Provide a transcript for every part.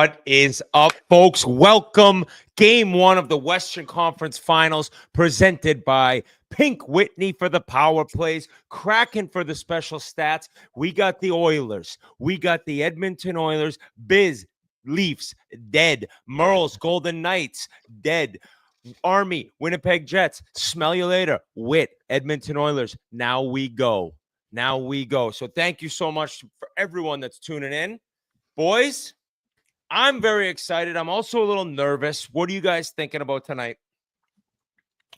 What is up, folks? Welcome. Game 1 of the Western Conference Finals, presented by Pink Whitney for the power plays, Kraken for the special stats. We got the Oilers. We got the Edmonton Oilers. Biz, Leafs, dead. Merles, Golden Knights, dead. Army, Winnipeg Jets. Smell you later. Wit, Edmonton Oilers. Now we go. Now we go. So thank you so much for everyone that's tuning in. Boys, I'm very excited. I'm also a little nervous. What are you guys thinking about tonight?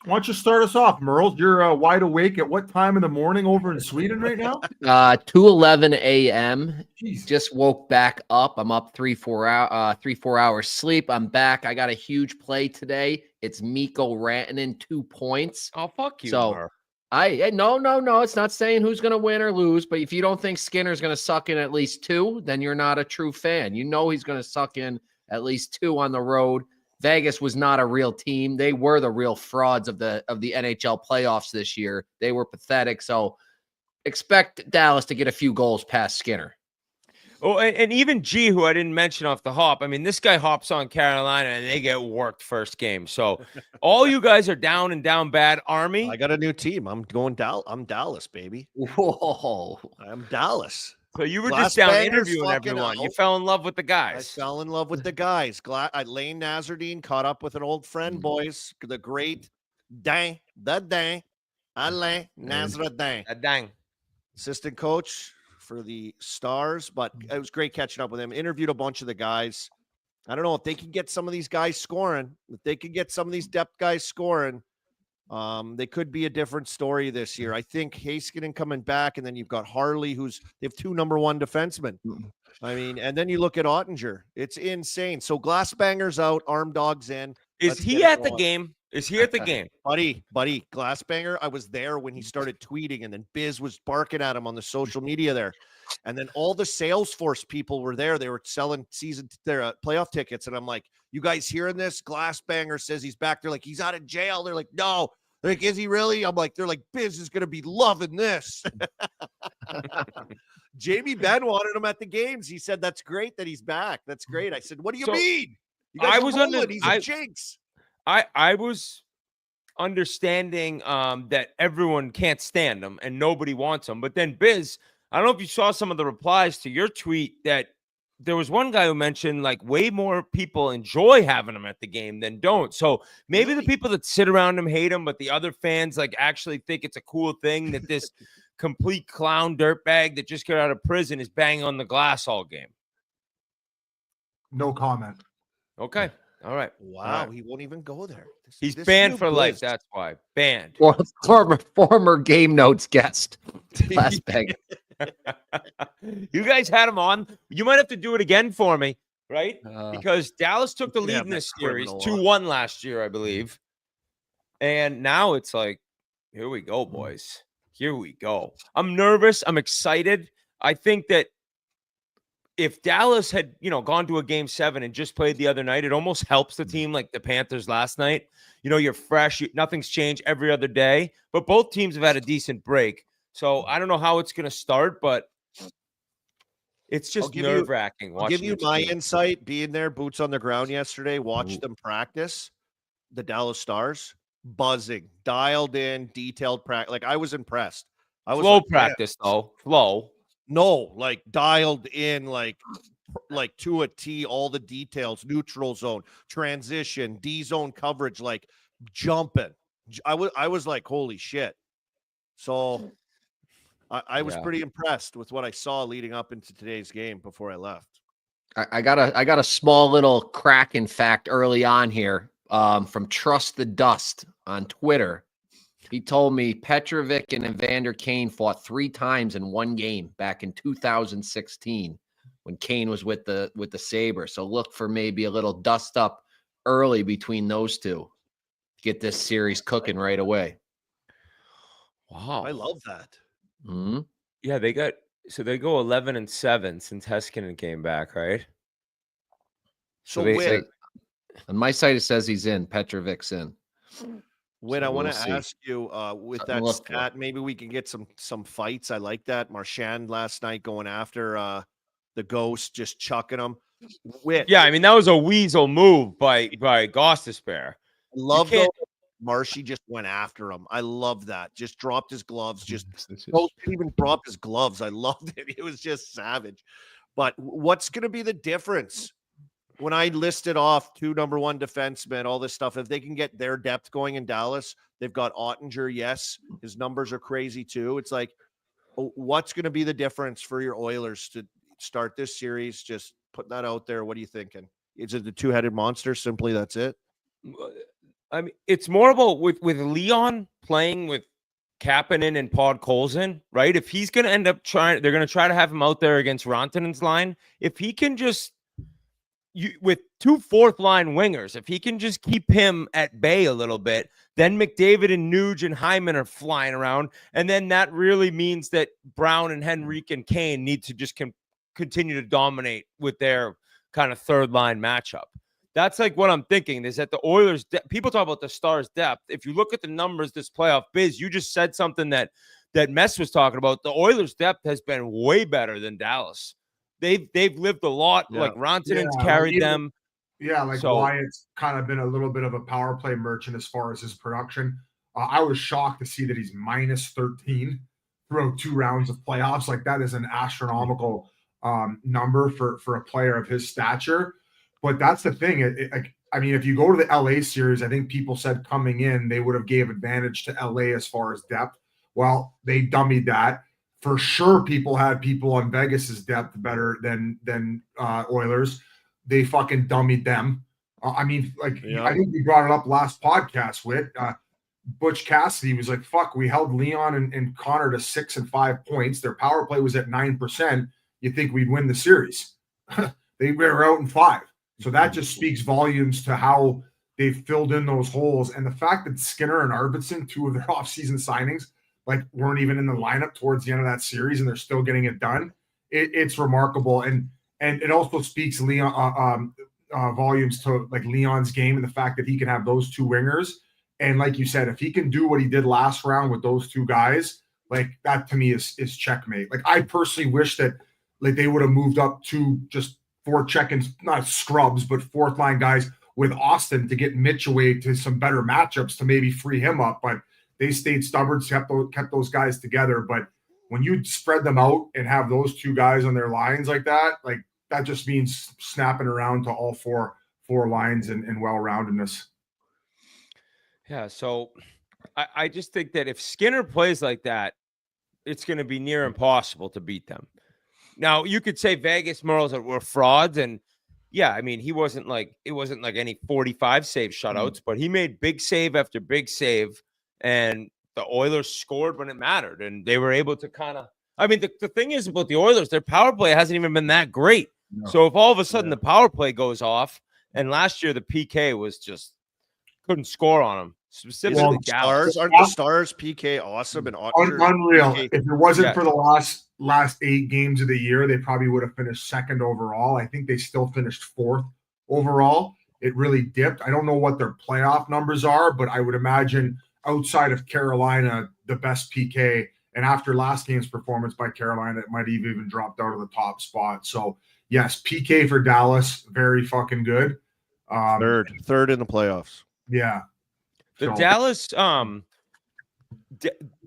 Why don't you start us off, Merle? You're wide awake at what time in the morning over in Sweden right now? 2:11 a.m. Jeez. Just woke back up. I'm up 3-4 hours sleep. I'm back. I got a huge play today. It's Mikko Rantanen, 2 points. Oh, fuck you. So no. It's not saying who's going to win or lose. But if you don't think Skinner's going to suck in at least 2, then you're not a true fan. You know he's going to suck in at least 2 on the road. Vegas was not a real team. They were the real frauds of the NHL playoffs this year. They were pathetic. So expect Dallas to get a few goals past Skinner. Oh, and even G, who I didn't mention off the hop. I mean, this guy hops on Carolina and they get worked first game. So all you guys are down and down bad. Army. I got a new team. I'm Dallas, baby. Whoa. I'm Dallas. So you were Glass just down bangers interviewing fucking everyone. out. You fell in love with the I guys. fell in love with the guys. Lane Nazardine caught up with an old friend, boys. The great Alain Nazardine. Dang. Assistant coach for the Stars, but it was great catching up with him. Interviewed a bunch of the guys. I don't know if they can get some of these guys scoring. If they can get some of these depth guys scoring, they could be a different story this year. I think Heiskanen coming back, and then you've got Harley, they have 2 number 1 defensemen. I mean, and then you look at Ottinger. It's insane. So Glassbanger's out, Arm Dog's in. Is he at the game? Is he at the game? Buddy, Glassbanger, I was there when he started tweeting, and then Biz was barking at him on the social media there. And then all the Salesforce people were there. They were selling their playoff tickets. And I'm like, you guys hearing this? Glassbanger says he's back. They're like, he's out of jail. They're like, no. They're like, is he really? I'm like, they're like, Biz is going to be loving this. Jamie Benn wanted him at the games. He said, that's great that he's back. That's great. I said, what do you mean? You guys he's a jinx. I was understanding that everyone can't stand him and nobody wants him. But then Biz, I don't know if you saw some of the replies to your tweet that there was one guy who mentioned like way more people enjoy having him at the game than don't. So maybe the people that sit around him hate him, but the other fans like actually think it's a cool thing that this complete clown dirtbag that just got out of prison is banging on the glass all game. No comment. Okay. All right. Wow. He won't even go there. He's banned for life. That's why. Banned. Well, former Game Notes guest. Last bag. You guys had him on. You might have to do it again for me, right? Because Dallas took the lead in this series 2-1 last year, I believe. And now it's like, here we go, boys. Here we go. I'm nervous. I'm excited. I think that if Dallas had, gone to a game 7 and just played the other night, it almost helps the team like the Panthers last night. You're fresh. Nothing's changed every other day. But both teams have had a decent break. So I don't know how it's going to start, but it's just nerve-wracking. I'll give you my insight. Being there, boots on the ground yesterday, watched them practice, the Dallas Stars, buzzing, dialed in, detailed practice. Like, I was impressed. I was flow practice, though. Flow. No, like dialed in, like to a T, all the details, neutral zone, transition, D zone coverage, like jumping. I was like, holy shit. So I was pretty impressed with what I saw leading up into today's game before I left. I got a small little Kraken fact early on here from Trust the Dust on Twitter. He told me Petrovic and Evander Kane fought 3 times in one game back in 2016 when Kane was with the Sabres. So look for maybe a little dust up early between those two. Get this series cooking right away. Wow. I love that. Mm-hmm. Yeah, they go 11-7 since Heiskanen came back, right? So on my site it says he's in. Petrovic's in. When I want to ask you with that stat, maybe we can get some fights. I like that. Marchand last night going after the Ghost, just chucking them. Yeah, I mean, that was a weasel move by Gostisbehere. I love though, Marshy just went after him. I love that. Just dropped his gloves. Didn't even drop his gloves. I loved it. It was just savage. But what's going to be the difference? When I listed off 2 number 1 defensemen, all this stuff, if they can get their depth going in Dallas, they've got Ottinger. Yes, his numbers are crazy too. It's like, what's going to be the difference for your Oilers to start this series? Just putting that out there. What are you thinking? Is it the 2-headed monster? Simply, that's it. I mean, it's more about with Leon playing with Kapanen and Podkolzin, right? If he's going to end up they're going to try to have him out there against Rantanen's line. If he can just, with 2 fourth-line wingers, if he can just keep him at bay a little bit, then McDavid and Nuge and Hyman are flying around, and then that really means that Brown and Henrique and Kane need to just continue to dominate with their kind of third-line matchup. That's like what I'm thinking is that the Oilers, people talk about the Stars' depth. If you look at the numbers this playoff, Biz, you just said something that Mess was talking about. The Oilers' depth has been way better than Dallas. They've lived a lot. Yeah. Like Rantanen's carried them. Yeah, like Wyatt's kind of been a little bit of a power play merchant as far as his production. I was shocked to see that he's minus 13 throughout 2 rounds of playoffs. Like that is an astronomical number for a player of his stature. But that's the thing. I mean, if you go to the LA series, I think people said coming in, they would have gave advantage to LA as far as depth. Well, they dummied that. For sure, people had people on Vegas's depth better than Oilers. They fucking dummied them. I mean, I think we brought it up last podcast with Butch Cassidy was like, fuck, we held Leon and Connor to 6 and 5 points. Their power play was at 9%. You think we'd win the series. They were out in 5. So that just speaks volumes to how they've filled in those holes. And the fact that Skinner and Arvidsson, 2 of their offseason signings, weren't even in the lineup towards the end of that series and they're still getting it done. It's remarkable. And it also speaks volumes to Leon's game and the fact that he can have those 2 wingers. And like you said, if he can do what he did last round with those 2 guys, that to me is checkmate. I personally wish that they would have moved up to just 4 check-ins, not scrubs, but 4th line guys with Austin to get Mitch away to some better matchups to maybe free him up. But they stayed stubborn, kept those guys together. But when you spread them out and have those 2 guys on their lines like that just means snapping around to all four lines and well-roundedness. Yeah, so I just think that if Skinner plays like that, it's going to be near impossible to beat them. Now, you could say Vegas Merles were frauds, and yeah, I mean, it wasn't like any 45 save shutouts, but he made big save after big save, and the Oilers scored when it mattered, and they were able to kind of. I mean, the thing is about the Oilers, their power play hasn't even been that great. No. So if all of a sudden the power play goes off, and last year the PK was just couldn't score on them. Specifically, Stars aren't the Stars PK awesome and unreal. PK. If it wasn't for the last 8 games of the year, they probably would have finished 2nd overall. I think they still finished 4th overall. It really dipped. I don't know what their playoff numbers are, but I would imagine outside of Carolina, the best PK. And after last game's performance by Carolina, it might have even dropped out of the top spot. So yes, PK for Dallas, very fucking good. Third in the playoffs. Yeah. The Dallas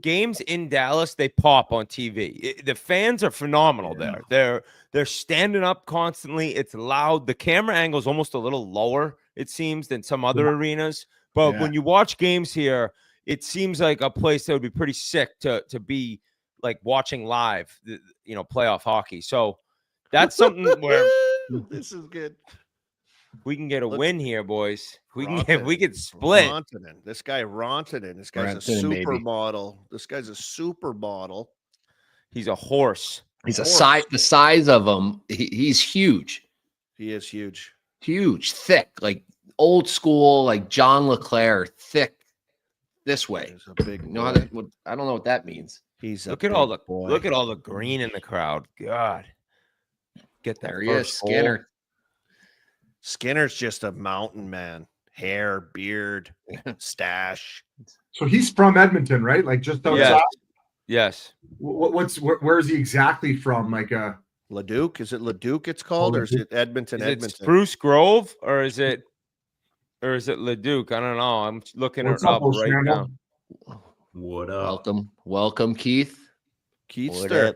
games in Dallas, they pop on TV. The fans are phenomenal there. They're standing up constantly. It's loud. The camera angle is almost a little lower, it seems, than some other arenas. But when you watch games here, it seems like a place that would be pretty sick to be watching live, playoff hockey. So that's something where this is good. We can get a win here, boys. We can split. Rantanen. This guy Rantanen. This guy's a supermodel. This guy's a supermodel. He's a horse. He's the size of him. He's huge. He is huge. Huge, thick, old school, John LeClair, thick this way. He's a big boy. I don't know what that means. Look at all the green in the crowd. God. Get that. There he is, Skinner. Skinner's just a mountain man. Hair, beard, stash. So he's from Edmonton, right? Just outside. Yes. Where's he exactly from? Leduc? Is it Leduc it's called, or is it Edmonton? Is it Edmonton. Spruce Grove or is it Leduc? I don't know. I'm looking it up right now. What up? Welcome, Keith. Keithster.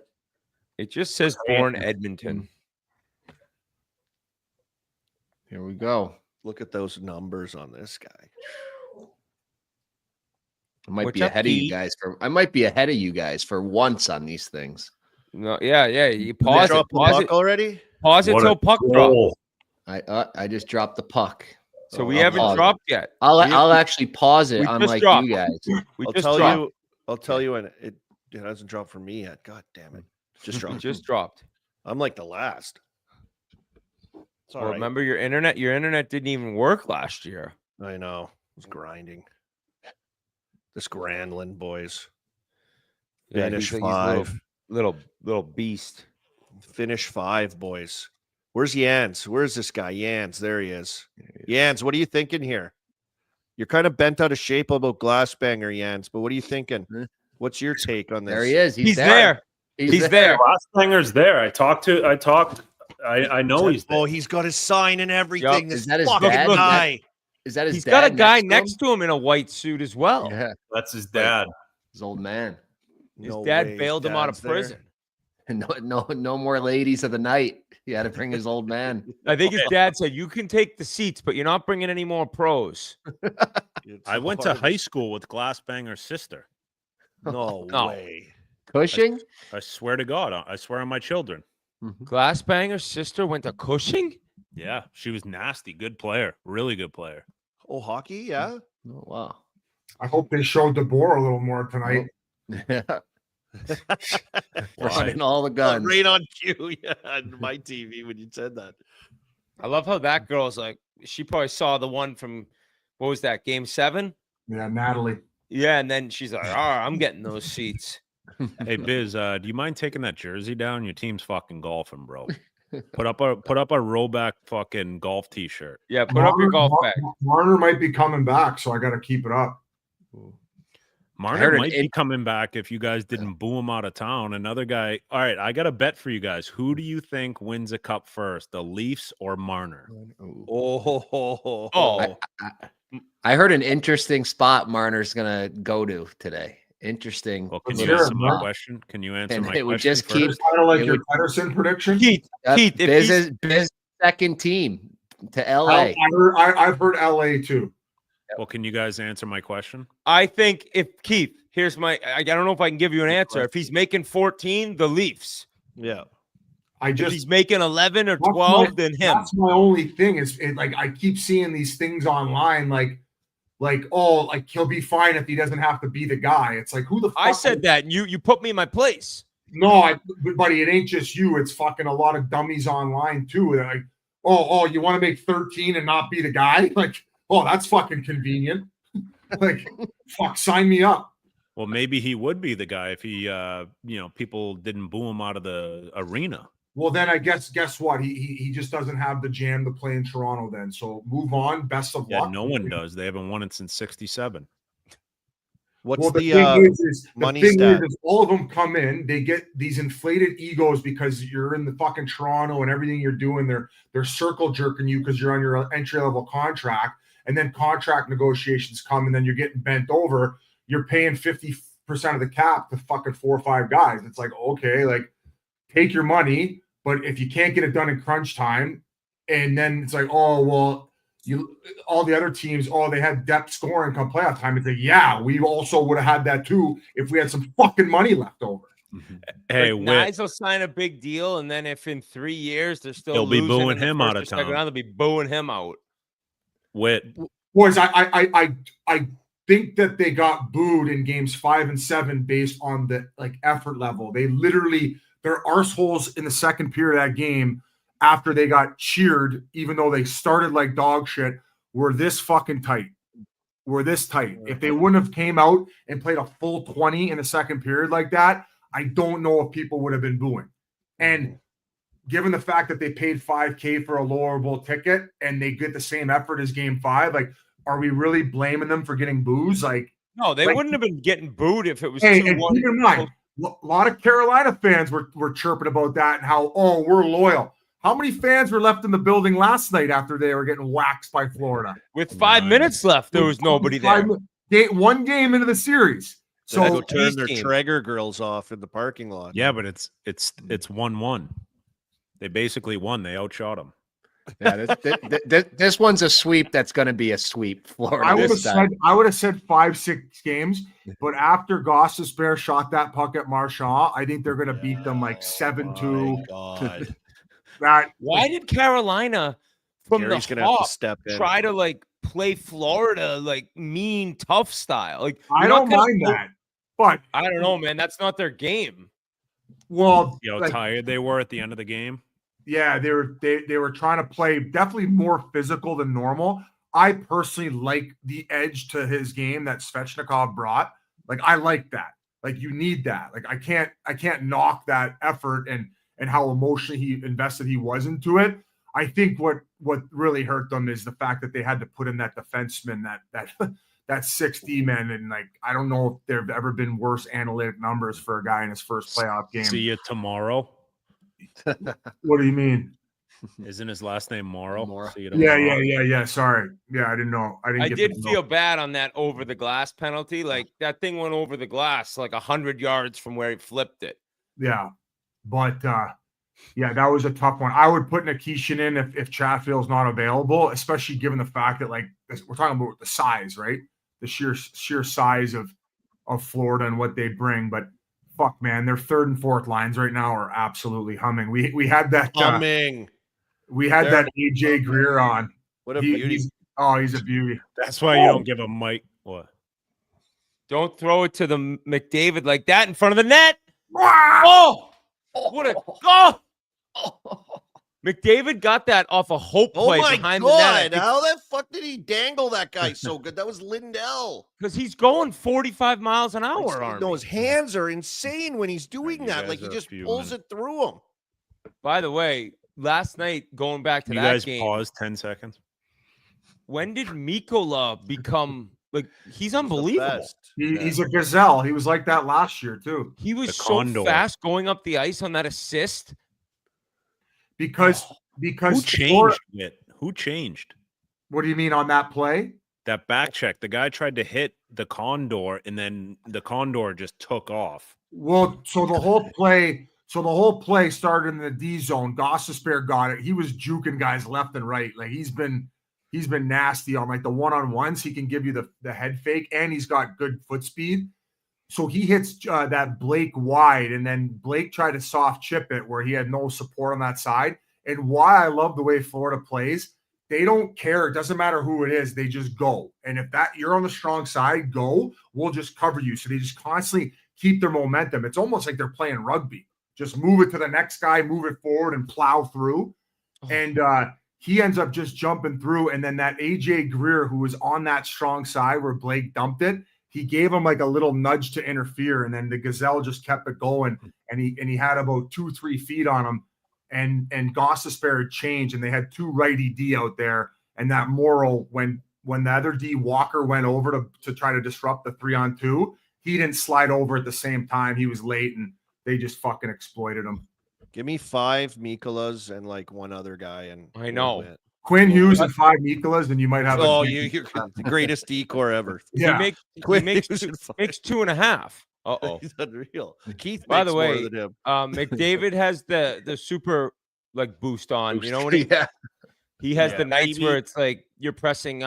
It just says born Edmonton. Here we go. Look at those numbers on this guy. I might What's be up, ahead of you Keith? guys I might be ahead of you guys for once on these things. No, yeah. You Did pause they it. drop the Pause puck it. already? Pause it What till a puck drop. goal. I just dropped the puck. So we I'll haven't pause it. dropped yet. I'll actually pause it we on just like dropped. you guys. We I'll just tell dropped. you. I'll tell you when it hasn't dropped for me yet. God damn it! Just We dropped. just dropped. I'm like the last. It's all Well, right. remember your internet didn't even work last year. I know. It was grinding. This Granlund boys. Yeah, Finish he's a 5. little beast. Finish 5, boys. Where's Jans? Where's this guy? Jans. There he is. Jans, what are you thinking here? You're kind of bent out of shape about Glassbanger, Jans, but what are you thinking? What's your take on this? There he is. He's there. He's there. Glassbanger's there. I know he's there. Oh, he's got his sign and everything. Yup. This Is that his fucking dad? guy. Is that his He's dad? got a guy to next to him in a white suit as well. him? Yeah, That's his dad. his old man. His No dad way, bailed him out of dad's there. prison. No more ladies of the night. He had to bring his old man. I think his dad said, "You can take the seats, but you're not bringing any more pros." It's I went to hard high school with Glassbanger's sister. No No. way. Cushing? I swear to God. I swear on my children. Glassbanger's sister went to Cushing. Yeah, she was nasty. Good player. Really good player. Oh, hockey? Yeah. Oh, wow. I hope they showed DeBoer a little more tonight. Running all the guns. Right on cue. Yeah, on my TV when you said that. I love how that girl's like. She probably saw the one from what was that Game 7? Yeah, Natalie. Yeah, and then she's like, "All right, I'm getting those seats." Hey Biz, do you mind taking that jersey down? Your team's fucking golfing, bro. Put up a rollback fucking golf t-shirt. Yeah, put up your golf bag. Marner might be coming back, so I got to keep it up. Marner heard might be coming back if you guys didn't boo him out of town. Another guy. All right, I got a bet for you guys. Who do you think wins a cup first, the Leafs or Marner? Oh, I heard an interesting spot Marner's gonna go to today. Interesting. Well, can Let's you hear answer it, my Mark. question? Can you answer And my it would question just keep- first? Kind of like It your would- Pedersen prediction. Keith, Keith, if he's, Biz second team to LA. I've heard LA too. Well, can you guys answer my question? I think if Keith, here's my. I don't know if I can give you an answer. If he's making 14, the Leafs. Yeah. I If just he's making 11 or That's 12, then him. That's my only thing is like I keep seeing these things online, like he'll be fine if he doesn't have to be the guy. It's like who the fuck I said that, and you put me in my place. No, buddy, it ain't just you. It's fucking a lot of dummies online too. They're like, oh, you want to make 13 and not be the guy? Like, oh, that's fucking convenient. Like, fuck, sign me up. Well, maybe he would be the guy if he, people didn't boo him out of the arena. Well, then I guess what? He just doesn't have the jam to play in Toronto then. So move on. Best of Yeah, luck. no one does. They haven't won it since '67. What's Well, the thing is, money the thing stat? is all of them come in, they get these inflated egos because you're in the fucking Toronto and everything you're doing, they're circle jerking you because you're on your entry level contract, and then contract negotiations come, and then you're getting bent over. You're paying 50% of the cap to fucking 4 or 5 guys. It's like, okay, like take your money, but if you can't get it done in crunch time, and then it's like, oh well. All the other teams, they had depth scoring come playoff time. It's like, yeah, we also would have had that too if we had some fucking money left over. Hey, Like, Whit, Nyes will sign a big deal, and then if in 3 years they're still They'll be losing booing in the him first out or of second town. round, they'll be booing him out. Whit, Boys, I think that they got booed in games 5 and 7 based on the like effort level. They literally their arseholes in the second period of that game after they got cheered, even though they started like dog shit, were this fucking tight. Were this tight. If they wouldn't have came out and played a full 20 in the second period like that, I don't know if people would have been booing. And given the fact that they paid $5,000 for a lowerable ticket and they get the same effort as game 5, like, are we really blaming them for getting boos? Like, No, they Like- wouldn't have been getting booed if it was hey, 2-1. and keep in mind, A lot of Carolina fans were chirping about that and how, oh, we're loyal. How many fans were left in the building last night after they were getting waxed by Florida? With 5 minutes left, there was nobody there. One game into the series. So So go turn their Traeger grills off in the parking lot. Yeah, but it's 1-1. They basically won. They outshot them. Yeah, this one's a sweep. That's going to be a sweep. Florida. I would have said 5-6 games, but after Gostisbehere shot that puck at Marchand, I think they're going to beat them like 7-2. God. Why did Carolina from Gary's the gonna have to hop step in. try to like play Florida like mean tough style? Like I don't mind that, but I don't know, man. That's not their game. Well, You know how tired they were at the end of the game. yeah, they were trying to play definitely more physical than normal. I personally like the edge to his game that Svechnikov brought. Like I like that. Like you need that. Like I can't knock that effort and how emotionally invested he was into it. I think what really hurt them is the fact that they had to put in that defenseman, that 6D man, and like I don't know if there have ever been worse analytic numbers for a guy in his first playoff game. See you tomorrow. What do you mean? Isn't his last name Morrow? See you Yeah, tomorrow. Sorry. Yeah, I didn't know. I did feel bad on that over the glass penalty. Like that thing went over the glass like 100 yards from where he flipped it. Yeah, but yeah, that was a tough one. I would put Nikishin in if Chatfield's not available, especially given the fact that like we're talking about the size, right? The sheer size of Florida and what they bring. But fuck, man, their third and fourth lines right now are absolutely humming. We had that Humming. We had that AJ Greer on. What a beauty. He's a beauty. That's why you don't give a mic. What? Don't throw it to the McDavid like that in front of the net. Wow! Oh, what a oh! McDavid got that off a hope Oh play my behind God. the net. How the fuck did he dangle that guy so good? That was Lindell. Because he's going 45 miles an hour. Army. No, his hands are insane when he's doing You that. guys Like he are just fuming. pulls it through him. By the way, last night going back to You that guys game, pause 10 seconds. when did Mikola become like he's unbelievable? He's a gazelle. He was like that last year too. He was The so condor. fast going up the ice on that assist. Because Who changed it? Who changed? What do you mean on that play? That back check. The guy tried to hit the condor, and then the condor just took off. Well, so the whole play started in the D zone. Gostisbehere got it. He was juking guys left and right. Like he's been nasty on like the one-on-ones. He can give you the head fake, and he's got good foot speed. So he hits that Blake wide, and then Blake tried to soft chip it where he had no support on that side. And why I love the way Florida plays, they don't care. It doesn't matter who it is. They just go. And if that you're on the strong side, go. We'll just cover you. So they just constantly keep their momentum. It's almost like they're playing rugby. Just move it to the next guy, move it forward, and plow through. And he ends up just jumping through. And then that AJ Greer, who was on that strong side where Blake dumped it, he gave him like a little nudge to interfere. And then the Gazelle just kept it going. And he had about 2-3 feet on him. And Gostisbehere changed, and they had two righty D out there. And that Morrow, when the other D Walker went over to try to disrupt the 3-on-2, he didn't slide over at the same time. He was late, and they just fucking exploited him. Give me 5 Mikolas and like one other guy. And I know. we'll win. Quinn Hughes and 5 Mikolas, and you might have You're the greatest decor ever. Yeah. He Quinn makes Hughes and 5. 2.5. Uh-oh. He's unreal. Keith By makes the way, more than him. McDavid has the super like boost on. You know what he has the nights where it's like you're pressing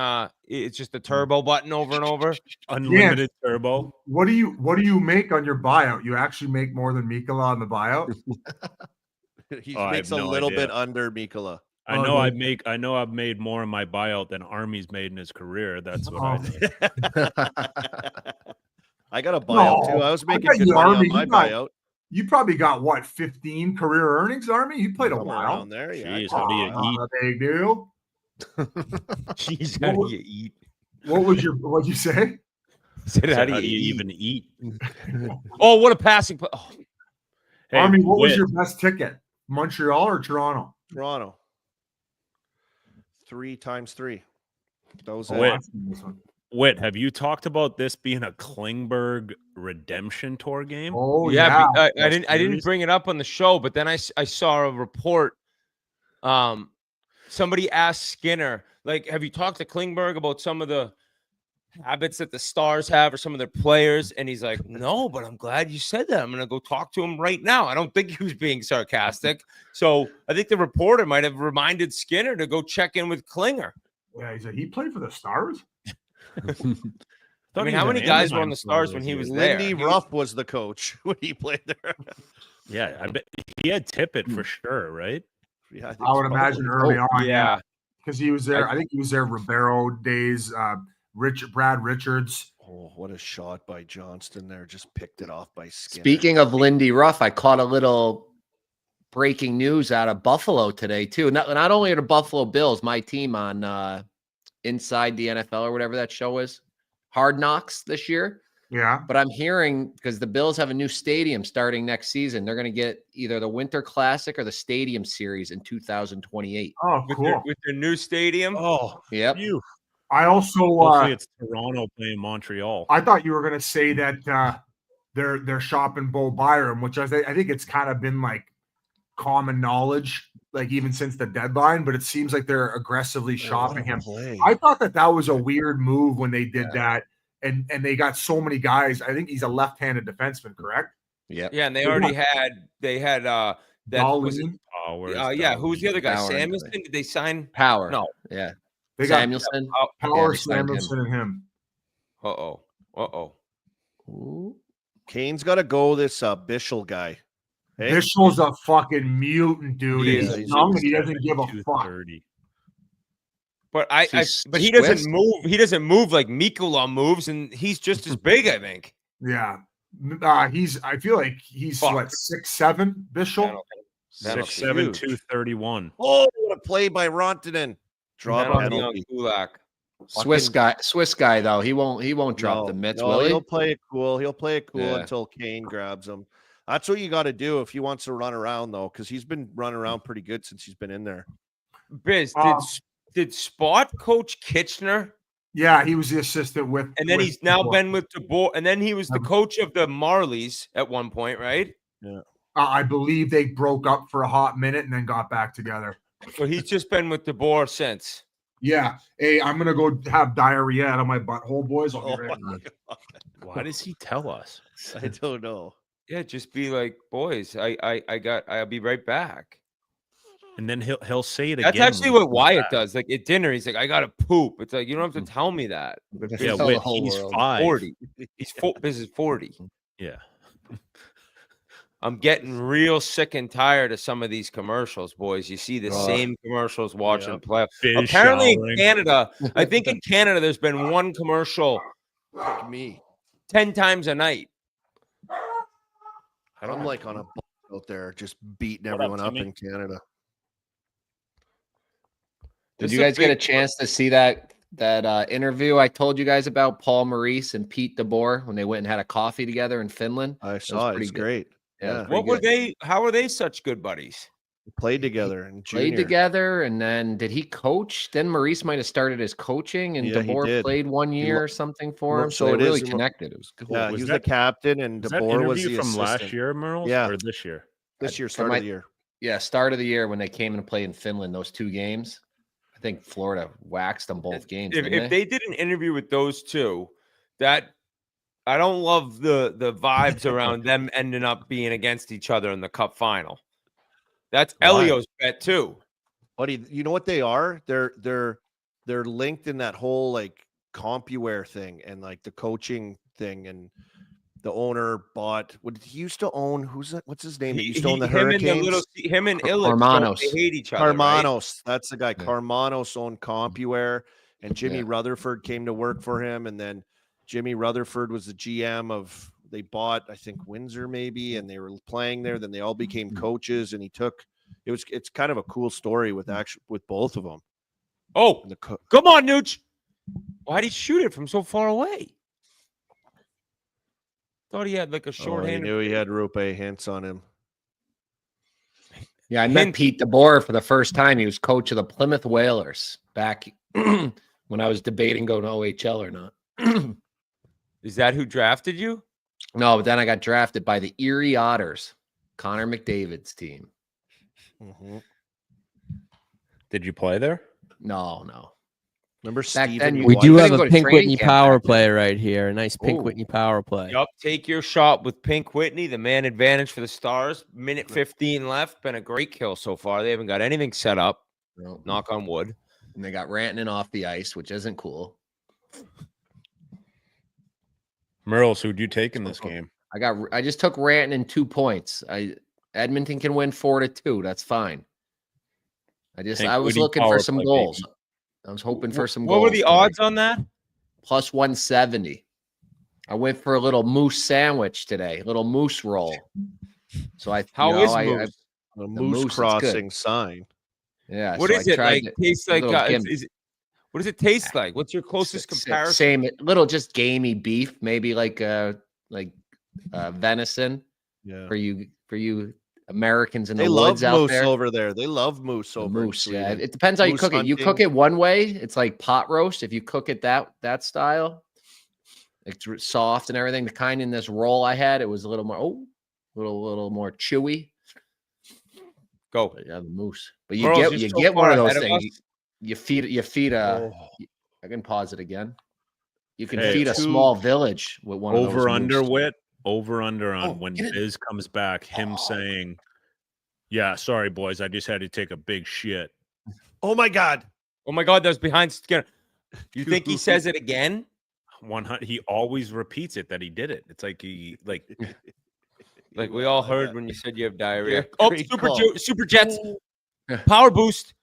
it's just the turbo button over and over. Unlimited turbo. What do you make on your buyout? You actually make more than Mikola on the buyout? He I makes have a no little idea. bit under Mikola. I know I've made more in my buyout than Army's made in his career. That's what I think. I got a buyout too. I was making good money on my buyout. You probably got what, 15 career earnings, Army? You played a Somewhere while. around there. Yeah. Jeez, how do you eat? Not a big deal. Jeez, how do you eat? What'd you say? Said, So how do you even eat? Oh, what a passing play. Oh, Hey, Army, what was Whit, your best ticket? Montreal or Toronto? Toronto. 3 times 3. Those Whit. Whit, have you talked about this being a Klingberg redemption tour game? Oh yeah, yeah. I didn't bring it up on the show, but then I saw a report. Somebody asked Skinner, like, have you talked to Klingberg about some of the habits that the Stars have or some of their players? And he's like, no, but I'm glad you said that. I'm going to go talk to him right now. I don't think he was being sarcastic. So I think the reporter might have reminded Skinner to go check in with Klinger. Yeah, he played for the Stars. I mean, how many guys were on the Stars when he was there? Lindy Ruff was the coach when he played there. Yeah, I bet he had Tippett for sure, right? Yeah, I would imagine early on. Yeah. Because he was there. I think he was there Ribeiro days, Brad Richards. Oh, what a shot by Johnston there. Just picked it off by Skinner. Speaking of Lindy Ruff, I caught a little breaking news out of Buffalo today, too. Not only are the Buffalo Bills, my team on Inside the NFL or whatever that show is, Hard Knocks this year. Yeah. But I'm hearing, because the Bills have a new stadium starting next season, they're going to get either the Winter Classic or the Stadium Series in 2028. Oh, cool. With their new stadium. Oh, Yep. I also hopefully it's Toronto playing Montreal. I thought you were going to say that they're shopping Bo Byram, which I think it's kind of been like common knowledge, like even since the deadline, but it seems like they're aggressively shopping him. I thought that was a weird move when they did that, and they got so many guys. I think he's a left-handed defenseman, correct? Yeah. Yeah, and they already had that was it, who was the other guy? Power. Samuelson? Did they sign Power. No. Yeah. They got Samuelson. Power, they signed him. Samuelson, and him. Ooh. Kane's got to go this Bischel guy. Hey? Bischel's a fucking mutant, dude. He He's is. young and he doesn't give a fuck. But He's but he doesn't Swiss. move. He doesn't move like Mikula moves, and he's just as big, I think. Yeah. I feel like he's what, 6'7", Bischel? 6'7", 231. Oh, what a play by Rantanen. Drop Penalty on penalty. Kulak. Swiss guy though. He won't drop the mitts, will he? He'll play it cool. He'll play it cool Yeah. until Kane grabs him. That's what you got to do if he wants to run around, though, because he's been running around pretty good since he's been in there. Biz, did Spot coach Kitchener? Yeah, he was the assistant with, And then he's now been with DeBoer, and then he was the coach of the Marlies at one point, right? Yeah. I believe they broke up for a hot minute and then got back together. So he's just been with DeBoer since. Yeah. Hey, I'm gonna go have diarrhea out of my butthole, boys. I'll be right back. Why does he tell us? I don't know. Yeah, just be like, boys, I'll be right back. And then he'll say it That's again. actually what Wyatt does. Like at dinner, he's like, I gotta poop. It's like you don't have to tell me that. But Yeah, Tell the whole he's world. 5. 40. This is 40. Yeah. I'm getting real sick and tired of some of these commercials, boys. You see the same commercials watching play. Fish Apparently showering. in Canada, I think in Canada there's been one commercial Like me. 10 times a night. I'm like on a boat out there just beating What up, everyone up Timmy? in Canada. Did This you is a guys get a big- chance to see that interview I told you guys about, Paul Maurice and Pete DeBoer, when they went and had a coffee together in Finland? I saw it. pretty It's good. great. Yeah. What were they? How are they such good buddies? We played together in junior. Played together, and then did he coach? Then Maurice might have started his coaching, and Yeah, he DeBoer did. played 1 year lo- or something for Well, him. so So it they really is- connected. It was cool. Yeah, Was he was that- the captain, and Was that DeBoer was interview the from last assistant. year, Merle? Yeah. Or this year? This year, From start my- of the year. Yeah, start of the year when they came and played in Finland, those 2 games. I think Florida waxed them both games. If didn't they did an interview with those two, that I don't love the vibes around them ending up being against each other in the cup final. That's Why? Elio's bet too. Buddy, you know what they are? They're linked in that whole like CompuWare thing and like the coaching thing, and the owner bought. What he used to own? Who's that? What's his name? He used to own the Hurricanes. Him and Illich, Hermanos. they hate each other. Right? Carmanos, that's the guy. Yeah. Carmanos owned CompuWare, and Jimmy Yeah. Rutherford came to work for him, and then Jimmy Rutherford was the GM of. They bought, I think, Windsor maybe, and they were playing there. Then they all became coaches, and he took. It's kind of a cool story with both of them. Oh, And come on, Nooch. Why'd he shoot it from so far away? Thought he had like a he short-handed. knew he had Rupe hints on him. Yeah, I met Pete DeBoer for the first time. He was coach of the Plymouth Whalers back when I was debating going to OHL or not. Is that who drafted you? No, but then I got drafted by the Erie Otters, Connor McDavid's team. Mhm. Did you play there? No. Remember Back Steven? then, you We Why do you have gotta a go to Pink training Whitney camp power back then? play right here. A nice Pink Ooh. Whitney power play. Yup, take your shot with Pink Whitney, the man advantage for the Stars. Minute 15 left. Been a great kill so far. They haven't got anything set up. No. Knock on wood. And they got Rantanen off the ice, which isn't cool. Merles, who'd you take in this game? I just took Rantanen 2 points. Edmonton can win 4-2. That's fine. Pink I was Whitney looking power for some play, goals. baby. I was hoping for some What goals. were the tonight. odds on that? Plus 170. I went for a little moose sandwich today, a little moose roll. So How is Moose? A Moose, moose it's crossing sign. Yeah. What so is I it tried like? to- Tastes like? little gimmick. What does it taste like? What's your closest comparison? Same, little just gamey beef, maybe like venison Yeah. for you Americans in They the love woods out moose there. over there. They love moose The over in moose, yeah. Sweden. It depends how you Moose cook it. You cook hunting. it one way, it's like pot roast. If you cook it that style, it's soft and everything. The kind in this roll I had, it was a little more little more chewy. Go. But yeah, the moose. But you Merles, get you're you so get far one of those ahead of things. us. You feed a. I can pause it again. You can Hey, feed a two- small village with one of those. Over under moose. wit. Over under on Oh, when get it. Biz comes back. Him saying, "Yeah, sorry boys, I just had to take a big shit." Oh my God. Oh my God, that was behind Skinner. You think he says it again? 100. He always repeats it that he did it. It's like he like Like we all heard when you said you have diarrhea. Yeah, Oh, great call. Super Jets. Power boost.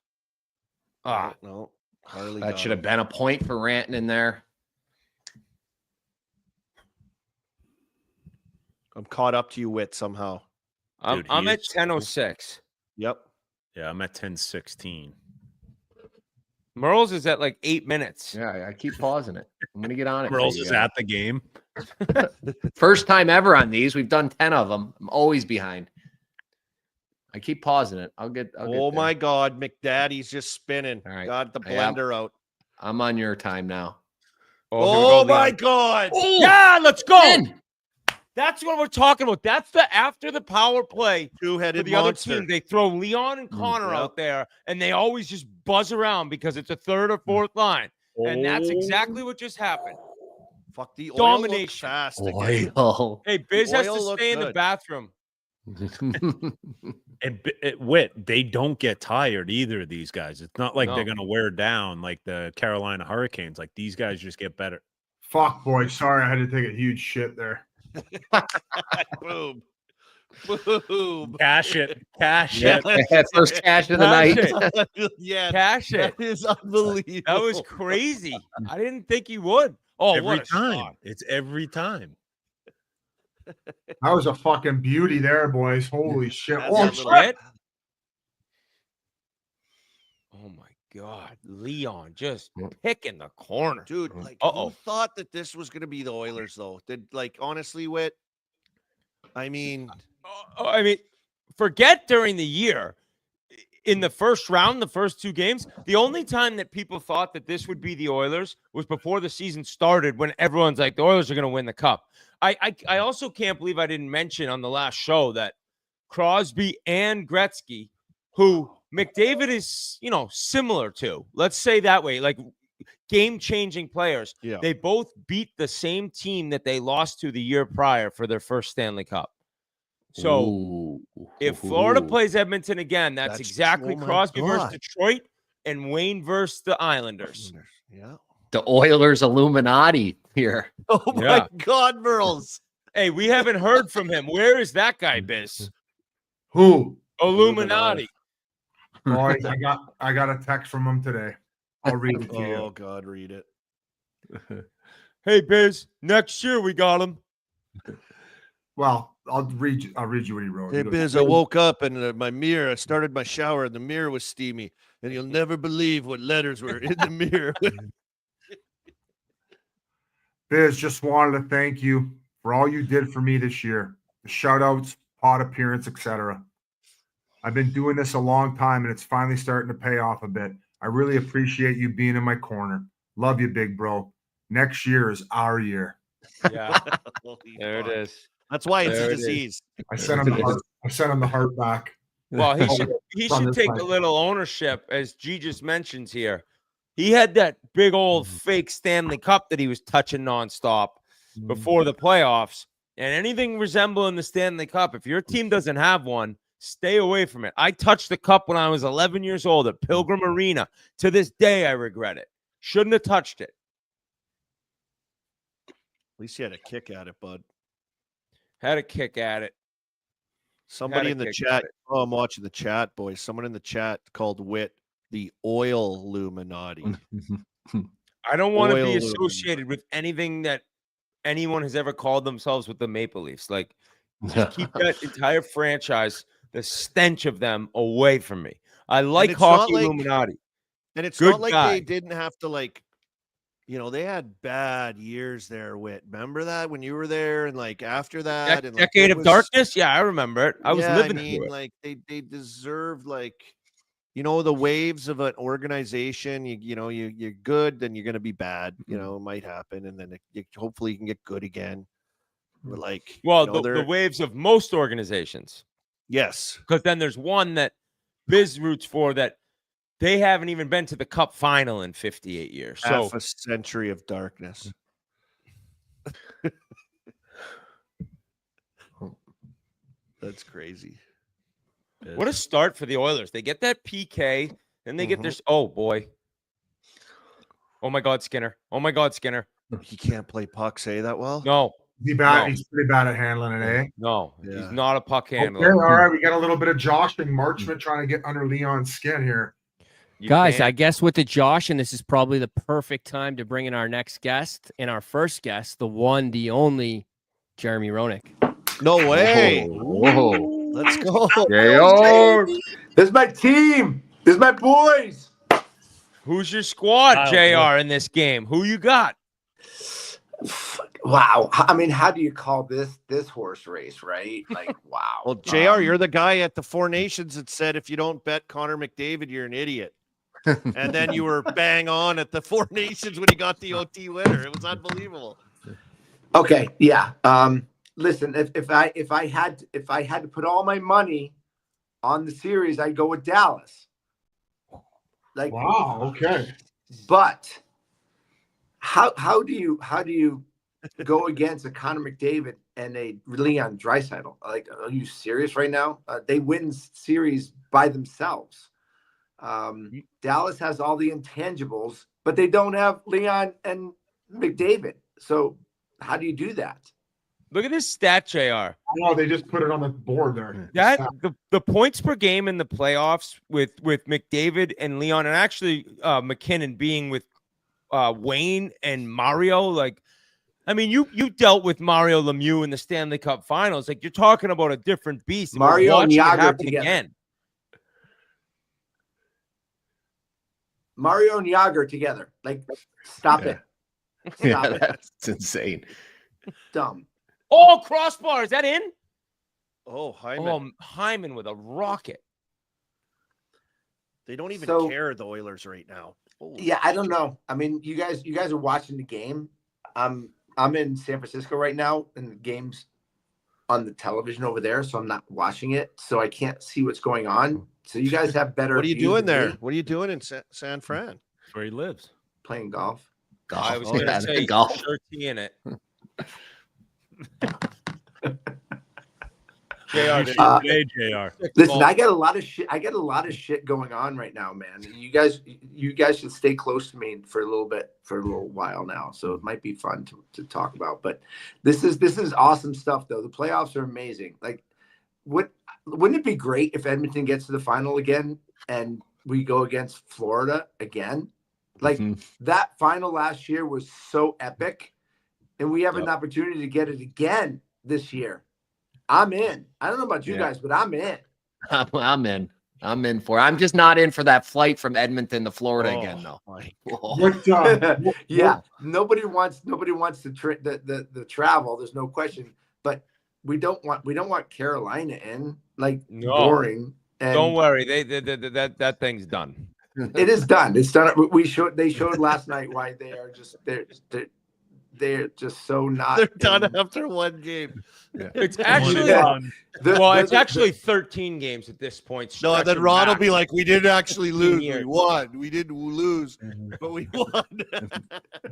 Ah, No. Harley That got should have him. been a point for Ranton in there. I'm caught up to you, Wit, somehow. Dude, I'm he at is- 10:06. Yep. yeah, I'm at 10:16. Merles is at like 8 minutes. Yeah, I keep pausing it. I'm gonna get on it. for Merles you is guys. at the game. First time ever on these. We've done 10 of them. I'm always behind. I keep pausing it. I'll get Oh there. my God. McDaddy's just spinning. All right. Got the Yeah. blender out. I'm on your time now. here we Oh go, my Leon. God. Yeah, let's go. 10. That's what we're talking about. That's the after the power play for Two-headed the other monster. team. They throw Leon and Connor yep. out there, and they always just buzz around because it's a third or fourth line. And that's exactly what just happened. Fuck the oil Domination. looks fast again. Oil. Hey, Biz has to Oil looked stay in the good. bathroom. And Wit, they don't get tired either of these guys. It's not like No. they're gonna wear down like the Carolina Hurricanes. Like these guys just get better. Fuck, boy. Sorry, I had to take a huge shit there. Boom. Boom. Cash it. Cash Yeah, it. first cash of the Cash night. it. Yeah. Cash it. That is unbelievable. That was crazy. I didn't think he would. Oh, Every what a time. shot. It's every time. That was a fucking beauty there, boys. Holy shit. That's Oh, a little- shit. Oh my God, Leon just picking the corner. Dude, like, Uh-oh. who thought that this was going to be the Oilers, though? Did, like, honestly, Wit? I mean, I mean, forget during the year. In the first round, the first two games, the only time that people thought that this would be the Oilers was before the season started, when everyone's like, the Oilers are going to win the cup. I also can't believe I didn't mention on the last show that Crosby and Gretzky, who McDavid is, similar to, let's say that way, like game-changing players. Yeah. They both beat the same team that they lost to the year prior for their first Stanley Cup. So Ooh. if Florida plays Edmonton again, that's That's- exactly oh my Crosby versus God. Detroit and Wayne versus the Islanders. Yeah. The Oilers Illuminati here. Oh, Yeah. my God, Merles. Hey, we haven't heard from him. Where is that guy, Biz? Who? Illuminati. Boys, I got a text from him today. I'll read it to Oh, you. God, read it. Hey, Biz, next year we got him. Well, I'll read you what he wrote. Hey, He goes, Biz, I woke up and my mirror, I started my shower and the mirror was steamy. And you'll never believe what letters were in the mirror. Biz, just wanted to thank you for all you did for me this year. The shout outs, pod appearance, etc. I've been doing this a long time and it's finally starting to pay off a bit. I really appreciate you being in my corner. Love you, big bro. Next year is our year. Yeah, Holy there it fuck. is. That's why it's There a it is. disease. I sent him the heart. I sent him the heart back. Well, he From should this take side. a little ownership, as G just mentions here. He had that big old fake Stanley Cup that he was touching nonstop before the playoffs, and anything resembling the Stanley Cup, if your team doesn't have one, stay away from it. I touched the cup when I was 11 years old at Pilgrim Arena. To this day, I regret it. Shouldn't have touched it. At least you had a kick at it, bud. Had a kick at it. Somebody Had a in the kick chat. at it. Oh, I'm watching the chat, boys. Someone in the chat called Wit the oil Illuminati. I don't want to Oil be Illuminati. associated with anything that anyone has ever called themselves with the Maple Leafs. Like, just keep that entire franchise, the stench of them, away from me. I like it's not hockey like- Illuminati. And it's Good not like guy. they didn't have to they had bad years there, Wit. Remember that when you were there and after that and Decade it of was- Darkness? Yeah, I remember it. I was living through it. they deserve the waves of an organization. You're good, then you're gonna be bad. It might happen, and then hopefully you can get good again. But The waves of most organizations. yes, Because then there's one that Biz roots for that they haven't even been to the Cup final in 58 years. So half a century of darkness. That's crazy. what a start for the Oilers. They get that PK, then they get this. Oh, boy. Oh, my God, Skinner. Oh, my God, Skinner. He can't play puck, say that well. No, He's bad. No. He's pretty bad at handling it, eh? no. Yeah. He's not a puck Okay, handler. all right. We got a little bit of joshing. Marchman trying to get under Leon's skin here. You Guys, can't- I guess with the Josh, and this is probably the perfect time to bring in our next guest and our first guest, the one, the only Jeremy Roenick. No way. Whoa. Let's go. JR. This is my team. This is my boys. Who's your squad, Wow, JR, in this game? Who you got? Wow. I mean, how do you call this horse race, right? Like, wow. Well, JR, you're the guy at the Four Nations that said if you don't bet Connor McDavid, you're an idiot. And then you were bang on at the Four Nations when he got the OT winner. It was unbelievable. Okay, yeah. Listen, if I had to put all my money on the series, I'd go with Dallas. Like, Wow. Okay. but how do you go against a Connor McDavid and a Leon Draisaitl? Like, are you serious right now? They win series by themselves. Dallas has all the intangibles, but they don't have Leon and McDavid. So how do you do that? Look at this stat, JR. I know they just put it on the board there. That the points per game in the playoffs with McDavid and Leon, and actually McKinnon being with Wayne and Mario. Like, I mean, you dealt with Mario Lemieux in the Stanley Cup Finals. Like, you're talking about a different beast. And we're Mario and watching it Jágr happen together. again. Mario and Jágr together. Like, stop it. Stop it. That's insane. Dumb. Oh, crossbar. Is that in? Oh, Hyman. Oh, Hyman with a rocket. They don't even So- care, the Oilers, right now. Holy Yeah, I don't shit. know. I mean, you guys are watching the game. I'm in San Francisco right now, and the game's on the television over there, so I'm not watching it, so I can't see what's going on. So you guys have better. What are you views doing than there? me. What are you doing in San Fran? That's where he lives. Playing golf. I was Oh, going to yeah, say golf. shirty in it. JR, Hey, JR. Listen, I got a lot of shit. I got a lot of shit going on right now, man. You guys should stay close to me for a little while now. So it might be fun to talk about. But this is awesome stuff, though. The playoffs are amazing. Like, wouldn't it be great if Edmonton gets to the final again and we go against Florida again? Like, that final last year was so epic, and we have an opportunity to get it again this year. I'm in. I don't know about you guys, but I'm in. I'm in. I'm in for it. I'm just not in for that flight from Edmonton to Florida again, though. My What, Yeah, nobody wants the travel. There's no question, but we don't want Carolina in, like, No. boring. And Don't worry. That thing's done. it is done. It's done. They showed last night why they're they're just so not. They're done in- after one game. It's One actually and done. it's actually 13 games at this point. No, and then stretching Ron will back. be like, "We didn't actually lose. years. We won. We didn't lose, but we won."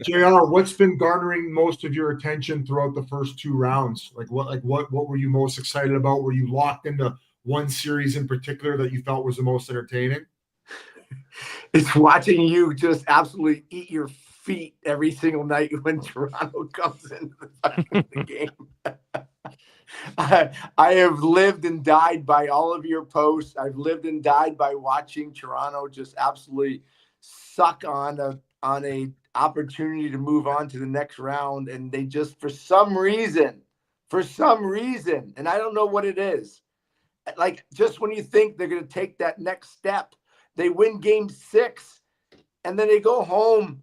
JR, what's been garnering most of your attention throughout the first two rounds? What were you most excited about? Were you locked into one series in particular that you felt was the most entertaining? It's watching you just absolutely eat your feet every single night when Toronto comes into the game. I have lived and died by all of your posts. I've lived and died by watching Toronto just absolutely suck on a opportunity to move on to the next round, and they just for some reason, and I don't know what it is. Like just when you think they're going to take that next step, they win game 6, and then they go home,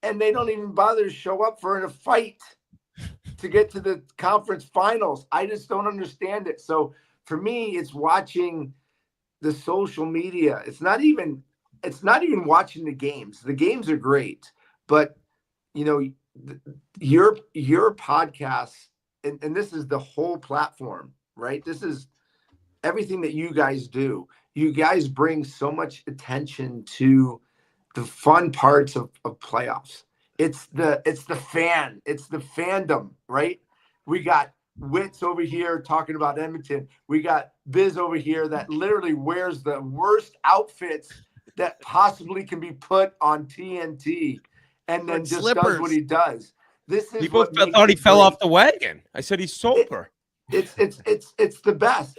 and they don't even bother to show up for a fight to get to the conference finals. I just don't understand it. So for me, it's watching the social media. It's not even watching the games. The games are great, but you know, your podcast, and this is the whole platform, right? This is everything that you guys do. You guys bring so much attention to the fun parts of playoffs. It's the fandom, right? We got Wits over here talking about Edmonton. We got Biz over here that literally wears the worst outfits that possibly can be put on TNT, and then just does what he does. This is People what makes thought he it fell great. off the wagon. I said he's sober. It's the best.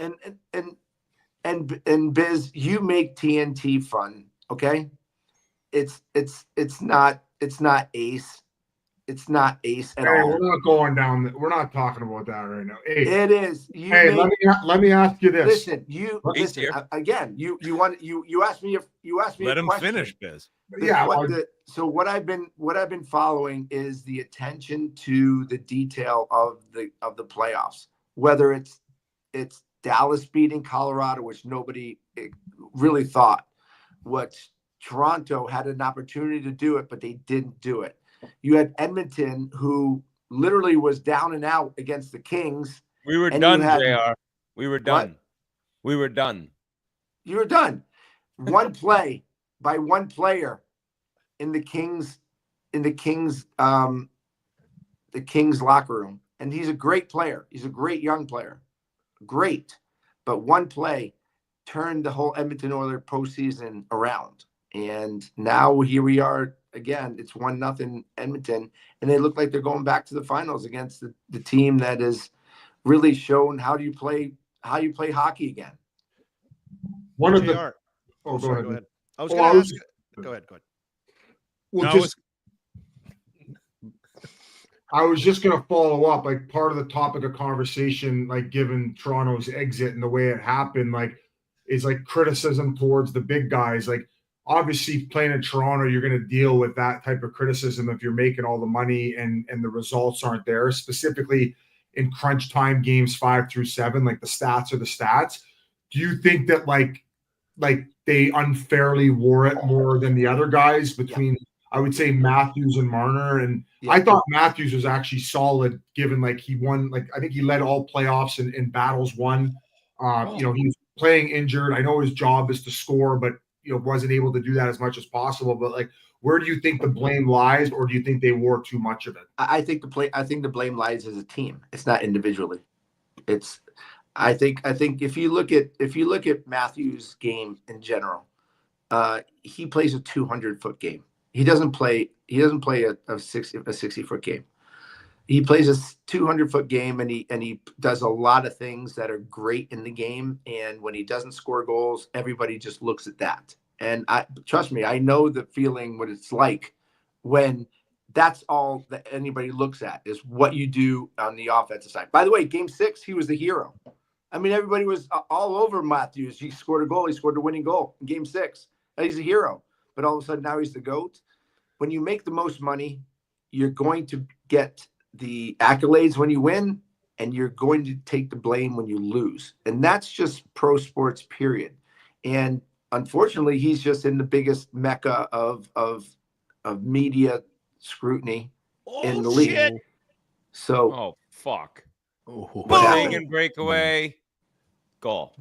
And Biz, you make TNT fun, okay? It's not ace. It's not ace at Hey, all. we're not going down. We're not talking about that right now. Hey, It is. let me ask you this. Listen, He's here. again. You asked me Let a him question. finish, Biz. So what I've been following is the attention to the detail of the playoffs. Whether it's Dallas beating Colorado, which nobody really thought. What Toronto had an opportunity to do it, but they didn't do it. You had Edmonton, who literally was down and out against the Kings. We were And done, you had- JR. We were done. We were done. You were done. One play by one player in the Kings locker room. And he's a great player. He's a great young player. Great. But one play turned the whole Edmonton Oilers postseason around. And now here we are again. It's 1-0 Edmonton. And they look like they're going back to the finals against the team that has really shown how you play hockey again. One of JR. the. Oh, Sorry, go ahead. I was Oh, going I to was- ask. Go ahead. Well, No, just. I was just going to follow up, like part of the topic of conversation, like given Toronto's exit and the way it happened, like is like criticism towards the big guys. Like obviously playing in Toronto, you're going to deal with that type of criticism if you're making all the money and the results aren't there, specifically in crunch time games 5 through 7, like the stats are the stats. Do you think that like they unfairly wore it more than the other guys between, I would say Matthews and Marner? And I thought Matthews was actually solid given like he won, like I think he led all playoffs in battles won. You know, he was playing injured. I know his job is to score, but you know, wasn't able to do that as much as possible. But like, where do you think the blame lies, or do you think they wore too much of it? I think the blame lies as a team. It's not individually. I think if you look at Matthews' game in general, he plays a 200-foot game. He doesn't play a 60-foot game. He plays a 200-foot game, and he does a lot of things that are great in the game. And when he doesn't score goals, everybody just looks at that. And trust me, I know the feeling, what it's like when that's all that anybody looks at is what you do on the offensive side. By the way, game 6, he was the hero. I mean, everybody was all over Matthews. He scored a goal. He scored the winning goal in game 6. He's a hero. But all of a sudden now he's the GOAT. When you make the most money, you're going to get the accolades when you win, and you're going to take the blame when you lose. And that's just pro sports, period. And unfortunately, he's just in the biggest mecca of media scrutiny in the league. shit. So Oh, fuck. what happened? Sagan breakaway. Goal.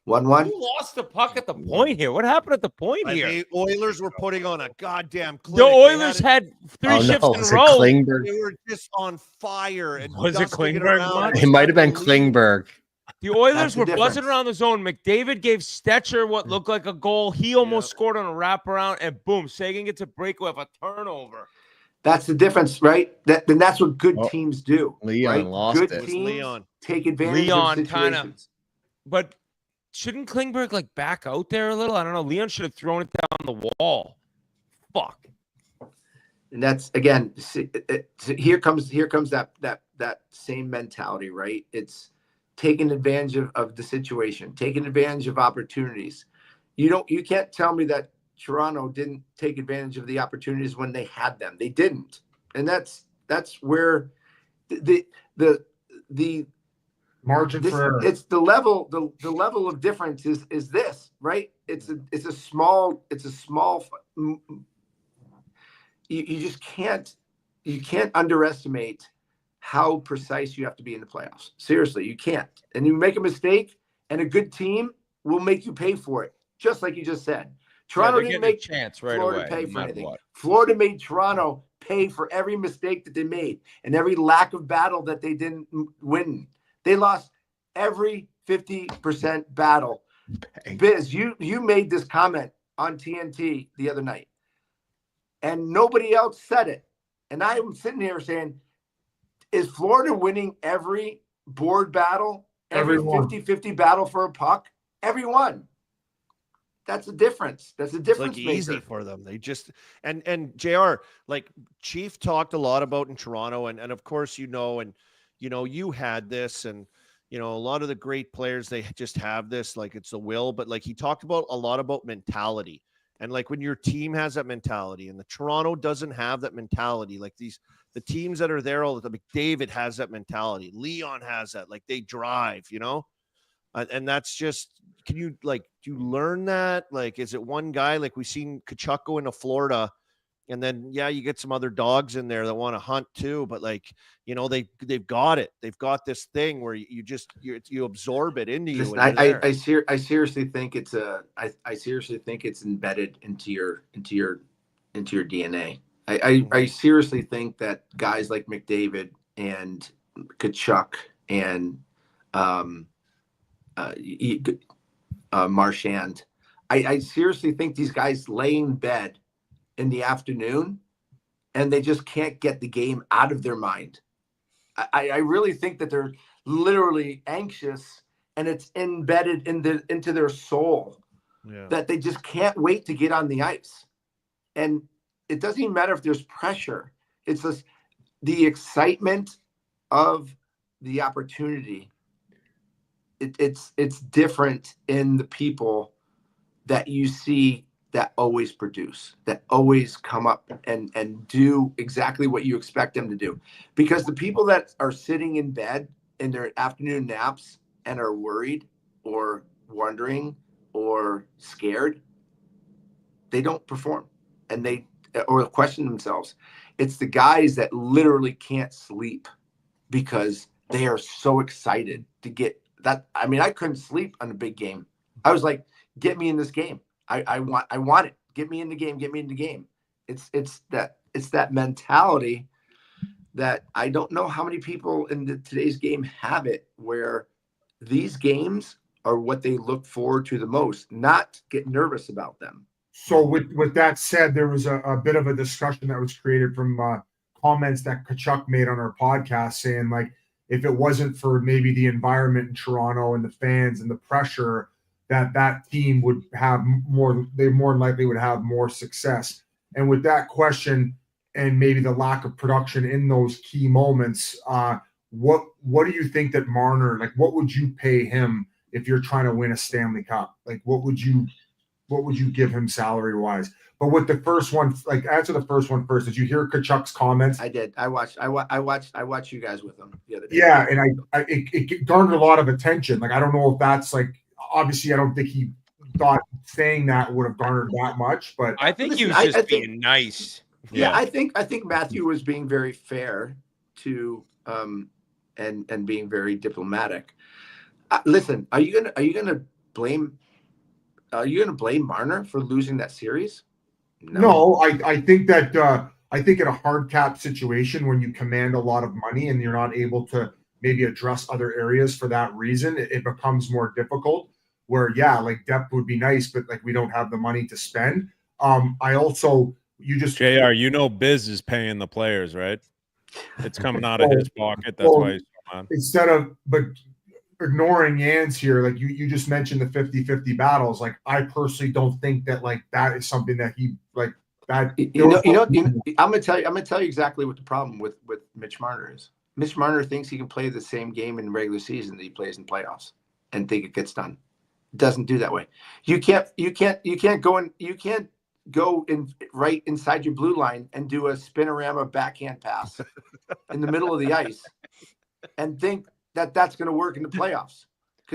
1-1. Who lost the puck at the point here? What happened at the point here? The Oilers were putting on a goddamn clinic. The They Oilers had had three shifts in a Was row. it Klingberg? They were just on fire. And Was it dusting Klingberg around. much? It might have been Unbelievable. Klingberg. The Oilers That's the were buzzing difference. around the zone. McDavid gave Stetcher what looked like a goal. He almost scored on a wraparound, and boom, Sagan gets a breakaway of a turnover. That's the difference, right? Then that's what good teams do. Leon right? lost good it. teams Leon. take advantage Leon of kinda- situations. But shouldn't Klingberg like back out there a little? I don't know. Leon should have thrown it down the wall. Fuck. And that's again. Here comes that same mentality, right? It's taking advantage of the situation, taking advantage of opportunities. You can't tell me that Toronto didn't take advantage of the opportunities when they had them. They didn't, and that's where the Margin for error. it's the level of difference is this, right? It's a small. You just can't underestimate how precise you have to be in the playoffs. Seriously, you can't. And you make a mistake, and a good team will make you pay for it, just like you just said. Toronto didn't make chance right Florida away. pay no for matter anything. what. Florida made Toronto pay for every mistake that they made and every lack of battle that they didn't win. They lost every 50% battle. Biz, you made this comment on TNT the other night, and nobody else said it. And I'm sitting here saying, is Florida winning every board battle, every 50-50 battle for a puck? Every one. That's the difference. That's the It's difference like maker. easy for them. They just and JR, like Chief talked a lot about in Toronto, and of course you had this, and a lot of the great players, they just have this, like it's the will, but like he talked about a lot about mentality. And like when your team has that mentality, and the Toronto doesn't have that mentality, like the teams that are there all the time, like David has that mentality. Leon has that, like they drive, and that's just, do you learn that? Like, is it one guy? Like we've seen Kachuk go into Florida, and then, you get some other dogs in there that want to hunt too, but like, they've got it. They've got this thing where you absorb it into you. Listen, when you're there. I seriously think I seriously think it's embedded into your DNA. I seriously think that guys like McDavid and Kachuk and Marchand, I seriously think these guys lay in bed in the afternoon and they just can't get the game out of their mind. I really think that they're literally anxious, and it's embedded into their soul that they just can't wait to get on the ice. And it doesn't even matter if there's pressure. It's just the excitement of the opportunity. It's different in the people that you see that always produce, that always come up and do exactly what you expect them to do. Because the people that are sitting in bed in their afternoon naps and are worried or wondering or scared, they don't perform, and or question themselves. It's the guys that literally can't sleep because they are so excited to get that. I mean, I couldn't sleep on a big game. I was like, get me in this game. I want it. Get me in the game. Get me in the game. It's that mentality that I don't know how many people in today's game have it, where these games are what they look forward to the most, not get nervous about them. So with that said, there was a bit of a discussion that was created from comments that Kachuk made on our podcast, saying like, if it wasn't for maybe the environment in Toronto and the fans and the pressure, that team would have they more than likely would have more success. And with that question and maybe the lack of production in those key moments, what do you think that Marner, like what would you pay him if you're trying to win a Stanley Cup? Like what would you give him salary wise? But with the first one, like answer the first one first. Did you hear Kachuk's comments? I did. I watched you guys with him the other day. Yeah, and it garnered a lot of attention. Like I don't know if that's like, obviously I don't think he thought saying that would have garnered that much, but I think he was being nice. Yeah, I think Matthew was being very fair to and being very diplomatic. Listen, are you gonna blame Marner for losing that series? No, I think that I think in a hard cap situation when you command a lot of money and you're not able to maybe address other areas for that reason, it becomes more difficult. Where like depth would be nice, but like we don't have the money to spend. I also JR, Biz is paying the players, right? It's coming out of his pocket. That's why he's on. Instead of ignoring Yans here, like you just mentioned the 50-50 battles. Like I personally don't think that like that is something that he like that. I'm gonna tell you exactly what the problem with Mitch Marner is. Mitch Marner thinks he can play the same game in regular season that he plays in playoffs and think it gets done. It doesn't do that way. You can't go in right inside your blue line and do a spinorama backhand pass in the middle of the ice and think that that's going to work in the playoffs.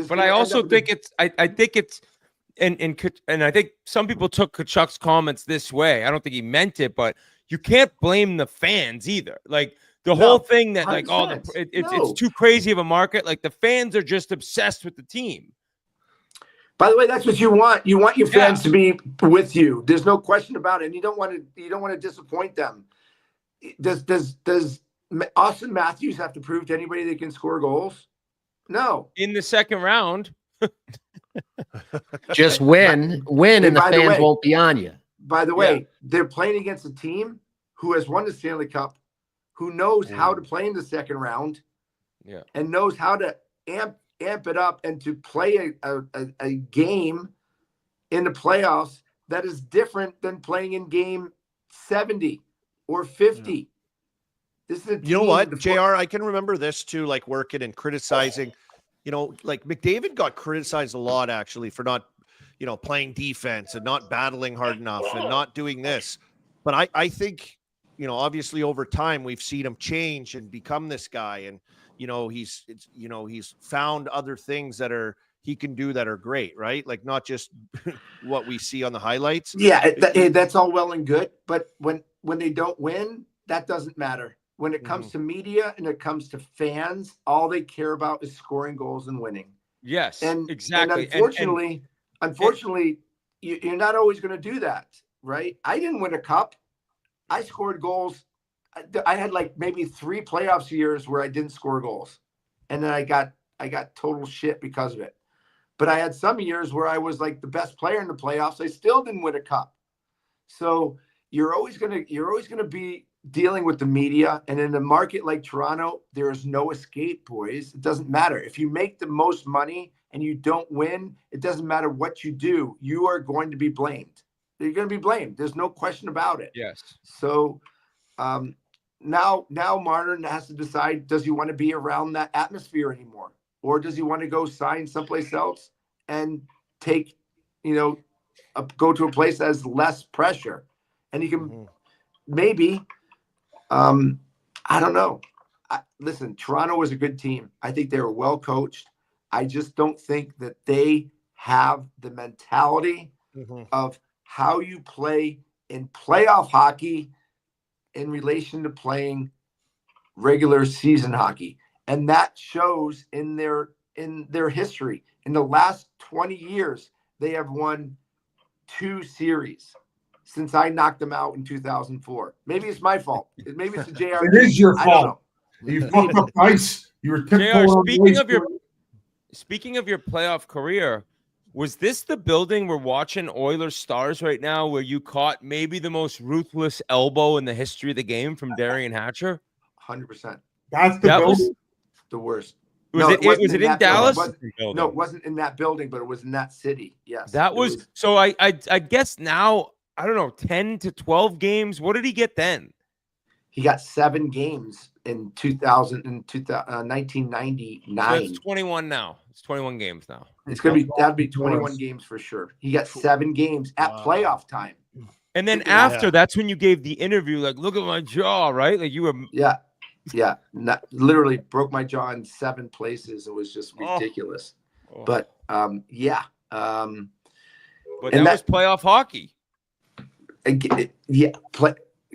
But I also think I think it's and I think some people took Kachuk's comments this way. I don't think he meant it, but you can't blame the fans either. Like the whole thing that like it's too crazy of a market. Like the fans are just obsessed with the team. By the way, that's what you want. You want your fans to be with you. There's no question about it. And you don't want to disappoint them. Does Austin Matthews have to prove to anybody they can score goals? No. In the second round. Just win, and the fans won't be on you. By the way, they're playing against a team who has won the Stanley Cup, who knows how to play in the second round, and knows how to amp it up and to play a game in the playoffs that is different than playing in game 70 or 50. This is a team. You know what, JR, I can remember this too, like working and criticizing, like McDavid got criticized a lot actually for not, playing defense and not battling hard enough and not doing this. But I think, obviously over time we've seen him change and become this guy. And, he's found other things that he can do that are great, right? Like not just what we see on the highlights. Yeah, that's all well and good. But when they don't win, that doesn't matter. When it comes to media and it comes to fans, all they care about is scoring goals and winning. Yes, and exactly. And unfortunately, you're not always going to do that, right? I didn't win a cup. I scored goals. I had like maybe 3 playoffs years where I didn't score goals, and then I got total shit because of it. But I had some years where I was like the best player in the playoffs. I still didn't win a cup. So you're always gonna be dealing with the media, and in a market like Toronto, there is no escape, boys. It doesn't matter if you make the most money and you don't win. It doesn't matter what you do. You are going to be blamed. You're going to be blamed. There's no question about it. Yes. So. Now Martin has to decide, does he want to be around that atmosphere anymore? Or does he want to go sign someplace else and take, go to a place that has less pressure? And he can maybe, I don't know. Listen, Toronto was a good team. I think they were well coached. I just don't think that they have the mentality of how you play in playoff hockey in relation to playing regular season hockey. And that shows in their history. In the last 20 years, they have won 2 series since I knocked them out in 2004. Maybe it's my fault. Maybe it's the JR. It is your fault. You fucked up ice. You were JR, speaking of your playoff career, was this the building we're watching Oilers Stars right now where you caught maybe the most ruthless elbow in the history of the game from Darian Hatcher? 100%. That's the building? Was the worst. Was it in Dallas? No, it wasn't in that building, but it was in that city. Yes. That was so I guess now, I don't know, 10 to 12 games. What did he get then? He got 7 games in 1999. So it's 21 now. It's 21 games now. That'd be 21 games for sure. He got 7 games at playoff time. And then after, that's when you gave the interview, like, look at my jaw, right? Like you were. Yeah. Literally broke my jaw in 7 places. It was just ridiculous. But But that was playoff hockey.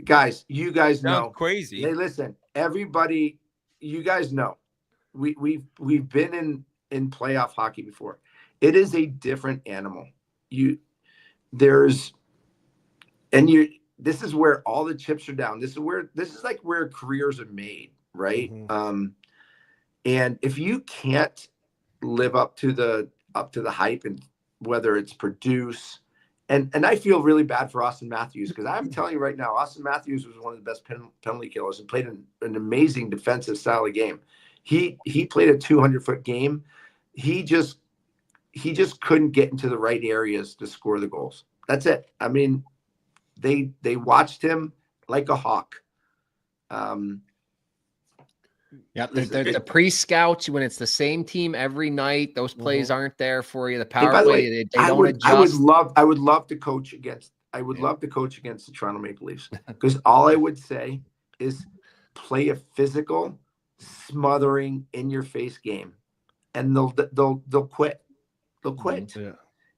guys, you guys Sounds know. crazy. Hey, listen, everybody, you guys know. We've been in playoff hockey before. It is a different animal. This is where all the chips are down. This is like where careers are made, right? Mhm. And if you can't live up to the hype, and whether it's produce, and I feel really bad for Austin Matthews, because I'm telling you right now, Austin Matthews was one of the best penalty killers and played an amazing defensive style of game. He played a 200-foot game. He just couldn't get into the right areas to score the goals. That's it. I mean, they watched him like a hawk. Yeah, the pre-scouts, when it's the same team every night, those plays aren't there for you. The Hey, power by the play, way, they don't adjust. I would love to coach against. I would love to coach against the Toronto Maple Leafs, because all I would say is play a physical, smothering, in-your-face game, and they'll quit. They'll quit. Yeah.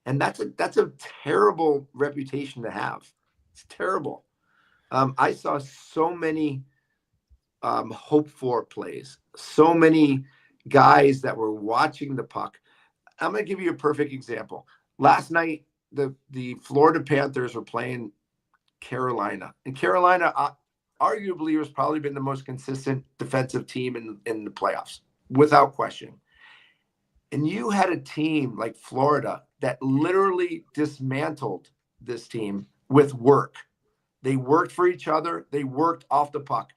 And that's a terrible reputation to have. It's terrible. I saw so many hope for plays, so many guys that were watching the puck. I'm going to give you a perfect example. Last night, the Florida Panthers were playing Carolina, and Carolina arguably has probably been the most consistent defensive team in the playoffs, without question. And you had a team like Florida that literally dismantled this team with work. They worked for each other. They worked off the puck.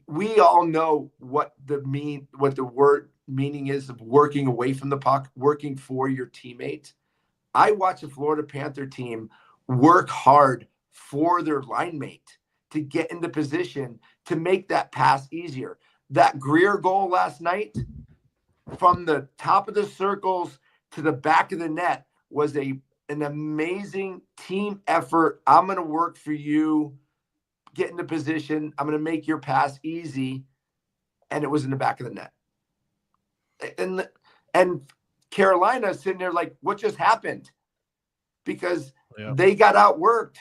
We all know what the word meaning is of working away from the puck, working for your teammate. I watched a Florida Panther team work hard for their line mate to get into position to make that pass easier. That Greer goal last night, from the top of the circles to the back of the net, was an amazing team effort. I'm going to work for you, get into position. I'm going to make your pass easy. And it was in the back of the net. And Carolina sitting there like, what just happened? Because they got outworked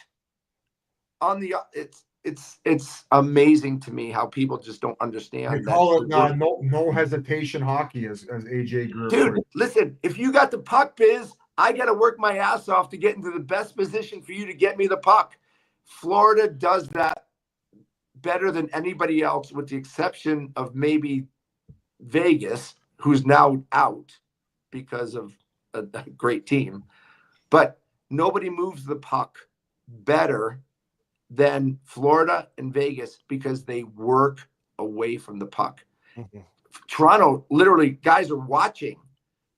on the, it's amazing to me how people just don't understand. They call it no hesitation hockey, as AJ Greer. Dude, listen, if you got the puck, Biz, I got to work my ass off to get into the best position for you to get me the puck. Florida does that better than anybody else, with the exception of maybe Vegas, who's now out because of a great team. But nobody moves the puck better than Florida and Vegas, because they work away from the puck. Mm-hmm. Toronto, literally, guys are watching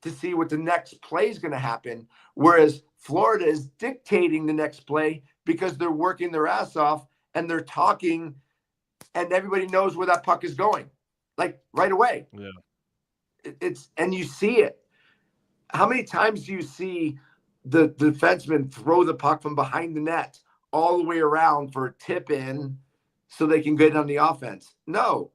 to see what the next play is going to happen, whereas Florida is dictating the next play because they're working their ass off and they're talking, and everybody knows where that puck is going, like right away. Yeah, and you see it. How many times do you see the defenseman throw the puck from behind the net all the way around for a tip in so they can get on the offense? No,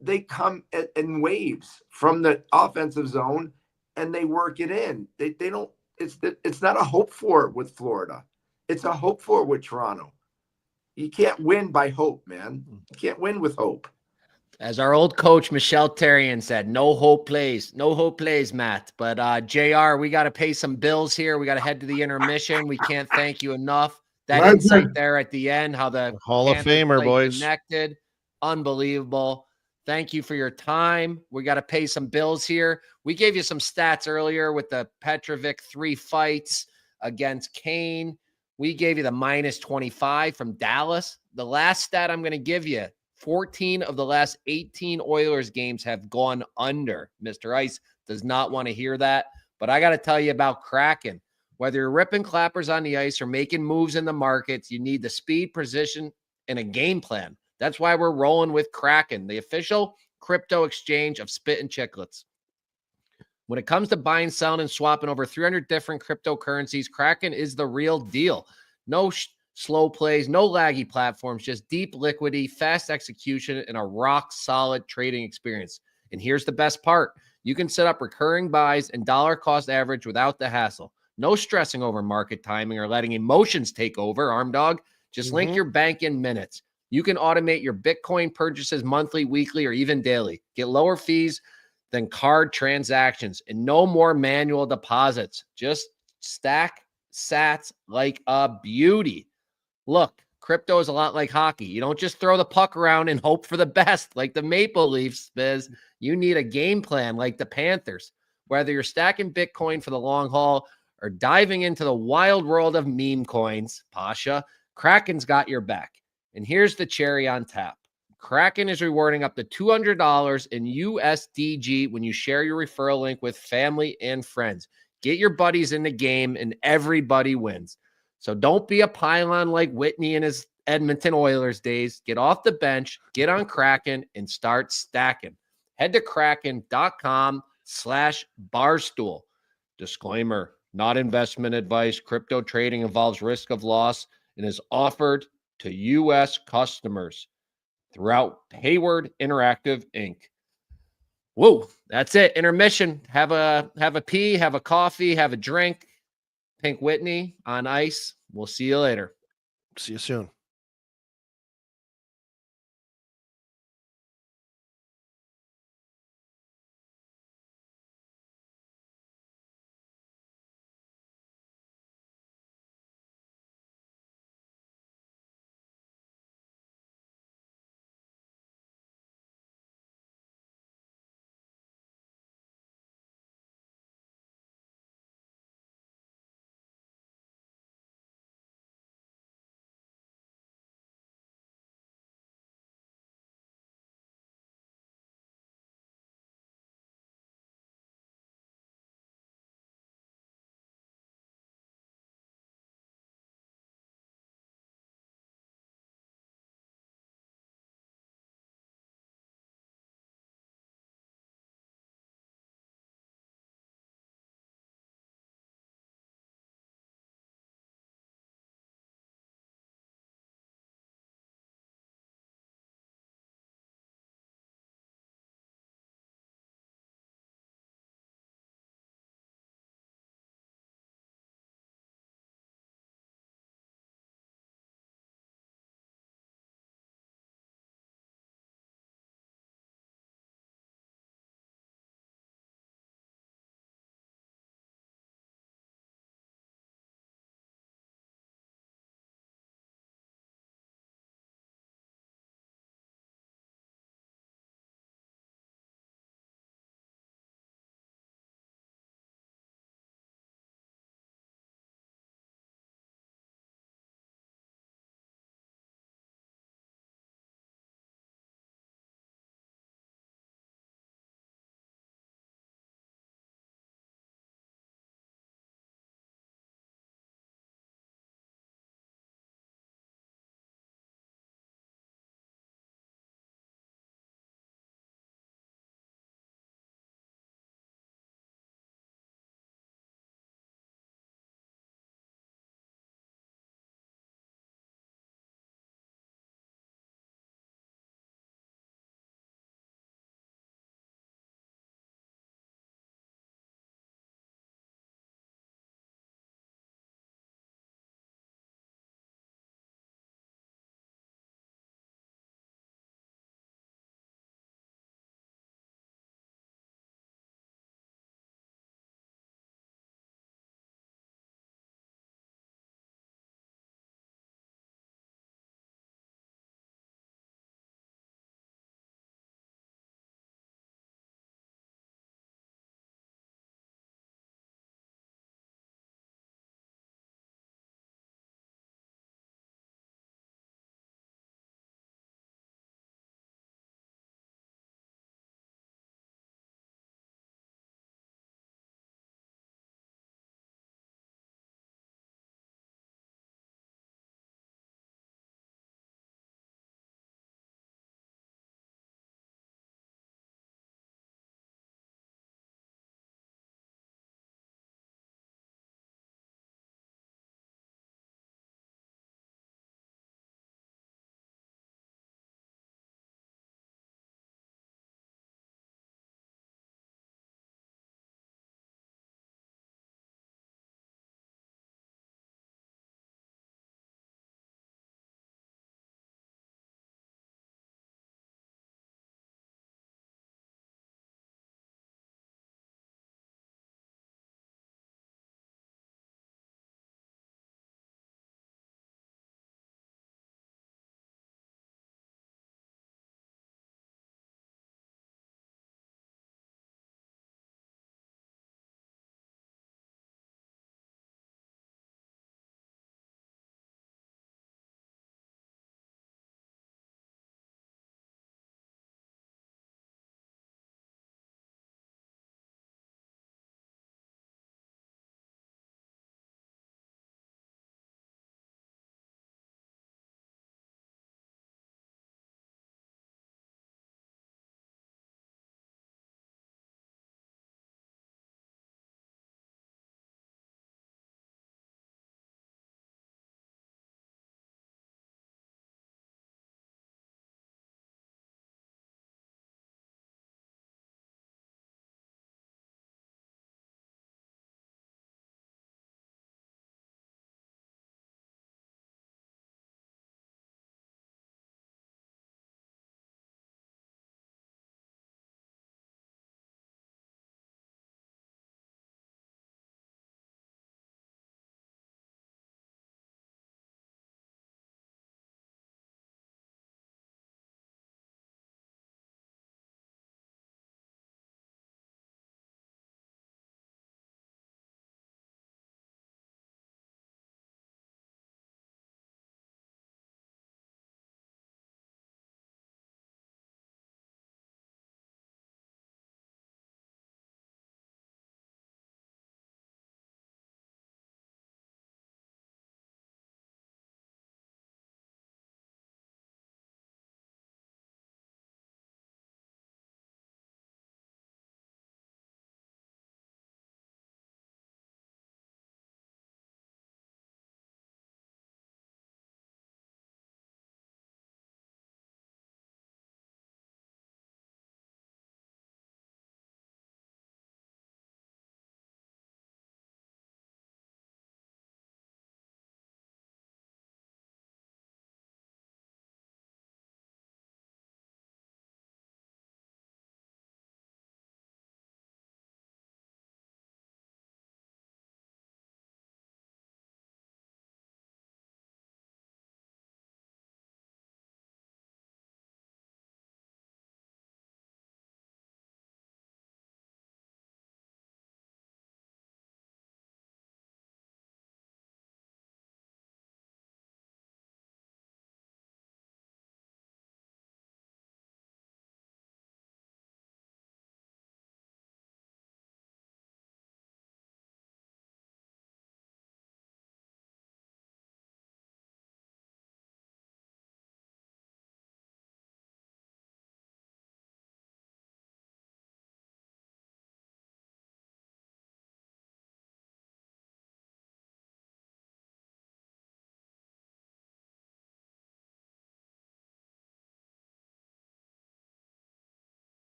they come in waves from the offensive zone and they work it in. They don't, it's not a hope for with Florida. It's a hope for with Toronto. You can't win by hope, man. You can't win with hope. As our old coach, Michelle Therrien, said, no hope plays. No hope plays, Matt. But JR, we got to pay some bills here. We got to head to the intermission. We can't thank you enough. That insight there at the end, how the Hall of Famer, boys, connected. Unbelievable. Thank you for your time. We got to pay some bills here. We gave you some stats earlier with the Petrovic 3 fights against Kane. We gave you the -25 from Dallas. The last stat I'm going to give you, 14 of the last 18 Oilers games have gone under. Mr. Ice does not want to hear that. But I got to tell you about Kraken. Whether you're ripping clappers on the ice or making moves in the markets, you need the speed, precision, and a game plan. That's why we're rolling with Kraken, the official crypto exchange of spit and chiclets. When it comes to buying, selling, and swapping over 300 different cryptocurrencies, Kraken is the real deal. No slow plays, no laggy platforms, just deep liquidity, fast execution, and a rock-solid trading experience. And here's the best part. You can set up recurring buys and dollar cost average without the hassle. No stressing over market timing or letting emotions take over, Arm Dog. Just link your bank in minutes. You can automate your Bitcoin purchases monthly, weekly, or even daily. Get lower fees than card transactions and no more manual deposits. Just stack sats like a beauty. Look, crypto is a lot like hockey. You don't just throw the puck around and hope for the best like the Maple Leafs, Biz. You need a game plan like the Panthers. Whether you're stacking Bitcoin for the long haul or diving into the wild world of meme coins, Pasha, Kraken's got your back. And here's the cherry on top. Kraken is rewarding up to $200 in USDG when you share your referral link with family and friends. Get your buddies in the game and everybody wins. So don't be a pylon like Whitney in his Edmonton Oilers days. Get off the bench, get on Kraken, and start stacking. Head to kraken.com/barstool. Disclaimer, not investment advice. Crypto trading involves risk of loss and is offered to U.S. customers throughout Hayward Interactive Inc. Whoa, that's it. Intermission. Have a pee, have a coffee, have a drink. Pink Whitney on ice. We'll see you later. See you soon.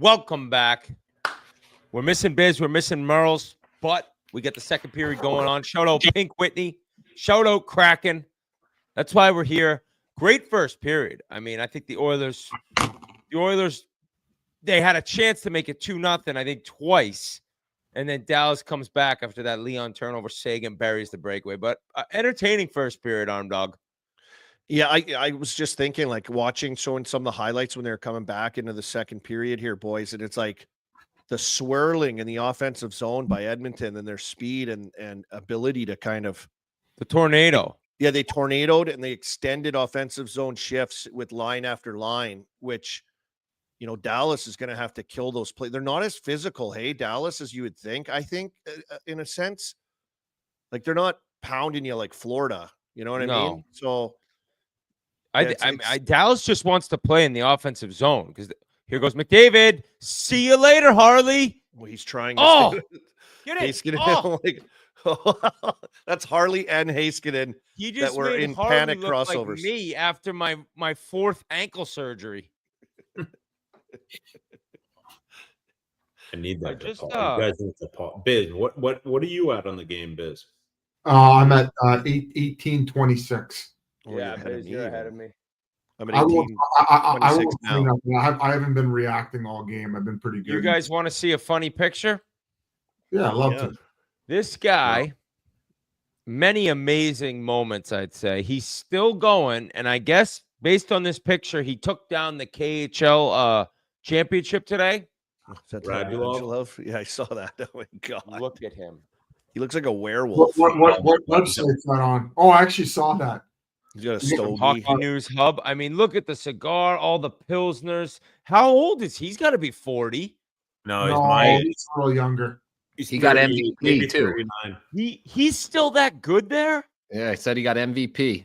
welcome back. We're missing Biz, we're missing Merles, but we get the second period going on. Shout out Pink Whitney. Shout out Kraken. That's why we're here. Great first period. I mean, I think the Oilers, they had a chance to make it 2-0, I think, twice. And then Dallas comes back after that Leon turnover. Sagan buries the breakaway. But entertaining first period, Arm Dog. Yeah, I was just thinking, like, showing some of the highlights when they were coming back into the second period here, boys. And it's like the swirling in the offensive zone by Edmonton and their speed and ability to kind of. The tornado. Yeah, they tornadoed and they extended offensive zone shifts with line after line, which, you know, Dallas is going to have to kill those plays. They're not as physical, hey, Dallas, as you would think, I think, in a sense. Like, they're not pounding you like Florida. You know what I mean? So Dallas just wants to play in the offensive zone because here goes McDavid. See you later, Harley. Well, he's trying to get it. Heiskanen, like, that's Harley and Heiskanen He just that were made in Harley panic look crossovers. like me after my fourth ankle surgery. I need that. Just, you guys need to pause. Biz, what are you at on the game, Biz? I'm at 18-26. Oh, you're ahead of me. You're ahead of me. I'm at I 18. won't 26 say nothing. I haven't been reacting all game. I've been pretty good. You guys want to see a funny picture? Yeah, I love to. This guy, many amazing moments, I'd say. He's still going, and I guess based on this picture, he took down the KHL championship today. Radulov? Yeah, I saw that. Oh my God. Look at him. He looks like a werewolf. What website's that on? Oh, I actually saw that. He's got a stogie. Hockey News Hub. I mean, look at the cigar, all the Pilsners. How old is he? He's got to be 40. No, he's my age. He's a little younger. He got MVP too. 39. He's still that good there? Yeah, I said he got MVP.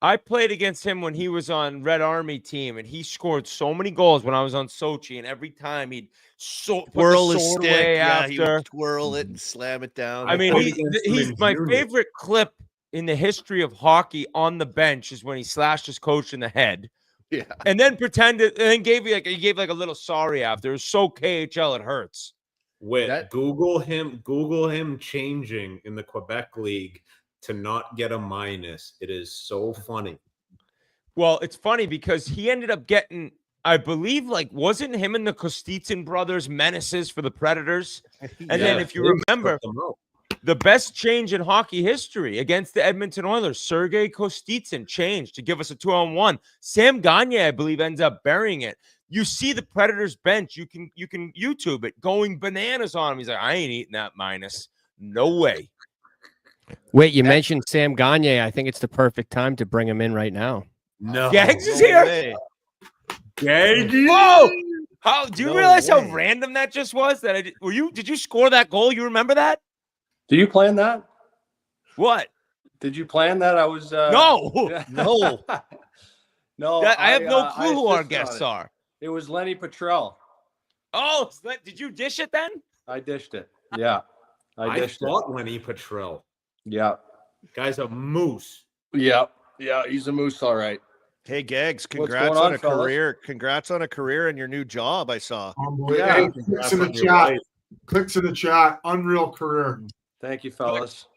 I played against him when he was on Red Army team, and he scored so many goals when I was on Sochi, and every time he'd twirl his stick. Yeah, he after. would twirl it and slam it down. I mean, he's my favorite clip in the history of hockey on the bench is when he slashed his coach in the head. Yeah. And then pretended, and then gave a little sorry after. It was so KHL, it hurts. Google him changing in the Quebec League to not get a minus. It is so funny. Well, it's funny because he ended up getting, I believe, wasn't him and the Kostitsyn brothers menaces for the Predators? And then if you remember, the best change in hockey history against the Edmonton Oilers, Sergei Kostitsyn changed to give us a 2-on-1. Sam Gagne, I believe, ends up burying it. You see the Predators bench. You can YouTube it, going bananas on him. He's like, I ain't eating that minus. No way. Wait, you mentioned Sam Gagne. I think it's the perfect time to bring him in right now. No. Gags is here. Way. Gags. Whoa! Do you realize how random that just was? Did you score that goal? You remember that? Do you plan that? What? Did you plan that? I was no. No. No. I have no clue who our guests are. It was Lenny Petrell. Oh, did you dish it then? I dished it. Yeah. I thought Lenny Petrell. Yeah. Guy's a moose. Yeah. Yeah, he's a moose, all right. Hey, Gags, What's congrats going on on, a fellas? career. Congrats on a career and your new job, I saw. Yeah. Hey, clicks in the chat. Clicks in the chat. Unreal career. Thank you, fellas.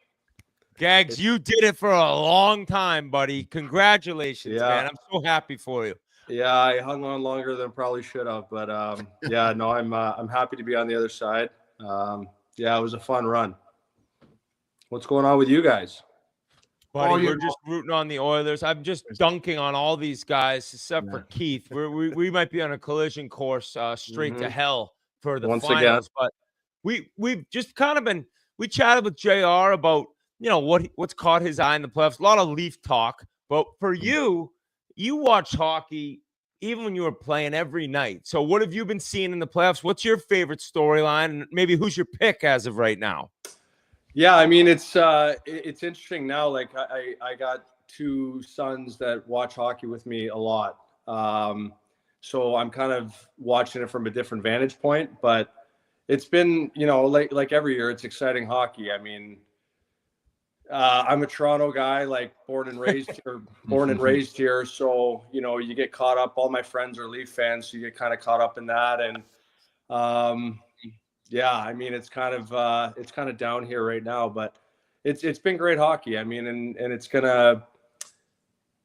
Gags, you did it for a long time, buddy. Congratulations, man. I'm so happy for you. Yeah, I hung on longer than probably should have, but yeah, no, I'm happy to be on the other side. Yeah, it was a fun run. What's going on with you guys? Buddy, we're just rooting on the Oilers. I'm just dunking on all these guys except for Keith. We might be on a collision course straight to hell for the finals. But we've just kind of been – we chatted with JR about, what's caught his eye in the playoffs. A lot of Leaf talk. But for you watch hockey even when you were playing every night. So what have you been seeing in the playoffs? What's your favorite storyline? And maybe who's your pick as of right now? Yeah, I mean, it's interesting now. Like I got two sons that watch hockey with me a lot. So I'm kind of watching it from a different vantage point, but it's been, like every year, it's exciting hockey. I mean, I'm a Toronto guy, born and raised here. So, you get caught up. All my friends are Leaf fans. So you get kind of caught up in that. And Yeah, I mean, it's kind of down here right now, but it's been great hockey. I mean, and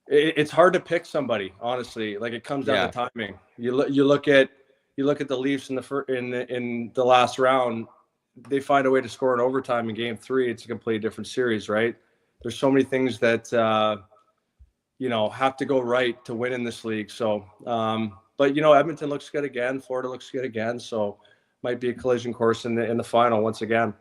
it's hard to pick somebody, honestly. Like, it comes down to timing. You look at the Leafs in the last round. They find a way to score in overtime in Game 3. It's a completely different series, right? There's so many things that have to go right to win in this league. So, but Edmonton looks good again. Florida looks good again. So, might be a collision course in the final once again.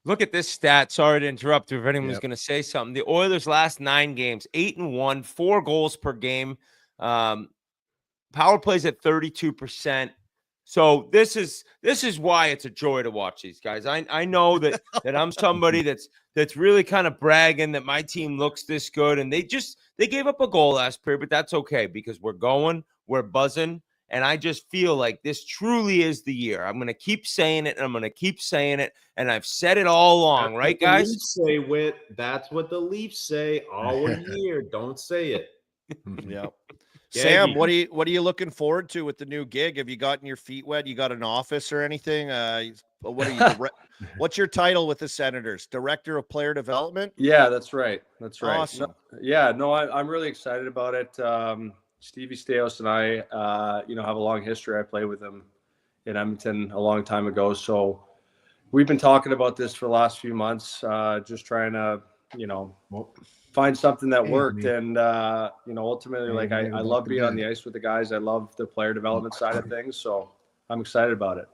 Look at this stat. Sorry to interrupt if anyone was going to say something. The Oilers' last 9 games, 8-1, 4 goals per game. Power plays at 32%. So this is why it's a joy to watch these guys. I know that I'm somebody that's really kind of bragging that my team looks this good, and they gave up a goal last period, but that's okay because we're buzzing. And I just feel like this truly is the year. I'm going to keep saying it, and I'm going to keep saying it, and I've said it all along, right, guys? Leafs say, Whit. That's what the Leafs say all year. Don't say it. Yeah. Sam, what are you looking forward to with the new gig? Have you gotten your feet wet? You got an office or anything? What are you? What's your title with the Senators? Director of Player Development? Yeah, that's right. That's right. Awesome. I'm really excited about it. Stevie Stais and I, have a long history. I played with him in Edmonton a long time ago. So we've been talking about this for the last few months, just trying to, find something that worked. And, ultimately, like, I love being on the ice with the guys. I love the player development side of things. So I'm excited about it.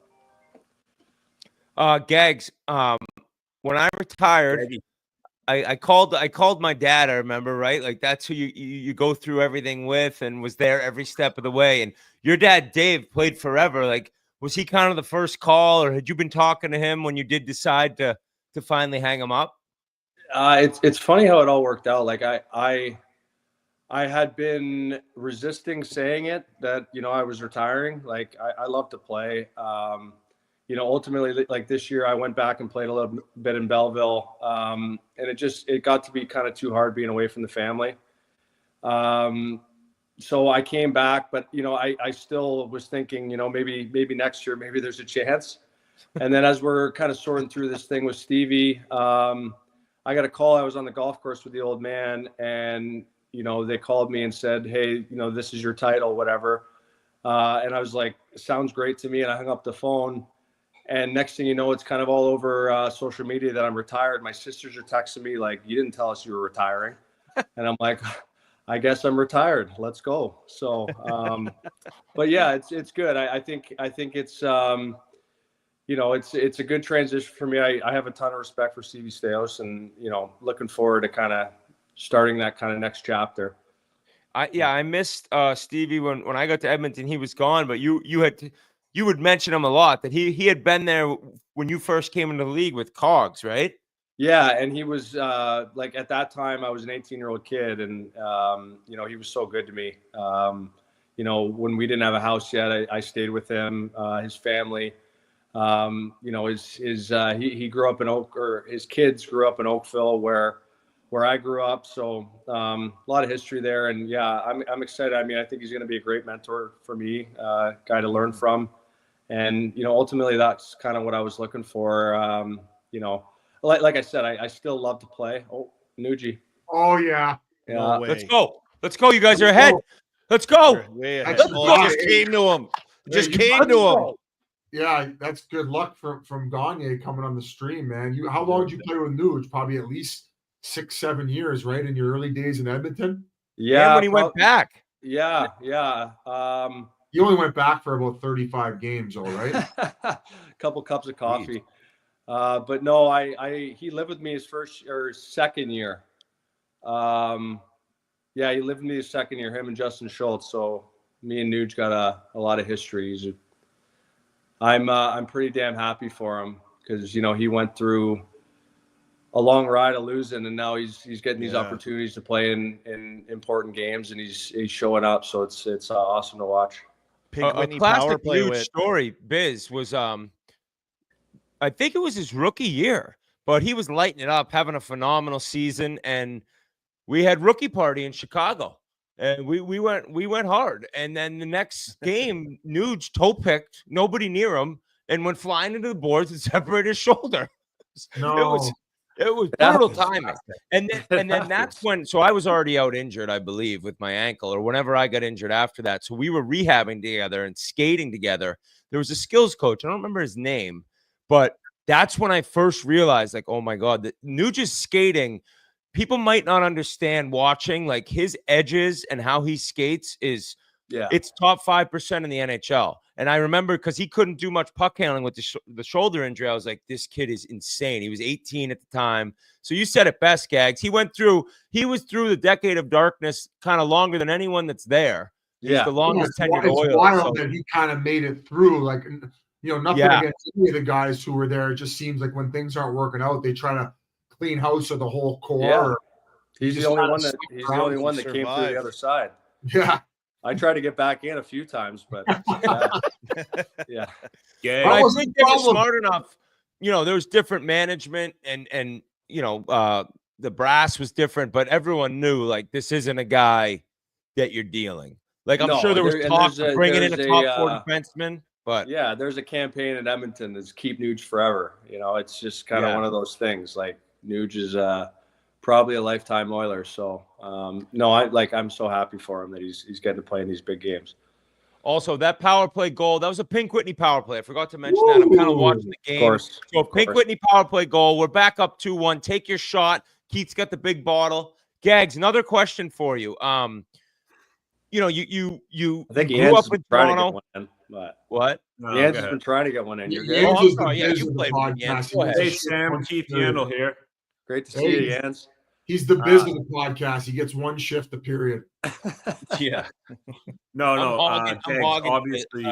Gags, when I retired, I called my dad, I remember, right? Like, that's who you go through everything with and was there every step of the way. And your dad, Dave, played forever. Like, was he kind of the first call, or had you been talking to him when you did decide to finally hang him up? It's funny how it all worked out. Like, I had been resisting saying it that, I was retiring. Like, I love to play. Ultimately, like this year, I went back and played a little bit in Belleville, and it got to be kind of too hard being away from the family. So I came back, but I still was thinking, maybe next year, maybe there's a chance. And then as we're kind of sorting through this thing with Stevie, I got a call. I was on the golf course with the old man, and they called me and said, "Hey, this is your title, whatever." And I was like, "Sounds great to me," and I hung up the phone. And next thing you know, it's kind of all over social media that I'm retired. My sisters are texting me like, "You didn't tell us you were retiring." And I'm like, "I guess I'm retired. Let's go." So, but yeah, it's good. I think it's, it's a good transition for me. I have a ton of respect for Stevie Stais, and, looking forward to kind of starting that kind of next chapter. I missed Stevie when I got to Edmonton. He was gone, but you would mention him a lot, that he had been there when you first came into the league with Cogs, right? Yeah, and he was like, at that time I was an 18-year-old kid, and he was so good to me. When we didn't have a house yet, I stayed with him, his family. He grew up in his kids grew up in Oakville, where I grew up. So a lot of history there, and yeah, I'm excited. I mean, I think he's going to be a great mentor for me, guy to learn from. And, ultimately that's kind of what I was looking for. Like I said, I still love to play. Oh, Nuji. Oh yeah. No Let's go. You guys are ahead. Let's go. Just came to him. Yeah, that's good luck from Gagne coming on the stream, man. How long did you play with Nuge? Probably at least 6-7 years, right? In your early days in Edmonton? Yeah. And when he went back. Yeah. You only went back for about 35 games, all right? A couple cups of coffee. But no, he lived with me his first or second year. Yeah, he lived with me his second year, him and Justin Schultz. So me and Nuge got a lot of history. I'm pretty damn happy for him, because he went through a long ride of losing, and now he's getting these opportunities to play in important games, and he's showing up. So it's awesome to watch. Pink Whitney power play with story. Biz was I think it was his rookie year, but he was lighting it up, having a phenomenal season, and we had rookie party in Chicago. And we went hard. And then the next game, Nuge toe picked, nobody near him, and went flying into the boards and separated his shoulder. No. It was brutal timing. And then that's when, so I was already out injured, I believe, with my ankle, or whenever I got injured after that. So we were rehabbing together and skating together. There was a skills coach. I don't remember his name, but that's when I first realized, like, oh my God, that Nuge's skating, people might not understand watching, like his edges and how he skates is, it's top 5% in the NHL. And I remember because he couldn't do much puck handling with the shoulder injury. I was like, this kid is insane. He was 18 at the time. So you said it best, Gags. He was through the decade of darkness kind of longer than anyone that's there. He's the longest tenured Oilers. It's wild that he kind of made it through. Like, nothing against any of the guys who were there. It just seems like when things aren't working out, they try to clean house of the whole core. Yeah. He's the only one that came through the other side. Yeah. I tried to get back in a few times, but yeah. I think they were smart enough. There was different management and the brass was different, but everyone knew, like, this isn't a guy that you're dealing. Like, I'm sure there was talk of bringing in a top 4 defenseman, but yeah, there's a campaign in Edmonton that's keep Nuge forever. It's just kind of one of those things. Like, Nuge is probably a lifetime Oiler. So I'm so happy for him that he's getting to play in these big games. Also, that power play goal, that was a Pink Whitney power play. I forgot to mention that. I'm kind of watching the game. Of course. So Pink Whitney power play goal. We're back up 2-1. Take your shot. Keith's got the big bottle. Gags, another question for you. You I think grew up in Toronto. What? Jans has been trying to get one in. You're good. I'm sorry. Yeah, you played with Jans. Go ahead. Hey, Sam, Keith Yandel here. Great to see you, Jans. He's the biz of the podcast. He gets one shift a period. Yeah. No. I'm obviously,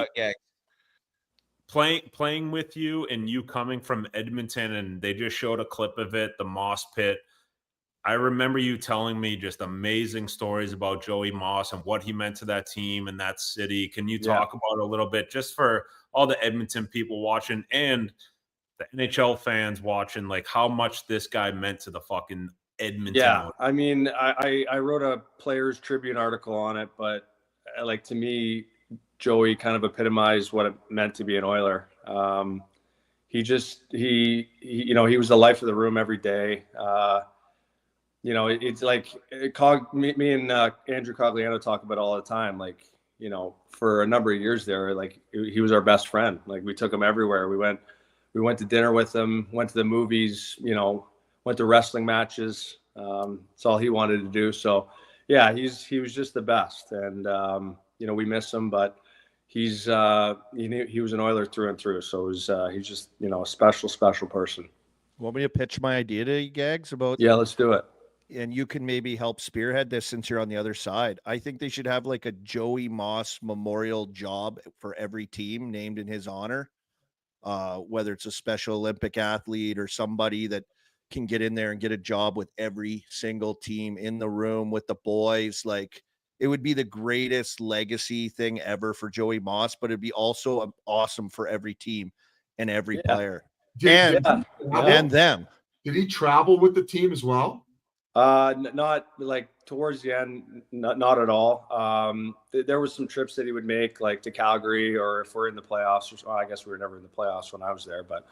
playing with you and you coming from Edmonton, and they just showed a clip of it, the Moss Pit. I remember you telling me just amazing stories about Joey Moss and what he meant to that team and that city. Can you talk about it a little bit, just for all the Edmonton people watching and the NHL fans watching, like how much this guy meant to the fucking Edmonton? Yeah, I mean, I wrote a Players Tribune article on it, but like, to me, Joey kind of epitomized what it meant to be an Oiler. He was the life of the room every day. It's like me and Andrew Cogliano talk about it all the time. Like, for a number of years there, like, he was our best friend. Like, we took him everywhere. We went to dinner with him, went to the movies, went to wrestling matches. It's all he wanted to do. So yeah, he was just the best. And, we miss him, but he was an Oiler through and through. So he's just, a special, special person. Want me to pitch my idea to you, Gags, about? Yeah, let's do it. And you can maybe help spearhead this since you're on the other side. I think they should have like a Joey Moss memorial job for every team named in his honor. Whether it's a Special Olympic athlete or somebody that can get in there and get a job with every single team in the room with the boys. Like, it would be the greatest legacy thing ever for Joey Moss, but it'd be also awesome for every team and every player and them. Did he travel with the team as well? Not like towards the end, not at all. There was some trips that he would make, like to Calgary, or if we're in the playoffs, I guess we were never in the playoffs when I was there, but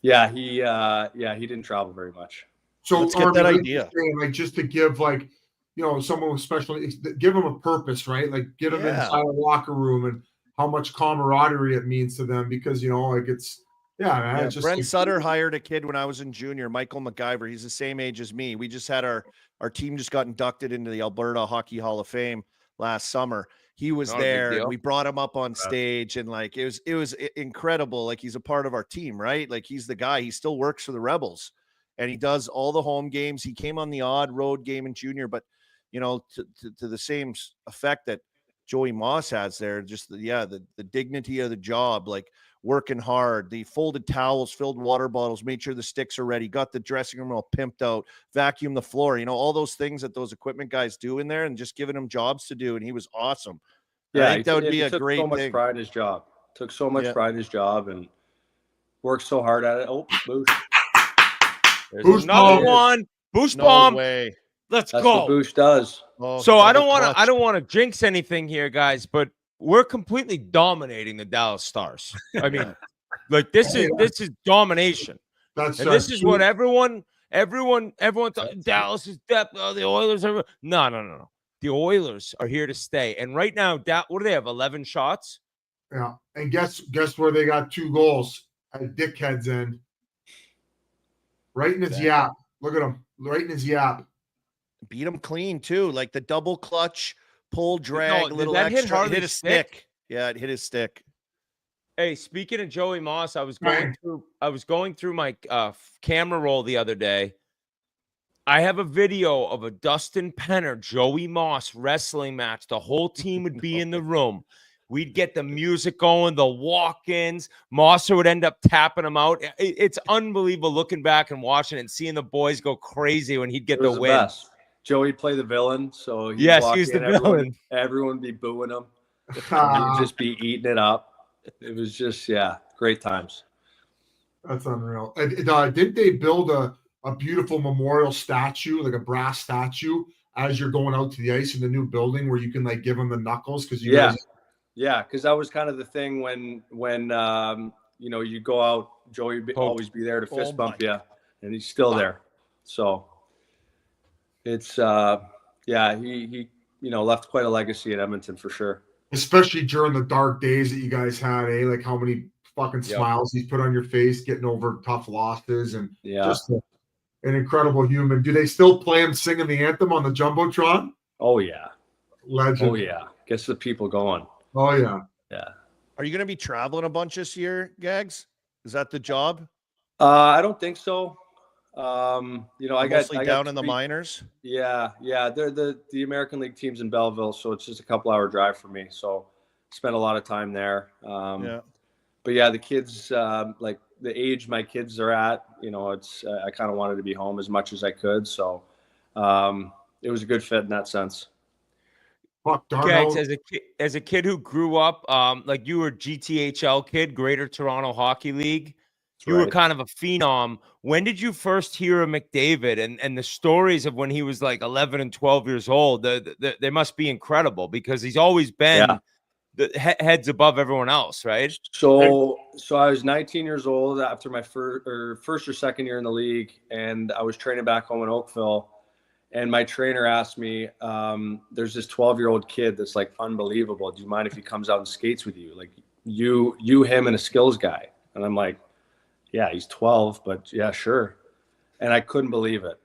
he didn't travel very much. So let's get that idea. Like, just to give, like, someone with special, give them a purpose, right? Like, get them inside a locker room and how much camaraderie it means to them, because like it's. Yeah, man. Just Brent Sutter hired a kid when I was in junior, Michael McIver. He's the same age as me. We just had our team just got inducted into the Alberta Hockey Hall of Fame last summer. He was there, and we brought him up on stage, and like it was incredible. Like, he's a part of our team, right? Like, he's the guy. He still works for the Rebels, and he does all the home games. He came on the odd road game in junior, but to the same effect that Joey Moss has there, just the dignity of the job, like working hard, the folded towels, filled water bottles, made sure the sticks are ready, got the dressing room all pimped out, vacuum the floor, all those things that those equipment guys do in there, and just giving him jobs to do. And he was awesome. Yeah, I think that would be a great thing. Took so much pride in his job. Took so much pride in his job and worked so hard at it. Oh, boost. There's another one. Boost bomb. Way. Let's That's go. what Boost does. So I don't double want to. I clutch. don't want to jinx anything here, guys. But we're completely dominating the Dallas Stars. I mean, like this is domination, That's and this is what everyone thought. Dallas is depth. Oh, the Oilers are. No. The Oilers are here to stay. And right now, what do they have? 11 shots. Yeah. And guess where they got 2 goals at Dickhead's end. Right in his yap. Look at him. Right in his yap. Beat him clean too, like the double clutch, pull, drag, did little that hit extra. Harley's Hit his stick. Yeah, it hit his stick. Hey, speaking of Joey Moss, I was going through my camera roll the other day. I have a video of a Dustin Penner, Joey Moss wrestling match. The whole team would be in the room. We'd get the music going, the walk-ins. Mosser would end up tapping them out. It's unbelievable looking back and watching it and seeing the boys go crazy when he'd get the win. Best. Joey played the villain, so he'd yes, walk he was in, the villain. Everyone would be booing him. He'd just be eating it up. It was just, great times. That's unreal. Didn't they build a beautiful memorial statue, like a brass statue, as you're going out to the ice in the new building where you can like give them the knuckles? Because because that was kind of the thing when you go out, Joey would always be there to fist bump you, and he's still there. So it's he left quite a legacy at Edmonton for sure. Especially during the dark days that you guys had, like how many fucking smiles he's put on your face, getting over tough losses, and just an incredible human. Do they still play him singing the anthem on the Jumbotron? Oh yeah, legend. Oh yeah, gets the people going. Oh yeah. Are you going to be traveling a bunch this year, Gags? Is that the job? I don't think so. I Mostly got in the minors. Yeah. They're the American League team's in Belleville, so it's just a couple-hour drive for me. So spent a lot of time there. But the kids, like the age my kids are at, it's I kind of wanted to be home as much as I could. So it was a good fit in that sense. Gags, as a kid who grew up, like you were GTHL kid, Greater Toronto Hockey League. You were kind of a phenom. When did you first hear of McDavid and the stories of when he was like 11 and 12 years old? They must be incredible because he's always been the heads above everyone else, right? So I was 19 years old after my first or second year in the league, and I was training back home in Oakville. And my trainer asked me, there's this 12-year-old kid that's like unbelievable. Do you mind if he comes out and skates with you? Like you, him, and a skills guy. And I'm like, yeah, he's 12, but yeah, sure. And I couldn't believe it.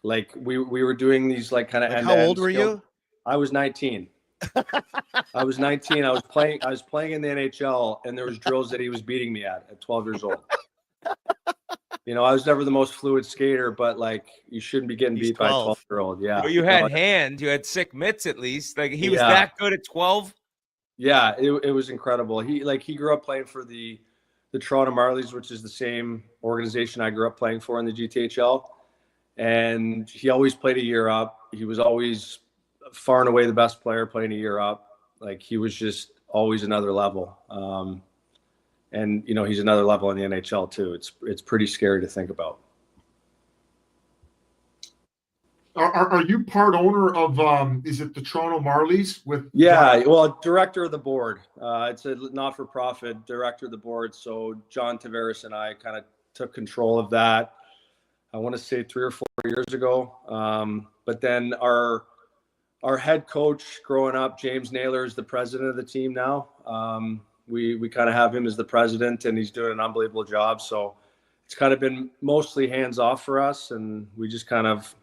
Like we were doing these like kind of how old were you? I was 19. I was 19. I was playing in the NHL, and there was drills that he was beating me at 12 years old. I was never the most fluid skater, but like you shouldn't be getting beat by a 12-year-old. Yeah. But you had hands, you had sick mitts at least. Like he was that good at 12. Yeah, it was incredible. He grew up playing for the Toronto Marlies, which is the same organization I grew up playing for in the GTHL. And he always played a year up. He was always far and away the best player playing a year up. Like he was just always another level. And he's another level in the NHL too. It's pretty scary to think about. Are you part owner of is it the Toronto Marlies with director of the board. It's a not-for-profit, director of the board. So John Tavares and I kind of took control of that, I want to say 3 or 4 years ago. But then our head coach growing up, James Naylor, is the president of the team now. We kind of have him as the president, and he's doing an unbelievable job. So it's kind of been mostly hands off for us, and we just kind of,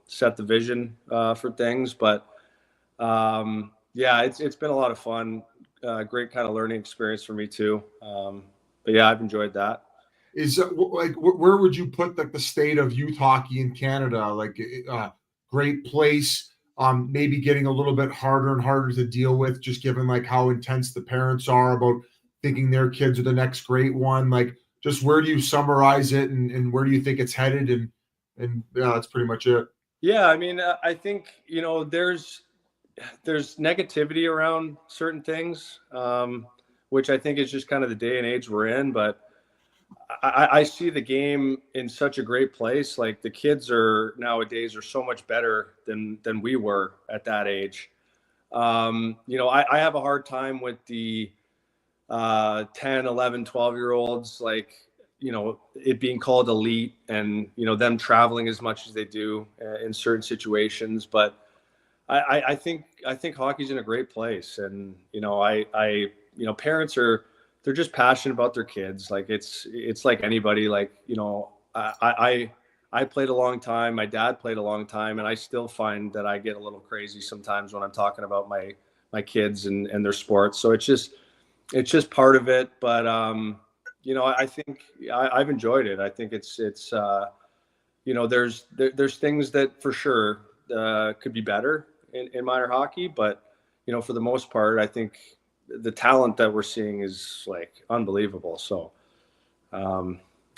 set the vision for things. But it's been a lot of fun. Great kind of learning experience for me too. But yeah, I've enjoyed that. Is like where would you put like the state of youth hockey in Canada? Like great place. Maybe getting a little bit harder and harder to deal with, just given like how intense the parents are about thinking their kids are the next great one. Like, just where do you summarize it, and where do you think it's headed? And that's pretty much it. Yeah, I mean, I think there's negativity around certain things, which I think is just kind of the day and age we're in. But I see the game in such a great place. Like the kids are nowadays are so much better than we were at that age. You know, I have a hard time with the 10, 11, 12-year-olds, like, you know, it being called elite and, you know, them traveling as much as they do in certain situations. But I think hockey's in a great place. And, you know, you know, parents they're just passionate about their kids. Like it's like anybody, like, you know, I played a long time. My dad played a long time, and I still find that I get a little crazy sometimes when I'm talking about my kids and their sports. So it's just part of it. But you know, I think I've enjoyed it. I think it's you know, there's things that for sure could be better in minor hockey, but you know, for the most part, I think the talent that we're seeing is like unbelievable. So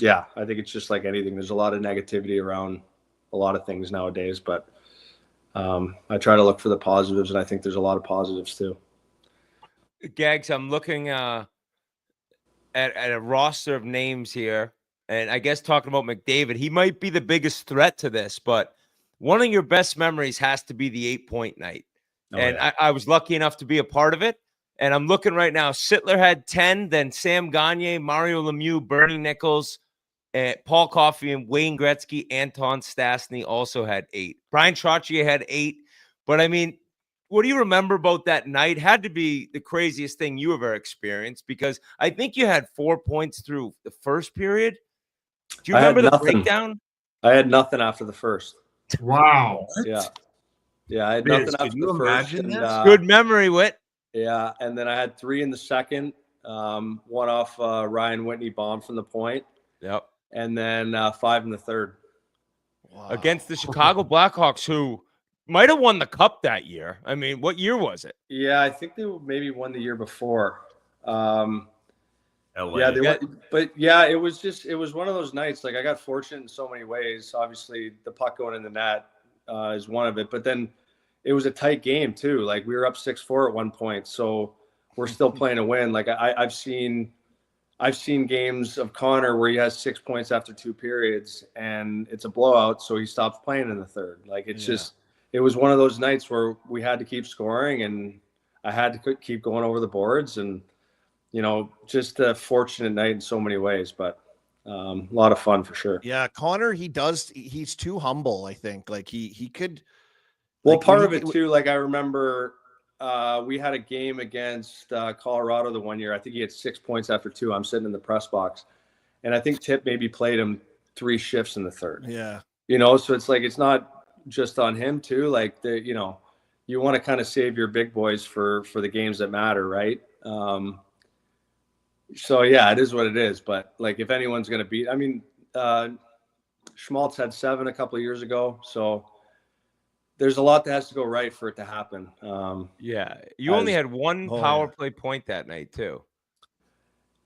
yeah, I think it's just like anything. There's a lot of negativity around a lot of things nowadays, but I try to look for the positives, and I think there's a lot of positives too. Gags, I'm looking at a roster of names here, and I guess talking about McDavid, he might be the biggest threat to this, but one of your best memories has to be the 8-point night. Oh, and yeah. I was lucky enough to be a part of it. And I'm looking right now. Sittler had 10, then Sam Gagner, Mario Lemieux, Bernie Nichols, Paul Coffey, and Wayne Gretzky, Anton Stastny also had 8. Brian Trottier had 8. But I mean, what do you remember about that night? Had to be the craziest thing you ever experienced, because I think you had 4 points through the first period. Do you remember the breakdown? I had nothing after the first. Wow. Yeah. Yeah, I had nothing after the first. And, good memory, Whit. Yeah, and then I had 3 in the second, one off Ryan Whitney bomb from the point. Yep. And then 5 in the third. Wow. Against the Chicago Blackhawks, who might have won the cup that year. I mean, what year was it? Yeah, I think they maybe won the year before. LA. Yeah, but yeah, it was one of those nights. Like I got fortunate in so many ways. Obviously, the puck going in the net is one of it, but then it was a tight game too. Like we were up 6-4 at one point, so we're still playing to win. Like I've seen games of Connor where he has 6 points after 2 periods and it's a blowout, so he stops playing in the third. Like it's just, it was one of those nights where we had to keep scoring and I had to keep going over the boards, and you know, just a fortunate night in so many ways, but a lot of fun for sure. Yeah, Connor, he's too humble, I think. Like he could. Well, like, part of it too, like I remember we had a game against Colorado the one year. I think he had 6 points after 2. I'm sitting in the press box, and I think Tip maybe played him 3 shifts in the third. Yeah. You know, so it's like, it's not just on him too. Like you know, you want to kind of save your big boys for the games that matter, right? So yeah, it is what it is. But like, if anyone's going to beat, I mean, Schmaltz had 7 a couple of years ago, so there's a lot that has to go right for it to happen. Yeah, you only had 1 power play point that night too.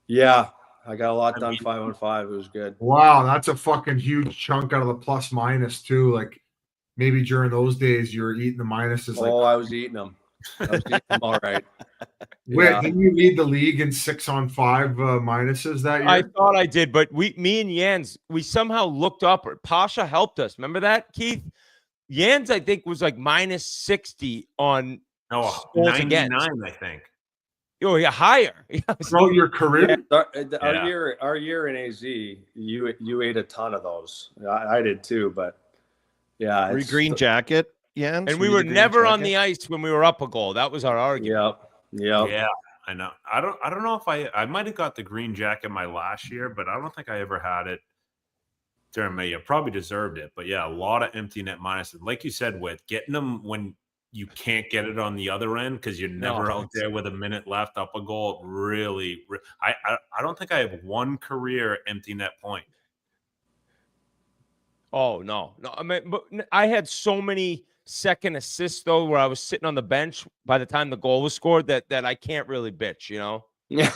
Yeah, I got a lot done 5-on-5. It was good. Wow, that's a fucking huge chunk out of the plus minus too. Like maybe during those days you were eating the minuses. Oh, I was eating them. I was eating them all right. Wait, Yeah. didn't you lead the league in 6-on-5 minuses that year? I thought I did, but me and Jans, we somehow looked up. Pasha helped us. Remember that, Keith? Jans, I think, was like minus 60 on goals 99, against. I think. Oh, yeah, higher. Throughout your career? Our year in AZ, you ate a ton of those. I did too, but yeah. Were you green jacket, Jens? And we were never on the ice when we were up a goal. That was our argument. Yep. Yeah, I know. I don't know if I might have got the green jacket my last year, but I don't think I ever had it during my year. Probably deserved it, but yeah, a lot of empty net minuses. Like you said, with getting them when you can't get it on the other end because you're never out there with a minute left up a goal. Really, I don't think I have one career empty net point. Oh, no. I mean, but I had so many second assists though, where I was sitting on the bench by the time the goal was scored that I can't really bitch, you know? Yeah.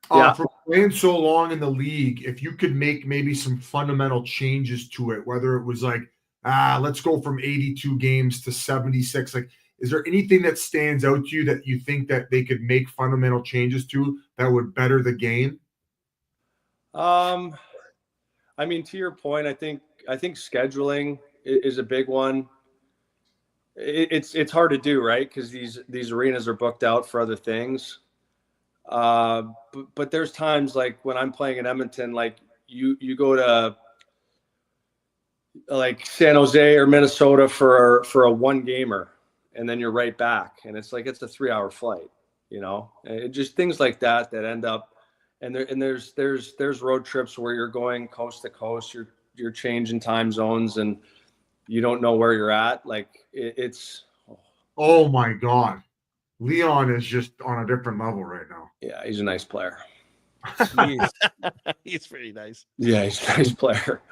For playing so long in the league, if you could make maybe some fundamental changes to it, whether it was like, let's go from 82 games to 76, like, is there anything that stands out to you that you think that they could make fundamental changes to that would better the game? I mean, to your point, I think scheduling is a big one. It's hard to do, right? Because these arenas are booked out for other things. But there's times like when I'm playing in Edmonton, like you go to like San Jose or Minnesota for a one gamer, and then you're right back, and it's a 3-hour flight, and just things like that end up, and there's road trips where you're going coast to coast, you're changing time zones, and you don't know where you're at. Like it's. Oh my God. Leon is just on a different level right now. Yeah, he's a nice player. He's pretty nice. Yeah, he's a nice player.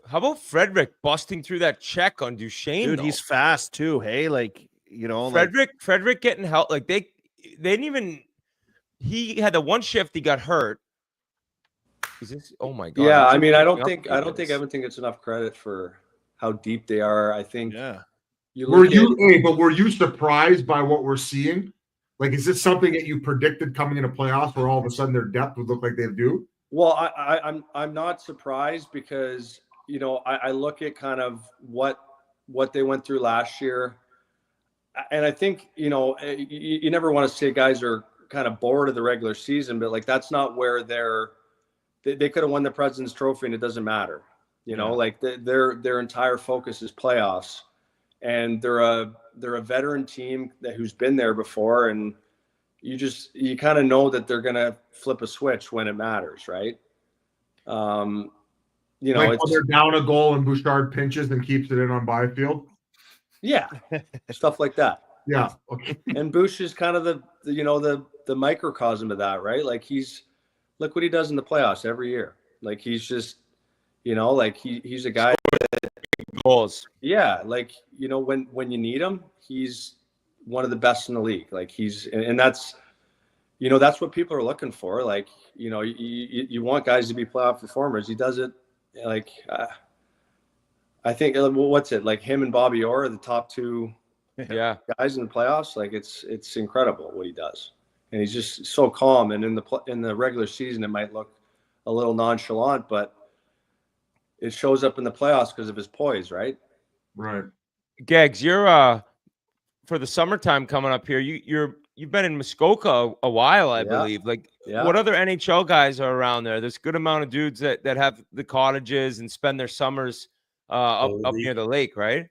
How about Frederick busting through that check on Duchesne? Dude, though? he's fast too. Hey, Frederick getting help. Like they didn't even. He had the one shift. He got hurt. Is this? Oh my God. Yeah, I mean, I don't think Edmonton gets enough credit for how deep they are. I think. Yeah. Were you surprised by what we're seeing? Like, is this something that you predicted coming into playoffs, where all of a sudden their depth would look like they do? Well, I'm not surprised because I look at kind of what they went through last year, and I think you never want to say guys are kind of bored of the regular season, but like that's not where they could have won the President's Trophy and it doesn't matter. Like their entire focus is playoffs. And they're a veteran team who's been there before, and you kind of know that they're gonna flip a switch when it matters, right? When they're down a goal and Bouchard pinches and keeps it in on Byfield. Yeah, stuff like that. Yeah, okay. And Bush is kind of the microcosm of that, right? Like look what he does in the playoffs every year. Like he's just he's a guy. Goals. Yeah, like when you need him, he's one of the best in the league. Like and that's that's what people are looking for. Like you want guys to be playoff performers. He does it. Like I think what's it like? Him and Bobby Orr are the top two guys in the playoffs. Like it's incredible what he does, and he's just so calm. And in the regular season, it might look a little nonchalant, but it shows up in the playoffs because of his poise, right? Right. Gags, you're for the summertime coming up here. You've been in Muskoka a while, I believe. Like, what other NHL guys are around there? There's a good amount of dudes that have the cottages and spend their summers up near the lake, right?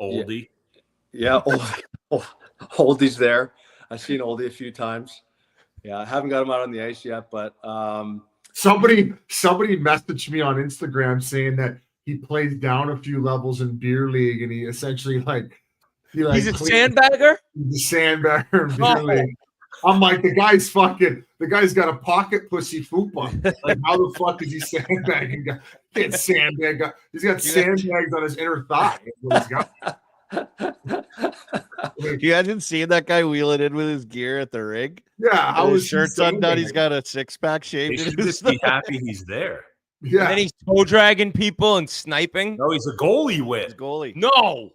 Oldie. Yeah, Oldie's there. I've seen Oldie a few times. Yeah, I haven't got him out on the ice yet, but Somebody messaged me on Instagram saying that he plays down a few levels in beer league, and he essentially he's a sandbagger. He's a sandbagger in beer league. I'm like, the guy's got a pocket pussy football. Like, how the fuck is he sandbagging? Can't sandbag. He's got sandbags on his inner thigh. That's what he's got. You hadn't seen that guy wheeling in with his gear at the rig? Yeah, how his shirt's undone. He's got a six-pack They shaved. should just be happy he's there. Yeah, And then he's toe dragging people and sniping. No, he's a goalie with. Goalie. No,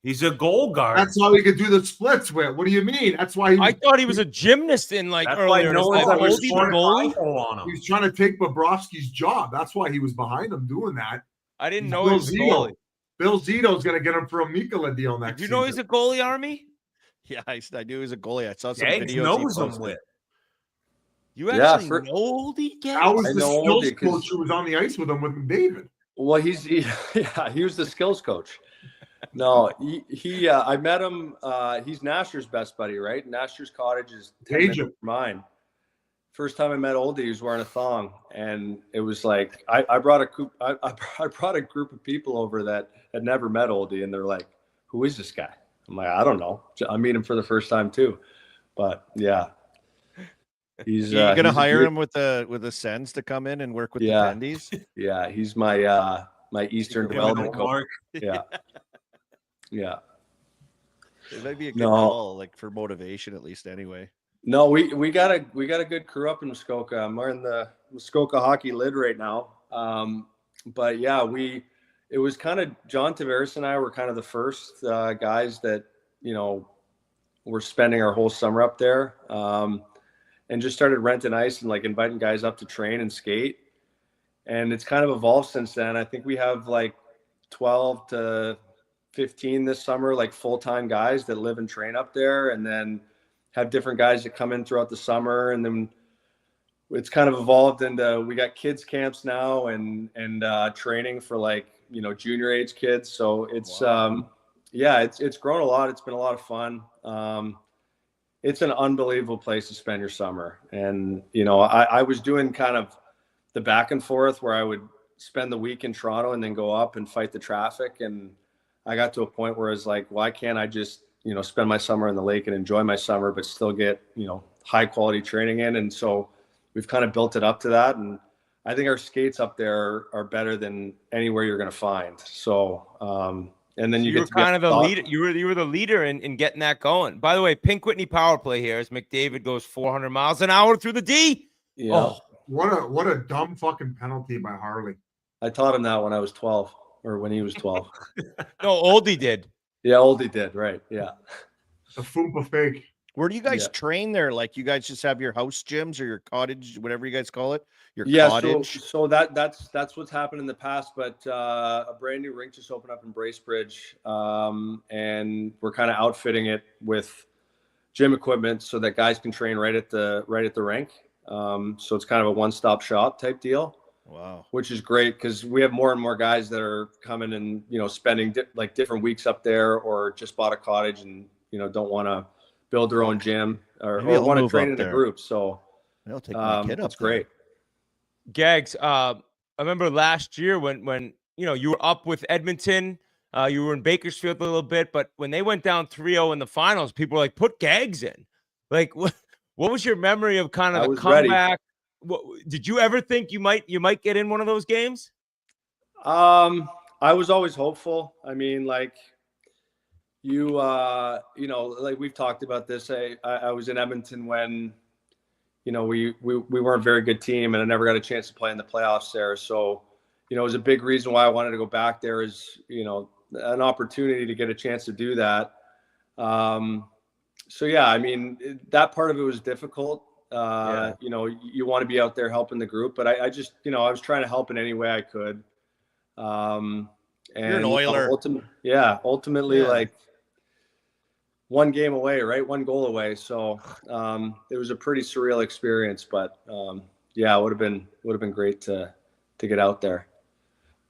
He's a goal guard. that's how he could do the splits with. What do you mean? That's why I thought he was a gymnast in That's earlier. why in no his one's life. ever Was he the scored a goalie? goal on him. he's trying to take Bobrovsky's job. That's why he was behind him doing that. I didn't He's know he was a Bill goalie. Zito. Bill Zito's going to get him for a Mikola deal next Did you know he's season. a goalie, Army? Yeah, I knew he was a goalie. I saw some Gags videos. he knows him posted. with. You Yeah, actually know Oldie, Gags? How was I the know skills Oldie 'cause- coach who was on the ice with him with David? Well, he was the skills coach. No, he I met him. He's Nasher's best buddy, right? Nasher's cottage is 10 minutes Agent. from mine. First time I met Oldie, he was wearing a thong, and it was like I brought a group of people over that had never met Oldie, and they're like, "Who is this guy?" I'm like, "I don't know. I meet him for the first time too." But yeah, he's You gonna he's a hire great- him with the Sens to come in and work with Yeah. the Tendies? Yeah, he's my Eastern Him and development coach. Mark. Yeah, yeah. It might be a good No. call, like for motivation at least. Anyway, No, we got a good crew up in Muskoka. I'm wearing the Muskoka hockey lid right now. But yeah, it was kind of John Tavares and I were kind of the first guys that were spending our whole summer up there. And and just started renting ice and like inviting guys up to train and skate. And it's kind of evolved since then. I think we have like 12 to 15 this summer, like full-time guys that live and train up there, and then have different guys that come in throughout the summer. And then it's kind of evolved into, we got kids camps now and training for like, junior age kids. So it's, it's grown a lot. It's been a lot of fun. It's an unbelievable place to spend your summer. And, I was doing kind of the back and forth where I would spend the week in Toronto and then go up and fight the traffic. And I got to a point where I was like, why can't I just, spend my summer in the lake and enjoy my summer, but still get, high quality training in. And so we've kind of built it up to that. And I think our skates up there are better than anywhere you're going to find. So, and then you were kind of the leader. You were the leader in getting that going. By the way, Pink Whitney power play here as McDavid goes 400 miles an hour through the D. Yeah. Oh, what a dumb fucking penalty by Harley. I taught him that when I was 12, or when he was 12. No, Oldie did. Yeah, Oldie did. Right. Yeah. A Foompa fake. Where do you guys train there? Like, you guys just have your house gyms or your cottage, whatever you guys call it? Your cottage? So that's what's happened in the past, but a brand new rink just opened up in Bracebridge, and we're kind of outfitting it with gym equipment so that guys can train right at the rink. So it's kind of a one-stop shop type deal. Wow. Which is great because we have more and more guys that are coming and, spending different weeks up there, or just bought a cottage and, don't want to build their own gym or want to train in a group. So I'll take my kid up. That's great. Gags, I remember last year when you were up with Edmonton, you were in Bakersfield a little bit, but when they went down 3-0 in the finals, people were like, put Gags in. Like, what was your memory of kind of the comeback? Did you ever think you might get in one of those games? I was always hopeful. I mean, like like we've talked about this. I was in Edmonton when, we weren't a very good team, and I never got a chance to play in the playoffs there. So, it was a big reason why I wanted to go back there, is, an opportunity to get a chance to do that. So yeah, I mean, that part of it was difficult. You want to be out there helping the group, but I just, I was trying to help in any way I could. And you're an Oiler. Ultimately, like one game away, right? One goal away. So it was a pretty surreal experience, but it would have been great to get out there.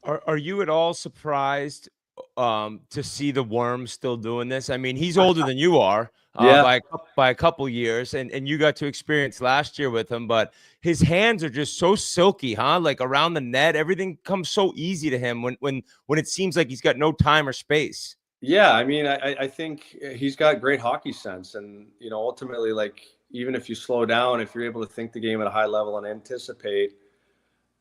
Are you at all surprised to see the Worm still doing this? I mean, he's older than you are. By a couple years, and you got to experience last year with him, but his hands are just so silky, huh? Like around the net, everything comes so easy to him when it seems like he's got no time or space. Yeah, I mean, I think he's got great hockey sense, and ultimately, like, even if you slow down, if you're able to think the game at a high level and anticipate,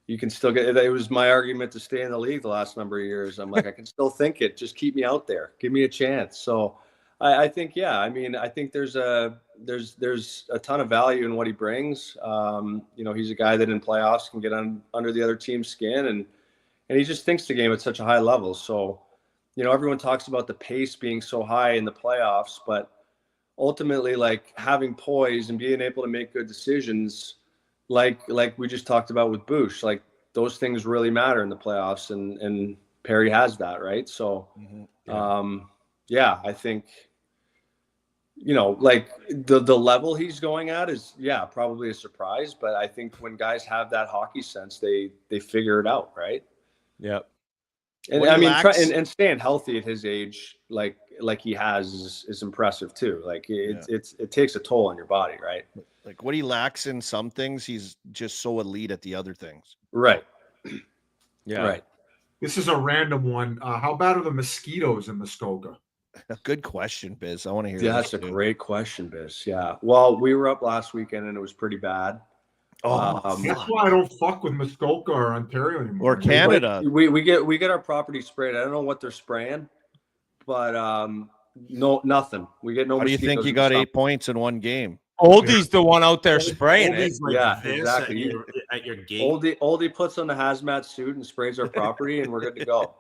you can still get. It was my argument to stay in the league the last number of years. I'm like, I can still think it. Just keep me out there. Give me a chance. So I think, I mean, I think there's a ton of value in what he brings. He's a guy that in playoffs can get under the other team's skin, and he just thinks the game at such a high level. So, everyone talks about the pace being so high in the playoffs, but ultimately, like, having poise and being able to make good decisions, like we just talked about with Bush, like, those things really matter in the playoffs, and Perry has that, right? So, I think, like the level he's going at is, probably a surprise, but I think when guys have that hockey sense, they figure it out, right? Yep. And I mean, and staying healthy at his age, like he has, is impressive too. Like it takes a toll on your body, right? Like what he lacks in some things, he's just so elite at the other things. Right. Yeah. Right. This is a random one. How bad are the mosquitoes in Muskoka? Good question, Biz. I want to hear. Yeah, that's a great question, Biz. Yeah. Well, we were up last weekend and it was pretty bad. That's why I don't fuck with Muskoka or Ontario anymore. Or Canada. We get our property sprayed. I don't know what they're spraying, but no, nothing. We get no. How do you think you got 8 points in one game? Oldie's the one out there spraying it. Like exactly. At your gate. Oldie puts on the hazmat suit and sprays our property, and we're good to go.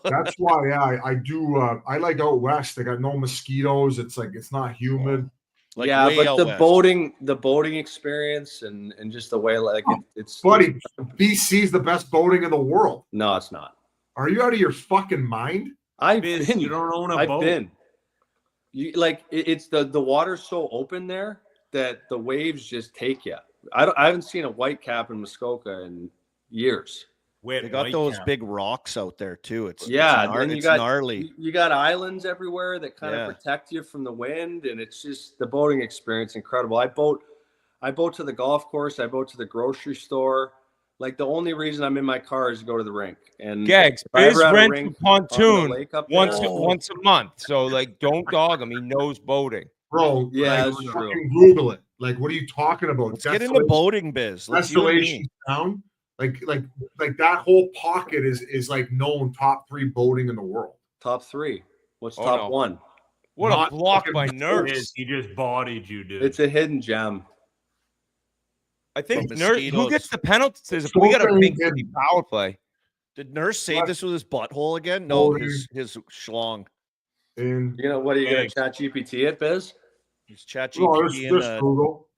That's why, I do. I like out west. They got no mosquitoes. It's like it's not humid. Like yeah, way but out the west. boating experience and just the way like it's Buddy, BC's the best boating in the world. No, it's not. Are you out of your fucking mind? I've Biz, been. you don't own a I've boat. been. You like it's the water's so open there that the waves just take you. I haven't seen a white cap in Muskoka in years. Wait, They got those big rocks out there too. It's then it's gnarly. You got islands everywhere that kind of protect you from the wind, and it's just the boating experience incredible. I boat to the golf course. I boat to the grocery store. Like the only reason I'm in my car is to go to the rink. And Gags, if I Biz ever had a rents rink a on the pontoon lake up once there- once a month. So like, don't dog him. He knows boating. Bro, Yeah, like, that's true. fucking Google it. Like, what are you talking about? Let's get into boating biz. Let's you and Desolation me. Town. Like that whole pocket is like known top 3 boating in the world. Top 3. What's Oh, top no. 1? What Not a block fucking by boats. Nurse. He just bodied you, dude. It's a hidden gem. I think From Nurse. Who mosquitoes. gets the penalties? We got a Something big hidden. power play. Did Nurse save this with his butthole again? No, his schlong. And You know what? Are you going to chat GPT it, Biz? His chat no, GPT there's and the Google.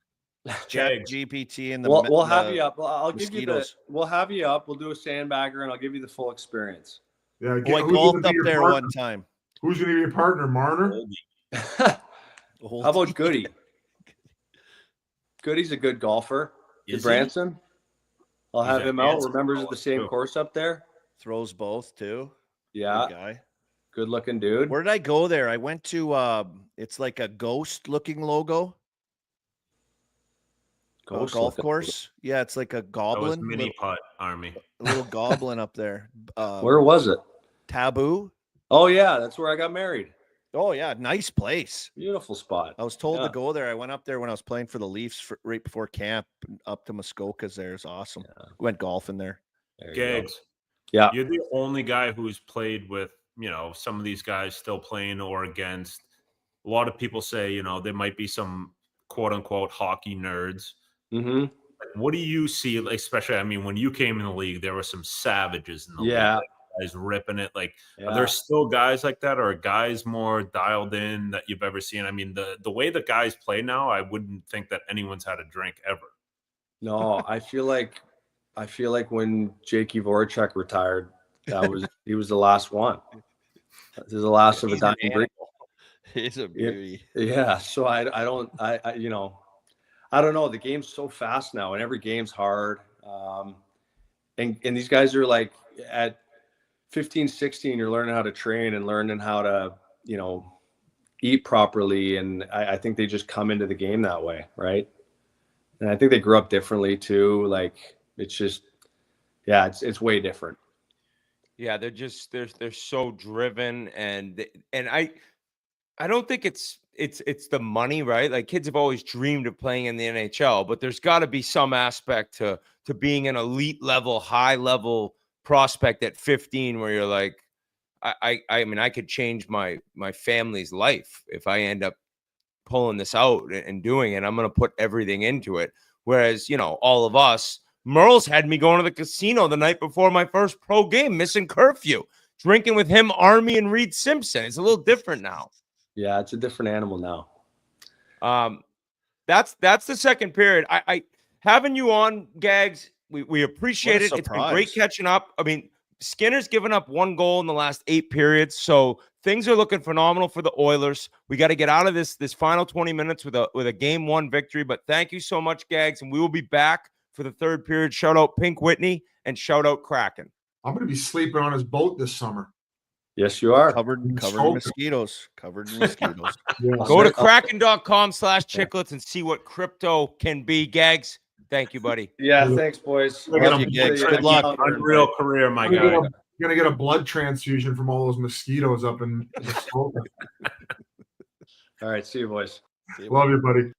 chat Gags. GPT and the We'll have the you up. I'll give you the. mosquitoes. We'll have you up. We'll do a sandbagger, and I'll give you the full experience. Yeah, Oh, I who's golfed gonna be up your there partner? one time. Who's going to be your partner, Marner? How about Goody? Goody's a good golfer. Is he? Branson. I'll have He's him at out. Branson. Remembers the same True. course up there. Throws both too. Yeah, Good guy. good looking dude. Where did I go there? I went to it's like a ghost looking logo. Ghost Golf looking. course. Yeah, it's like a That was goblin. mini putt army. Little goblin up there. Where was it? Taboo. Oh yeah, that's where I got married. Oh yeah, nice place. Beautiful spot. I was told Yeah. to go there. I went up there when I was playing for the Leafs right before camp. Up to Muskoka's there. It's awesome. Went golfing there. There you go. Gags. Yeah. You're the only guy who's played with, some of these guys still playing or against. A lot of people say, there might be some quote unquote hockey nerds. Mm-hmm. What do you see, especially, when you came in the league, there were some savages in the Yeah. league, guys ripping it. Are Yeah. there still guys like that, or are guys more dialed in that you've ever seen? The way the guys play now, I wouldn't think that anyone's had a drink ever. No, I feel like when Jakey Voracek retired, he was the last one. This is the last of a He's an dying breed. He's a beauty. Yeah. So I don't know. The game's so fast now, and every game's hard. And these guys are like at 15, 16, you're learning how to train and learning how to, eat properly. And I think they just come into the game that way. Right. And I think they grew up differently too. Like it's just, yeah, it's way different. Yeah, they're so driven, and I don't think it's the money, right? Like kids have always dreamed of playing in the NHL, but there's got to be some aspect to being an elite level, high level prospect at 15, where you're like, I could change my family's life if I end up pulling this out and doing it. I'm going to put everything into it. Whereas, all of us, Merle's had me going to the casino the night before my first pro game, missing curfew, drinking with him, Army, and Reed Simpson. It's a little different now. Yeah, it's a different animal now. That's the second period. I having you on, Gags. We appreciate it. It's been great catching up. Skinner's given up 1 goal in the last 8 periods, so things are looking phenomenal for the Oilers. We got to get out of this final 20 minutes with a game 1 victory. But thank you so much, Gags, and we will be back for the third period. Shout out Pink Whitney and shout out Kraken. I'm going to be sleeping on his boat this summer. Yes, you are. Covered in mosquitoes. Covered in mosquitoes. Yeah. Go to kraken.com/chicklets and see what crypto can be. Gags, thank you, buddy. Yeah, thanks, boys. Love you, Gags. Good luck. Unreal career, my guy. You're going to get a blood transfusion from all those mosquitoes up in Muskoka. All right, see you, boys. Love you, buddy.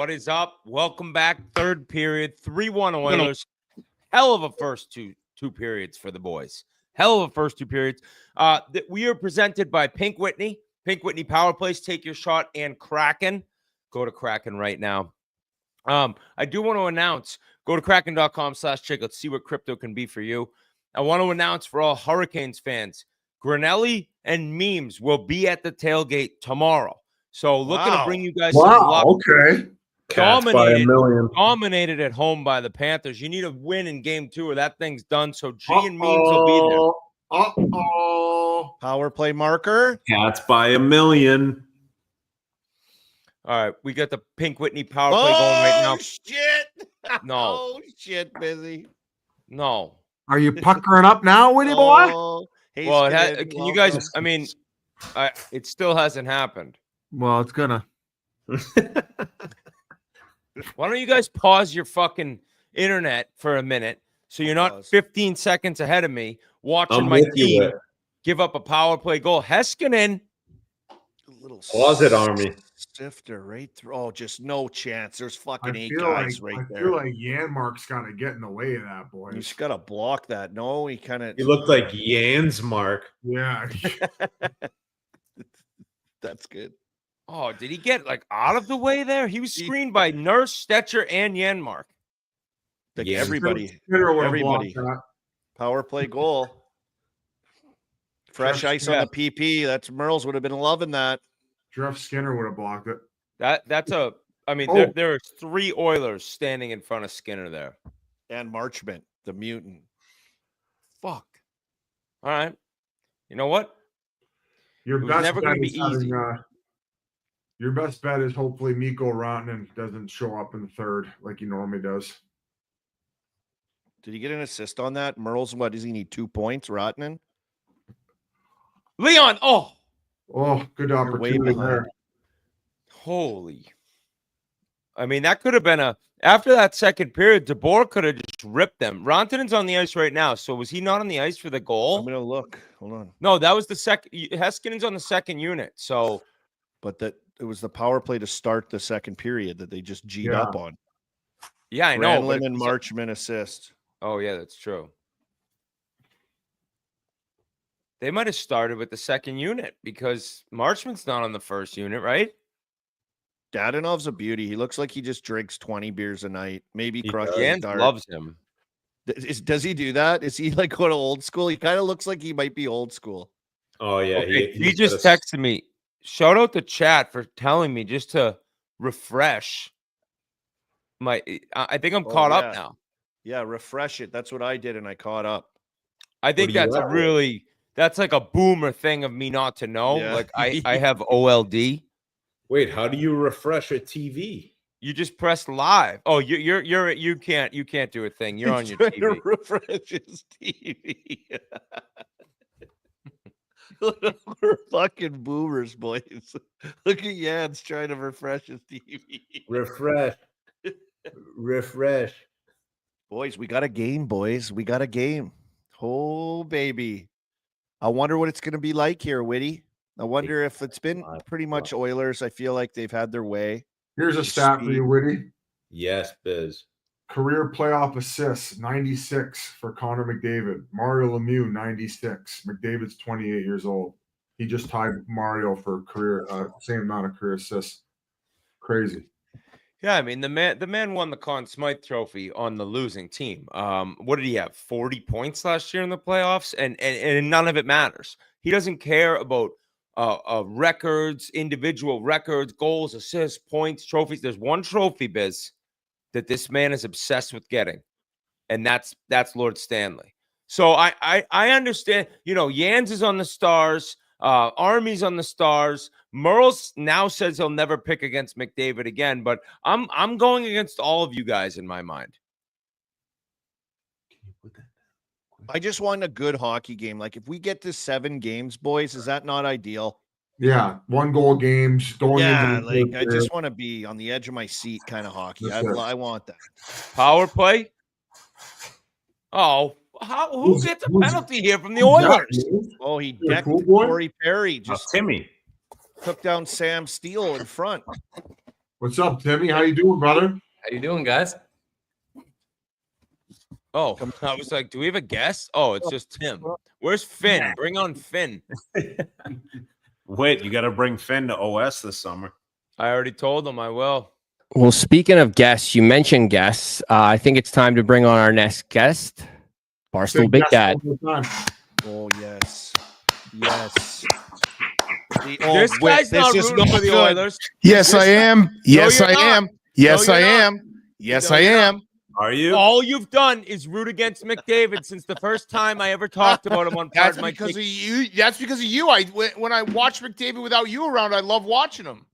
What is up? Welcome back. Third period, 3-1 Oilers. Hell of a first two periods for the boys. Hell of a first two periods. We are presented by Pink Whitney. Pink Whitney Power Plays. Take your shot and KRAKEN. Go to KRAKEN right now. I do want to announce, go to kraken.com/check. Let's see what crypto can be for you. I want to announce for all Hurricanes fans, Granelli and Memes will be at the tailgate tomorrow. So looking to bring you guys some luck. Okay. Cats by a million. Dominated at home by the Panthers. You need a win in game 2 or that thing's done. So G and Memes will be there. Power play marker. Cats by a million. All right, we got the Pink Whitney Power Play going right now. Shit. No. Oh, shit, busy. No. Are you puckering up now, Whitty boy? Oh, hey, Well, Skinner, can you guys? I mean, it still hasn't happened. Well, it's gonna. Why don't you guys pause your fucking internet for a minute so you're not 15 seconds ahead of me watching my team give up a power play goal? Heiskanen. Pause it, Army. Sifter right through. Oh, just no chance. There's fucking 8 feel guys like, right I there. feel like Janmark's got to get in the way of that, boy. You just got to block that. No, he kind of. He looked like Jan's Mark. Yeah. That's good. Oh, did he get out of the way there? He was screened by Nurse, Stetcher, and Janmark. Like Yeah. everybody. Everybody. Power play goal. Fresh ice on the PP. That's Merles would have been loving that. Jeff Skinner would have blocked it. That's a. I mean, there are 3 Oilers standing in front of Skinner there. And Marchment, the mutant. Fuck. All right. You know what? Your It was best never bet gonna be is having, easy. your best bet is hopefully Mikko Rantanen doesn't show up in the third like he normally does. Did he get an assist on that? Merles, what does he need? 2 points, Rotman? Leon. Oh, good way opportunity behind. there. holy. I mean, that could have been after that second period, DeBoer could have just ripped them. Rantanen's on the ice right now. So was he not on the ice for the goal? I'm going to look. Hold on. No, that was the second. Heskinen's on the second unit. So, But it was the power play to start the second period that they just G'd Yeah. up on. yeah, I know. but Granlund and it's- Marchment assist. Oh, yeah, that's true. They might have started with the second unit because Marchman's not on the first unit, right? Dadonov's a beauty. He looks like he just drinks 20 beers a night. Maybe He crushes Jans a dart. loves him. Does he do that? Is he like going to old school? He kind of looks like he might be old school. Oh yeah, Okay, he he's just got a- texted me. Shout out to chat for telling me just to refresh my. I think I'm caught up yeah. now. Yeah, refresh it. That's what I did, and I caught up. I think do you that's a have? really that's like a boomer thing of me not to know. Yeah. Like I have OLD. Wait, how do you refresh a TV? You just press live. Oh, you can't do a thing. You're on He's your trying to TV. refresh his TV. We're fucking boomers, boys. Look at Jans trying to refresh his TV. Refresh. Refresh. Boys, we got a game, boys. We got a game. Oh, baby. I wonder what it's going to be like here, Whitty. I wonder if it's been pretty much Oilers. I feel like they've had their way. Here's a stat for you, Whitty. Yes, Biz. Career playoff assists, 96 for Connor McDavid. Mario Lemieux, 96. McDavid's 28 years old. He just tied Mario for career, same amount of career assists. Crazy. Yeah, I mean the man won the Conn Smythe Trophy on the losing team. What did he have? 40 points last year in the playoffs, and none of it matters. He doesn't care about records, individual records, goals, assists, points, trophies. There's one trophy, Biz, that this man is obsessed with getting, and that's Lord Stanley. So I understand. You know, Jans is on the Stars. Army's on the Stars. Merles now says he'll never pick against McDavid again, but I'm going against all of you guys in my mind. I just want a good hockey game. Like if we get to 7 games, boys, is that not ideal? Yeah, 1-goal games going Yeah, into the like I just want to be on the edge of my seat kind of hockey. I want that. Power play. Oh, who gets a penalty here from the Oilers? Oh, he Yeah, decked cool boy. Corey Perry. Just Timmy. took down Sam Steele in front. What's up, Timmy? How you doing, brother? How you doing, guys? Oh, I was like, do we have a guest? Oh, it's just Tim. Where's Finn? Bring on Finn. Wait, you got to bring Finn to OS this summer. I already told him I will. Well, speaking of guests, you mentioned guests. I think it's time to bring on our next guest, Barstool Big Dad. Oh, yes. Yes. This guy's not rooting for the Oilers. Yes, I am. Yes, No, I you're not. am. Yes, No, I you're not. am. Yes, No, I you're am. Are you? All you've done is root against McDavid since the first time I ever talked about him on That's Pardon My because Take. of you. That's because of you. When I watch McDavid without you around, I love watching him.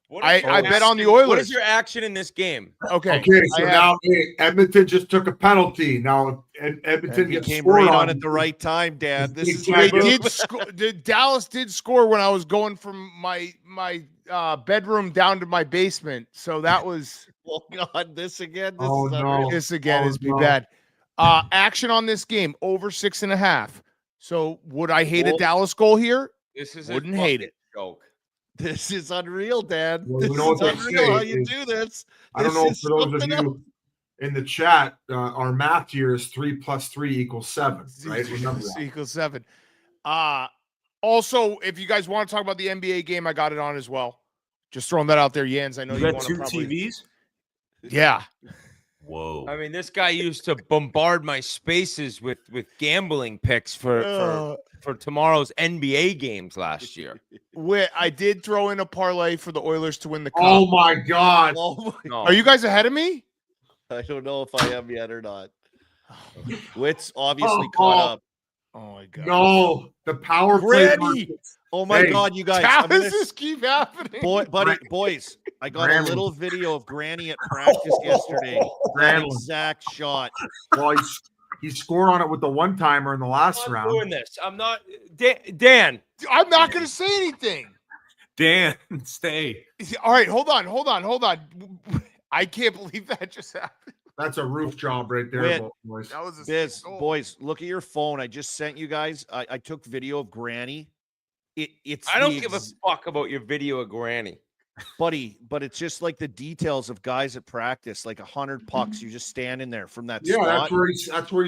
What I is your bet on the action- What Oilers. is your action in this game? Okay. Okay, so I have- now Edmonton just took a penalty. Now Edmonton And he gets came scored right on on at the right time, Dan. This is They They did did score. Dallas did score when I was going from my bedroom down to my basement. So that was Oh God, this again. This Oh, is no. unreal. this again Oh, is be no. bad. Action on this game over 6.5. So would I hate a Oh. Dallas goal here? This is Wouldn't a hate fucking it. joke. This is unreal, Dan. Well, This you know is what they unreal say how you is- do this. I don't This know is for those of something you in the chat, our math here is 3 + 3 = 7, right? Remember that. Equals 7. Also, if you guys want to talk about the NBA game, I got it on as well. Just throwing that out there, Jens. I know You you got want to two probably. TVs? Yeah. Whoa. I mean, this guy used to bombard my spaces with gambling picks for tomorrow's NBA games last year. I did throw in a parlay for the Oilers to win the cup. Oh my God. Oh my, No. Are you guys ahead of me? I don't know if I am yet or not. Witt's obviously caught up. Oh my god. No, the power play. Granny! Oh my Hey, God, you guys! How I'm gonna does this keep happening? boys, I got Granny. a little video of Granny at practice yesterday. That Granny. exact shot. Well, he scored on it with the one-timer in the last I'm not round. doing this. I'm not. Dan, I'm not going to say anything. Dan, stay. All right, hold on. I can't believe that just happened. That's a roof job right there, Wait. boys. That was a Biz, sick goal. boys, look at your phone. I just sent you guys. I took video of Granny. It's I don't the give a fuck about your video of Granny. buddy, but it's just like the details of guys at practice, like 100 pucks. You just standing there from that Yeah, spot. that's where he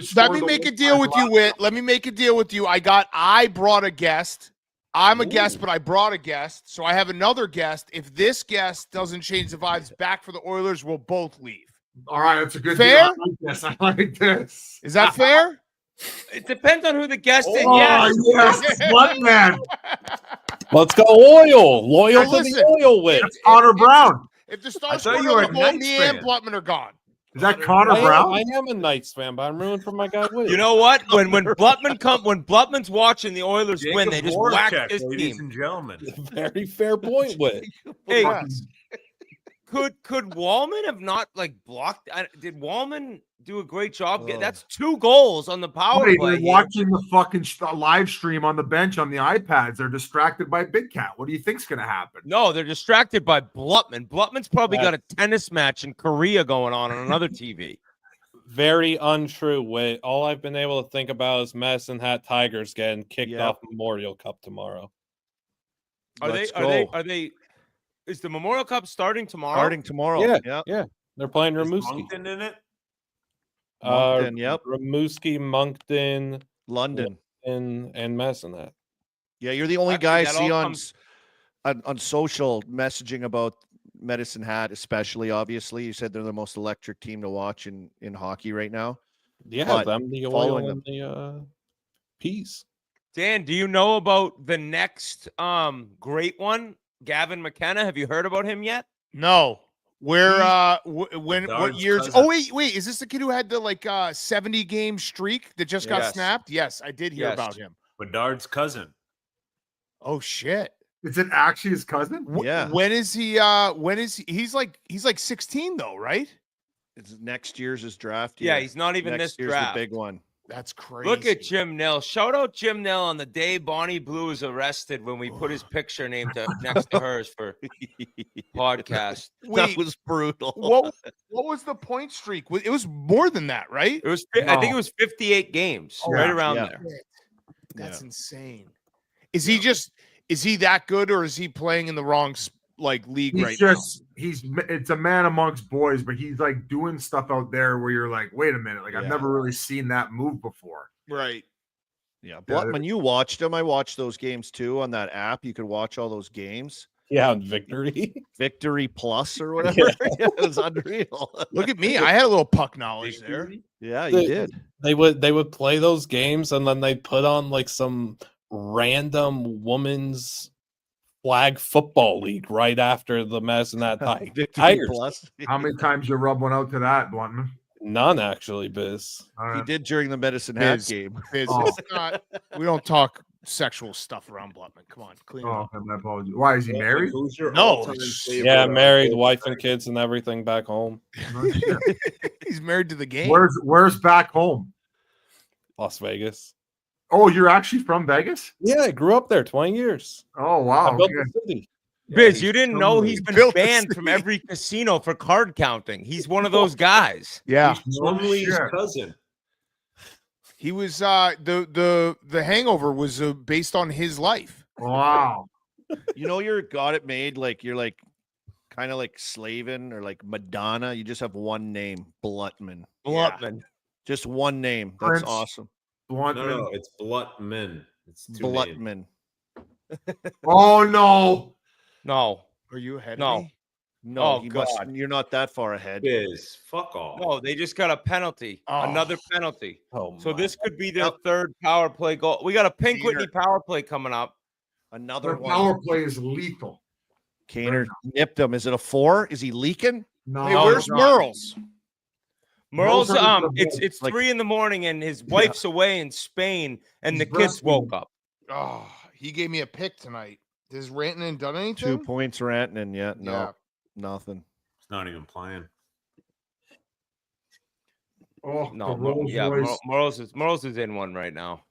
Let scored me the make a one-timer deal with you, last Whit. Let me make a deal with you. I brought a guest. I'm a guest, but I brought a guest. So I have another guest. If this guest doesn't change the vibes back for the Oilers, we'll both leave. All right, that's a good Fair? deal. I like this. I like this. Is that fair? It depends on who the guest is. Oh, Yes. yes. What man? Let's go oil. Loyal Hey, to listen. the oil with. That's Connor Brown. If the I Stars thought score you were a another goal, Knights me fan. and Blutman are gone. Is that Connor Brown? I am a Knights fan, but I'm rooting for my guy Will. You know what? When Blutman's watching the Oilers win, they just whack Voracek, his ladies team. and gentlemen. Very fair point, Whit. Hey, Yes. could Wallman have not blocked? Did Wallman do a great job? Oh. That's 2 goals on the power Buddy, play. they're here. watching the fucking live stream on the bench on the iPads. They're distracted by Big Cat. What do you think's going to happen? No, they're distracted by Blutman. Blutman's probably got a tennis match in Korea going on another TV. Very untrue, Whit. All I've been able to think about is Medicine Hat Tigers getting kicked Yep. off Memorial Cup tomorrow. Are they? Is the Memorial Cup starting tomorrow? Starting tomorrow. Yeah. Yeah. They're playing Is Rimouski. Moncton in it? Moncton, yep. Rimouski, Moncton, London. and Medicine Hat. Yeah, you're the only Actually, guy I that see all on social messaging about Medicine Hat, especially. Obviously, you said they're the most electric team to watch in hockey right now. Yeah, But them, the following oil, and the peas. Dan, do you know about the next great one? Gavin McKenna. Have you heard about him yet? No. Where what Bedard's years? cousin. Oh wait, is this the kid who had the 70 game streak that just got Yes. snapped? Yes, I did hear Yes. about him. Bedard's cousin. Oh shit. Is it actually his cousin? Yeah. When is he he's like 16 though, right? It's next year's his draft. Yeah, year. he's not even Next this year's draft. the big one. That's crazy. Look at Jim Nell. Shout out Jim Nell on the day Bonnie Blue was arrested when we put his picture next to hers for podcast. That Wait, was brutal. what was the point streak? It was more than that, right? It was I think it was 58 games, Oh, right yeah, around yeah. there. That's insane. Is he that good, or is he playing in the wrong like league He's right just it's a man amongst boys, but he's like doing stuff out there where you're like, wait a minute, like I've never really seen that move before. now. Right. Yeah, Blutman, you watched him. I watched those games too on that app. You could watch all those games. Yeah, on Victory. Victory Plus or whatever. Yeah, it was unreal. Look at me. I had a little puck knowledge there. Yeah, you did. They would play those games and then they put on like some random woman's flag football league right after the mess and that time. Victory Plus. How many times you rub one out to that, Bluntman? None actually, Biz. He did during the medicine hat Biz. game. It's not, we don't talk sexual stuff around Blutman. Come on, clean it Oh, up. my apologies. Why is he married? Who's your No, all-time favorite, Yeah, married, wife and kids and everything back home. No shit. He's married to the game. Where's back home? Las Vegas. Oh, you're actually from Vegas? Yeah, I grew up there 20 years. Oh wow. I built Okay. the city. Biz, you didn't know he's been Built the banned from every casino for card counting. He's one of those guys. Yeah, Normally his shit. cousin. he was. The Hangover was based on his life. Wow. You know, you're got it made. Like you're like kind of like Slavin or like Madonna. You just have one name, Blutman. Blutman. Just one name. That's Prince. awesome. Bluntman. No, it's Blutman. It's two names. Blutman. Oh no. No, Are you ahead No. of me? No, Oh, you must, God. you're not that far ahead. Biz, fuck off. no, they just got a penalty. Oh. Another penalty. Oh, So my. this could be their third power play goal. We got a Pink Whitney power play coming up. Another The one. power play is lethal. Kaner nipped him. Is it a 4? Is he leaking? No, Hey, where's no. Merles? Merle's Merle's on the it's like- 3 a.m. and his wife's away in Spain and He's the kids breastfeeding. woke up. Oh, he gave me a pick tonight. Has Rantanen done 2 anything? points Rantanen yet? No, Yeah. nothing. It's not even playing. Oh, No, the Rolls yeah, Royce. Merle's is in one right now.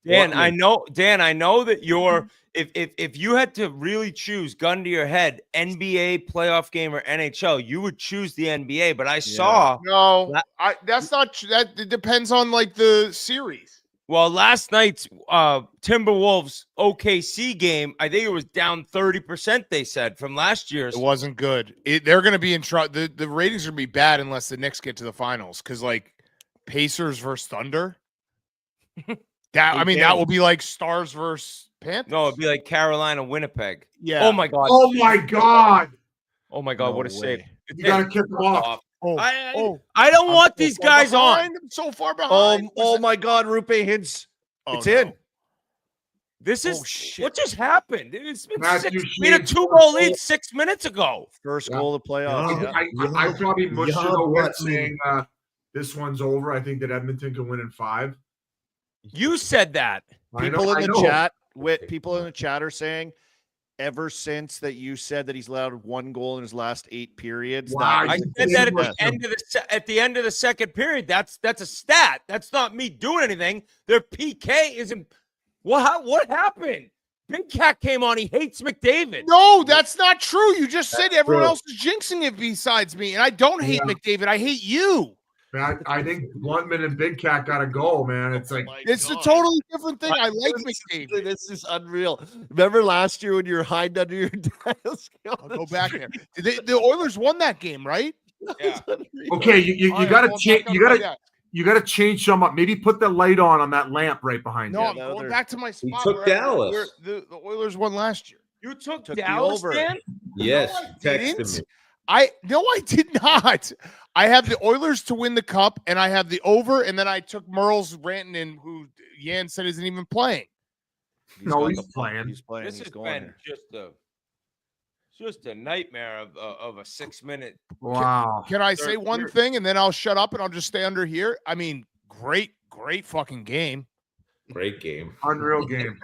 Dan, I know that you're if you had to really choose gun to your head, NBA playoff game or NHL, you would choose the NBA. But I saw No, that's not true. That it depends on like the series. well last night's Timberwolves OKC game. I think it was down 30%. They said from last year's. It wasn't good. They're going to be in trouble. The ratings are going to be bad unless the Knicks get to the finals. Because like Pacers versus Thunder. That will be like Stars versus Panthers. No, it'd be like Carolina, Winnipeg. Yeah. Oh my god. Oh my god. Oh my god. No what a save! way. You gotta kick them off. Oh, I don't want I'm so these far guys on. behind. I'm so far behind. Oh my God, Rupe Hintz. Oh, It's no. in. This is shit. what just happened. It's been Matthew we had a Sheehan 2-goal lead 6 minutes ago. First Yeah. goal of the playoffs. Yeah. I probably mushed it Yeah, over what? saying this one's over. I think that Edmonton can win in 5. You said that. People I in the know. chat, people in the chat are saying, ever since that you said that he's allowed 1 goal in his last 8 periods. Wow, I you said did that mush him. at the end of the second period. That's a stat. That's not me doing anything. Their PK isn't. What happened? Big Cat came on. He hates McDavid. No, that's not true. You just said everyone true. else is jinxing it besides me, and I don't hate McDavid. I hate you. Man, I think Bluntman and Big Cat got to go, man. It's like It's a totally different thing. I like McDavid. This is unreal. Remember last year when you were hiding under your desk? I'll go back there. The Oilers won that game, right? Yeah. okay. You All right, got to going change. back You under got my to desk. you got to change some up. Maybe put the light on that lamp right behind No, you. I'm going back to my spot. took where Dallas. the Oilers won last year. You took the Dallas, over. Dan? Yes, No, I texted didn't. me. I did not. I have the Oilers to win the cup, and I have the over, and then I took Merle's Rantanen, who Yan said isn't even playing. No, got he's the- playing. He's playing. This He's has going been there. just a nightmare of a 6-minute. Wow. Can I say one thing, and then I'll shut up, and I'll just stay under here? I mean, great fucking game. Great game. Unreal game.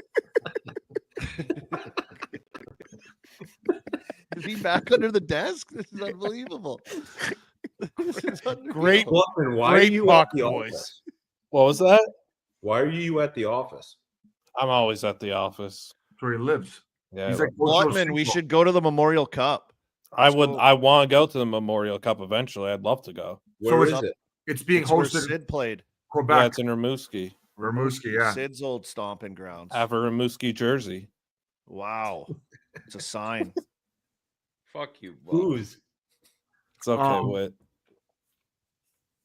Is he back under the desk? This is unbelievable. This is unreal. Great, Bluntman, why are great you puck, at the boys. office? What was that? Why are you at the office? I'm always at the office. That's where he lives. Yeah, He's like Blutman, we should go to the Memorial Cup. I want to go to the Memorial Cup eventually. I'd love to go. Where So is it? It's being It's where hosted in Sid played. Yeah, Quebec. it's in Rimouski. Rimouski, yeah. Sid's old stomping grounds. I have a Rimouski jersey. Wow. It's a sign. Fuck you, Bo. Who's? It's okay, Whit.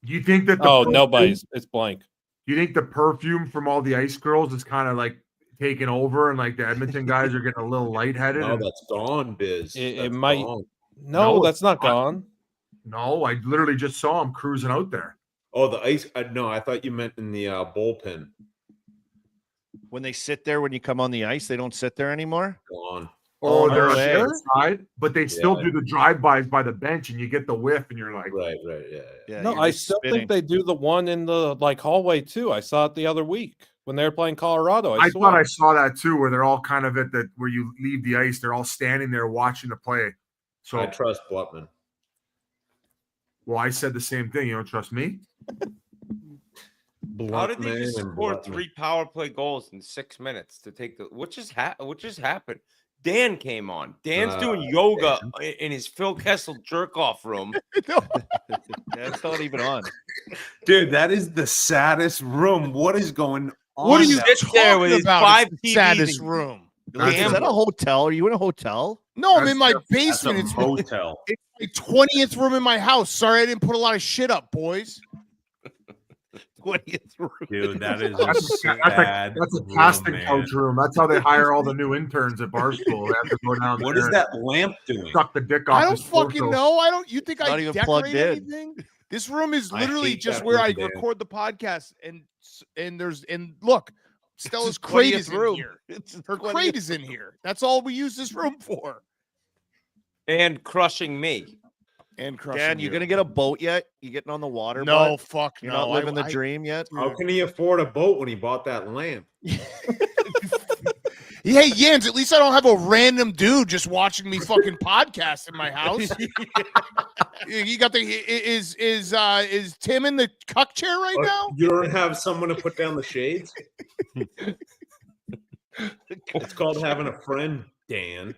Do you think that? Oh, nobody's. It's blank. Do you think the perfume from all the ice girls is kind of like taking over, and like the Edmonton guys are getting a little lightheaded? No, that's gone, Biz. It That's might. gone. No, No, that's not gone. No, I literally just saw him cruising out there. Oh, the ice. No, I thought you meant in the bullpen. When they sit there, when you come on the ice, they don't sit there anymore. Gone. Oh, no they're on way. the other side, but they still Yeah. do the drive-bys by the bench, and you get the whiff, and you're like, Right, yeah. Yeah, No, you're I just still spinning. think they do the one in the like hallway too. I saw it the other week when they were playing Colorado. I swear. thought I saw that too, where they're all kind of at the where you leave the ice, they're all standing there watching the play. So, I trust Blutman. well, I said the same thing. You don't trust me? How did they just Blutman and score Blutman. 3 power play goals in 6 minutes to take the what just happened? Dan came on. Dan's doing yoga in his Phil Kessel jerk off room. That's not even on. Dude, that is the saddest room. What is going on? What are you now? Sits there with talking his about? 5 It's the TVs saddest and- room. Is that a hotel? Are you in a hotel? No, I'm in my That's a basement. It's motel. my 20th room in my house. Sorry, I didn't put a lot of shit up, boys. 20th room. Dude, that is That's a casting coach room. That's how they hire all the new interns at Barstool. They have to go down What there is that lamp doing? suck the dick off. I don't his torso. fucking know. I don't. You think Not I even decorate plugged in. anything? This room is I literally hate just that where room, I Dan. record the podcast, and look, Stella's his crate 20th is in room. here. It's his Her 20th crate is in here. That's all we use this room for. and crushing me. And crushing Dan, you you. gonna get a boat yet? You getting on the water? No, bud? fuck You're no. not living the I- dream yet. How can he afford a boat when he bought that lamp? Hey, Jens, at least I don't have a random dude just watching me fucking podcast in my house. You got the is Tim in the cuck chair right now? You don't have someone to put down the shades? It's called having a friend, Dan.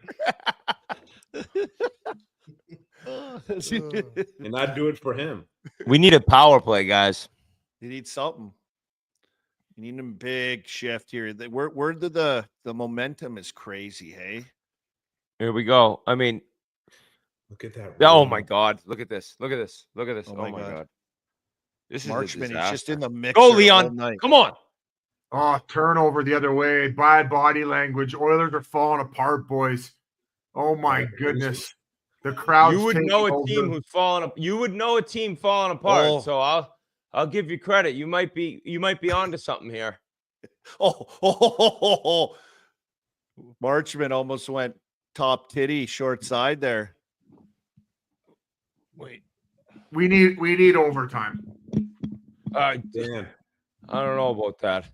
And I'd do it for him. We need a power play, guys. You need something. You need a big shift here. Where did the momentum is crazy, hey? Here we go. I mean, Look at that. oh room. my God. Look at this. Look at this. Look at this. Oh Oh my my God. God. This is a Marchman, he's just in disaster. the mix. Go, Leon. Come on. Oh, turnover the other way. Bad body language. Oilers are falling apart, boys. Oh my goodness. The crowd. You would know a team who's falling up. You would know a team falling apart. Oh. So I'll give you credit. You might be onto something here. Oh. Marchman almost went top titty, short side there. Wait. We need overtime. Dan. I don't know about that.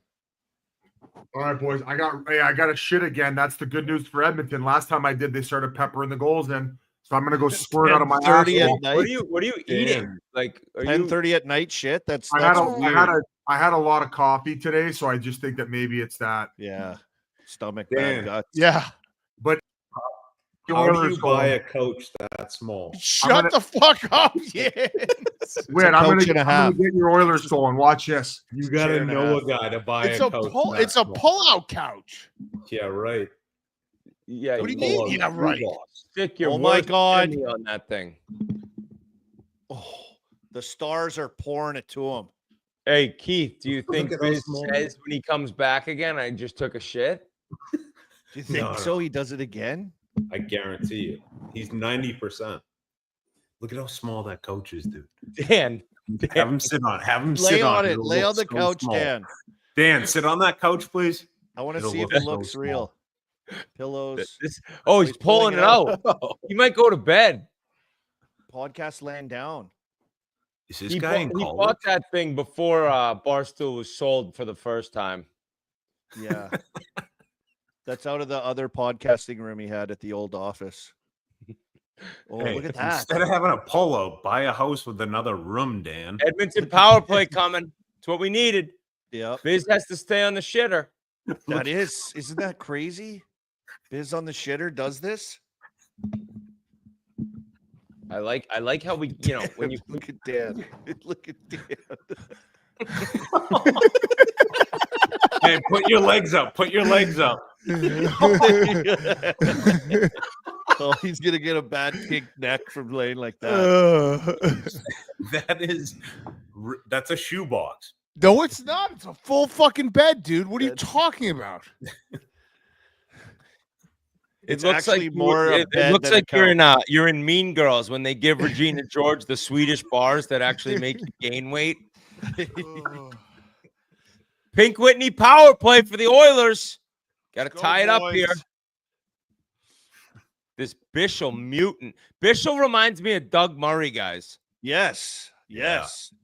All right, boys. I got a shit again. That's the good news for Edmonton. Last time I did, they started peppering the goals in. So I'm gonna go squirt out of my 10:30 asshole. at night. What are you eating? Like are you 10:30 at night. Shit, that's I weird. had a lot of coffee today, so I just think that maybe it's that. Yeah, stomach Dan. bad guts. Yeah. But the How do Oilers you buy go- a coach that small? Shut the fuck up. Yeah. Wait, I'm coach and a gonna half. get your Oilers going. Watch this. You got Chair to and a know half. a guy to buy It's a a coach. pull. that It's a small. pull-out couch. Yeah, right. yeah, What do you you mean? Yeah, right. stick your Oh my worst God. penny on that thing. Oh, the stars are pouring it to him. Hey, Keith, do you Look think at those Biz small- says when he comes back again, I just took a shit? Do you think No, no. so? He does it again. I guarantee you. He's 90%. Look at how small that coach is, dude. Dan. Have him sit on. Have him Lay sit on on. it. It'll Lay on look the so couch, small. Dan. Dan, sit on that couch, please. I want to It'll see if look it so looks small. real. Pillows. Oh, he's pulling it out. He might go to bed. Podcast laying down. Is this He guy in bought college? that thing before Barstool was sold for the first time. Yeah. That's out of the other podcasting room he had at the old office. Oh, Hey, look at that. Instead of having a polo, buy a house with another room, Dan. Edmonton power play coming. It's what we needed. Yep. Biz has to stay on the shitter. That is. Isn't that crazy? Biz on the shitter does this? I like how we, when you Look at Dan. Look at Dan. Hey, put your legs up. Put your legs up. Oh, he's gonna get a bad kick neck from laying like that. That's a shoebox. No, it's not. It's a full fucking bed, dude. What are you talking about? It's It looks actually like more a it bed looks than a like you're in Mean Girls when they give Regina George the Swedish bars that actually make you gain weight. Pink Whitney power play for the Oilers. Got to tie it up here. This Bischel mutant. Bischel reminds me of Doug Murray, guys. Yes. Yes.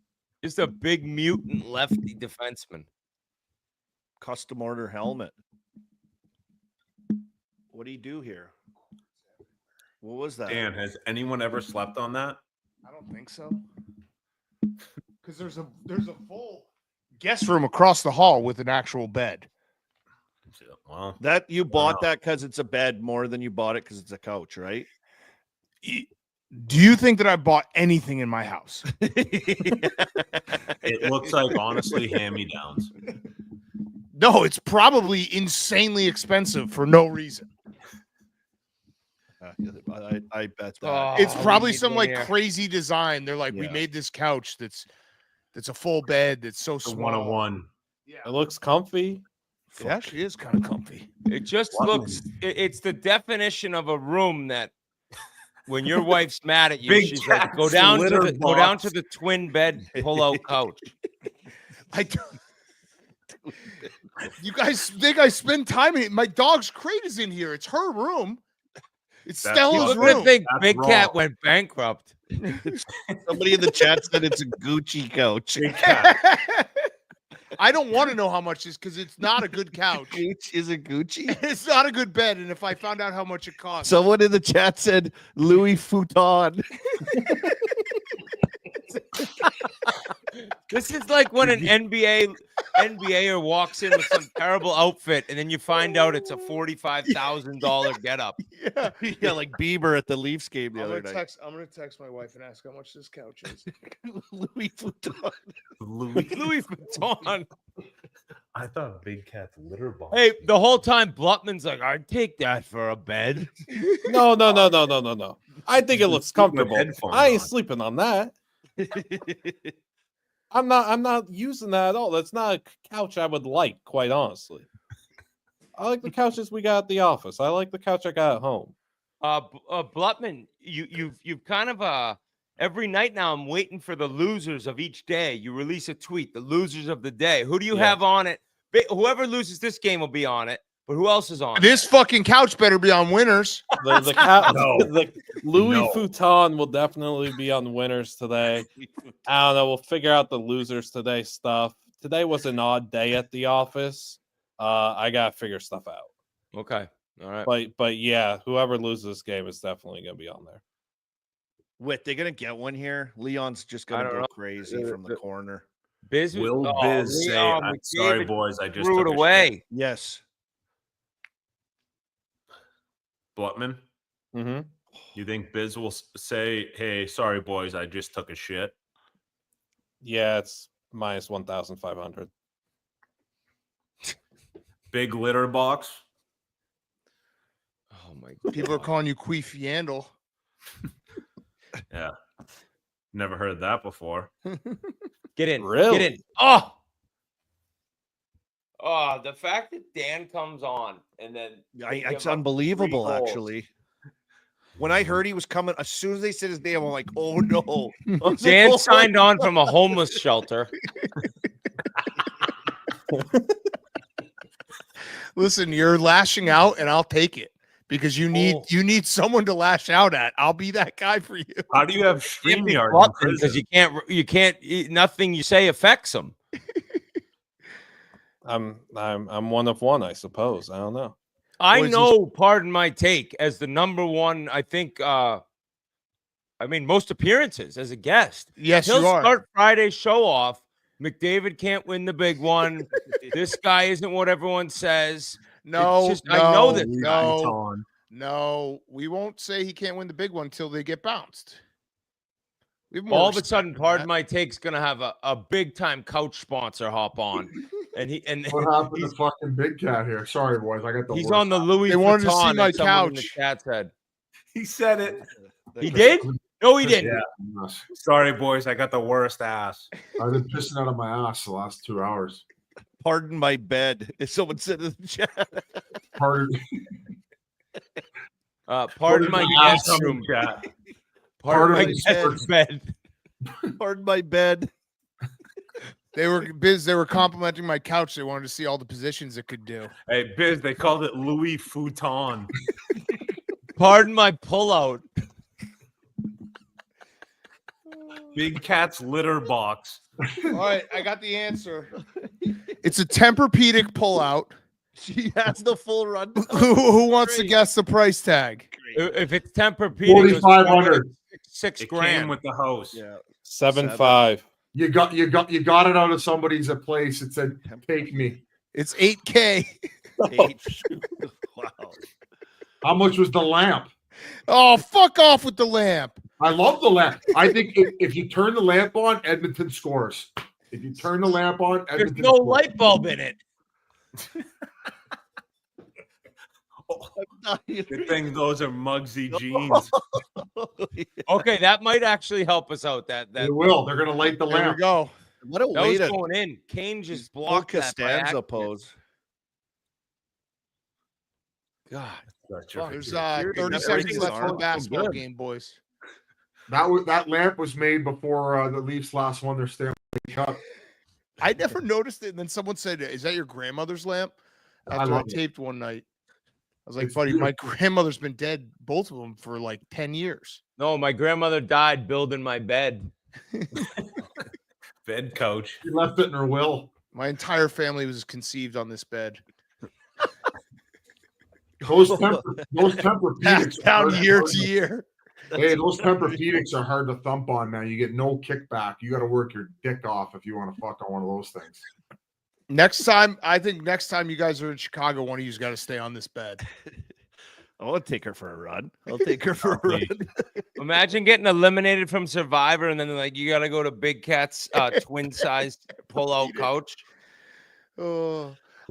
Just a big mutant lefty defenseman. Custom order helmet. What do you do here? What was that? Dan, has anyone ever slept on that? I don't think so. Because there's a full guest room across the hall with an actual bed. Well, That you bought that because it's a bed more than you bought it because it's a couch, right? Do you think that I bought anything in my house? it looks like honestly hand-me-downs. No, it's probably insanely expensive for no reason. I bet that. It's probably we need some one like here. crazy design. They're like, we Yeah. made this couch that's a full bed that's so The small. 101. Yeah, It looks comfy. it actually is kind of comfy. It just looks. It's the definition of a room that when your wife's mad at you, Big she's like, cats, go litter down box." to the twin bed pull-out couch. You guys think I spend time in it? My dog's crate is in here. It's her room. It's That's Stella's Look room. at think That's Big wrong. Cat went bankrupt. Somebody in the chat said it's a Gucci couch. Big cat. I don't want to know how much it is because it's not a good couch. Is it Gucci? It's not a good bed. And if I found out how much it costs, Someone in the chat said Louis Vuitton. This is like when an NBAer walks in with some terrible outfit, and then you find out it's a $45,000 getup. yeah. Yeah, like Bieber at the Leafs game the I'm other gonna night. text my wife and ask how much this couch is. Louis Vuitton. Louis Vuitton. I thought Big Cat's litter box. Hey, the whole time Blutman's like, I'd take that for a bed. No. I think it looks Sleep with comfortable. headphones I ain't on. sleeping on that. I'm not using that at all. That's not a couch I would like, quite honestly. I like the couches we got at the office. I like the couch I got at home. Blutman, you've kind of every night now I'm waiting for the losers of each day. You release a tweet, the losers of the day. Who do you have on it? Whoever loses this game will be on it. But who else is on it? This fucking couch better be on winners. The No. the Louis No. Vuitton will definitely be on winners today. I don't know. We'll figure out the losers today stuff. Today was an odd day at the office. I gotta figure stuff out. Okay. All right. But yeah, whoever loses this game is definitely gonna be on there. Wait, they're gonna get one here. Leon's just I gonna don't go know. crazy from the corner. Biz Will oh, Biz say, Leon I'm sorry, McDavid boys, I just threw took it a away. shit." Yes. Blutman, Mm-hmm. you think Biz will say, hey, sorry, boys, I just took a shit? Yeah, it's minus 1,500. Big litter box? Oh my god. People are calling you Queef Yandel. Yeah. Never heard that before. Get in. Really? Get in. Oh, the fact that Dan comes on and then they give It's up unbelievable, 3 goals. actually. When I heard he was coming, as soon as they said his name, I'm like, oh no. I was like, Dan "Oh, signed on from a homeless shelter. Listen, you're lashing out, and I'll take it because you need someone to lash out at. I'll be that guy for you. How do you have StreamYard in Because prison? you can't nothing you say affects him. I'm one of one, I suppose. I don't know. I Boys, this- know, pardon my take, as the number one, I think most appearances as a guest. Yes, He'll you are. start Friday's show off. McDavid can't win the big one. This guy isn't what everyone says. No, It's just- I know no, that. no. We won't say he can't win the big one until they get bounced. We have more All of a respect sudden, than pardon that. my take's gonna have a big time couch sponsor hop on. And What happened to fucking Big Cat here? Sorry, boys. I got the he's worst. on the Louis They wanted to see Vuitton my that someone in the couch. chat said. He said it. He did? No, he didn't. Yeah. Sorry, boys. I got the worst ass. I've been pissing out of my ass the last 2 hours. Pardon my bed. If someone said in the chat. Pardon Pardon my guest room. Pardon my guest bed. Pardon my bed. They were complimenting my couch. They wanted to see all the positions it could do. Hey, Biz, they called it Louis Vuitton. Pardon my pullout. Big Cat's litter box. All right, I got the answer. It's a Tempur-Pedic pullout. She has the full run. Who wants to guess the price tag? If it's Tempur-Pedic, it's 4,500. $6 It grand came with the host. Yeah. 7.5. You got it out of somebody's place. It said, "Take me." It's 8K. Wow. How much was the lamp? Oh, fuck off with the lamp. I love the lamp. I think if you turn the lamp on, Edmonton scores. If you turn the lamp on, There's Edmonton no scores. light bulb in it. Good thing those are Muggsy jeans. Okay, that might actually help us out. That They will. They're gonna light the There we lamp. go. What a that way was to going in. Kane just full blocked that by Costanza accident. pose. God, There's You're 30 never seconds making left for the arm. basketball Good. game, boys. That lamp was made before the Leafs last won their Stanley Cup. I never noticed it, and then someone said, "Is that your grandmother's lamp?" After I love it. taped one night, I was like, It's "Buddy, my beautiful. grandmother's been dead, both of them, for like 10 years." no, my grandmother died building my bed. Bed coach. She left it in her will. My entire family was conceived on this bed. Those Tempur-Pedics Passed down year to year. Hey, those Tempur-Pedics are hard to thump on, man. You get no kickback. You got to work your dick off if you want to fuck on one of those things. I think next time you guys are in Chicago, one of you's got to stay on this bed. I want to take her for a run. I'll take her for a run. Imagine getting eliminated from Survivor, and then like you got to go to Big Cat's twin-sized pull-out couch.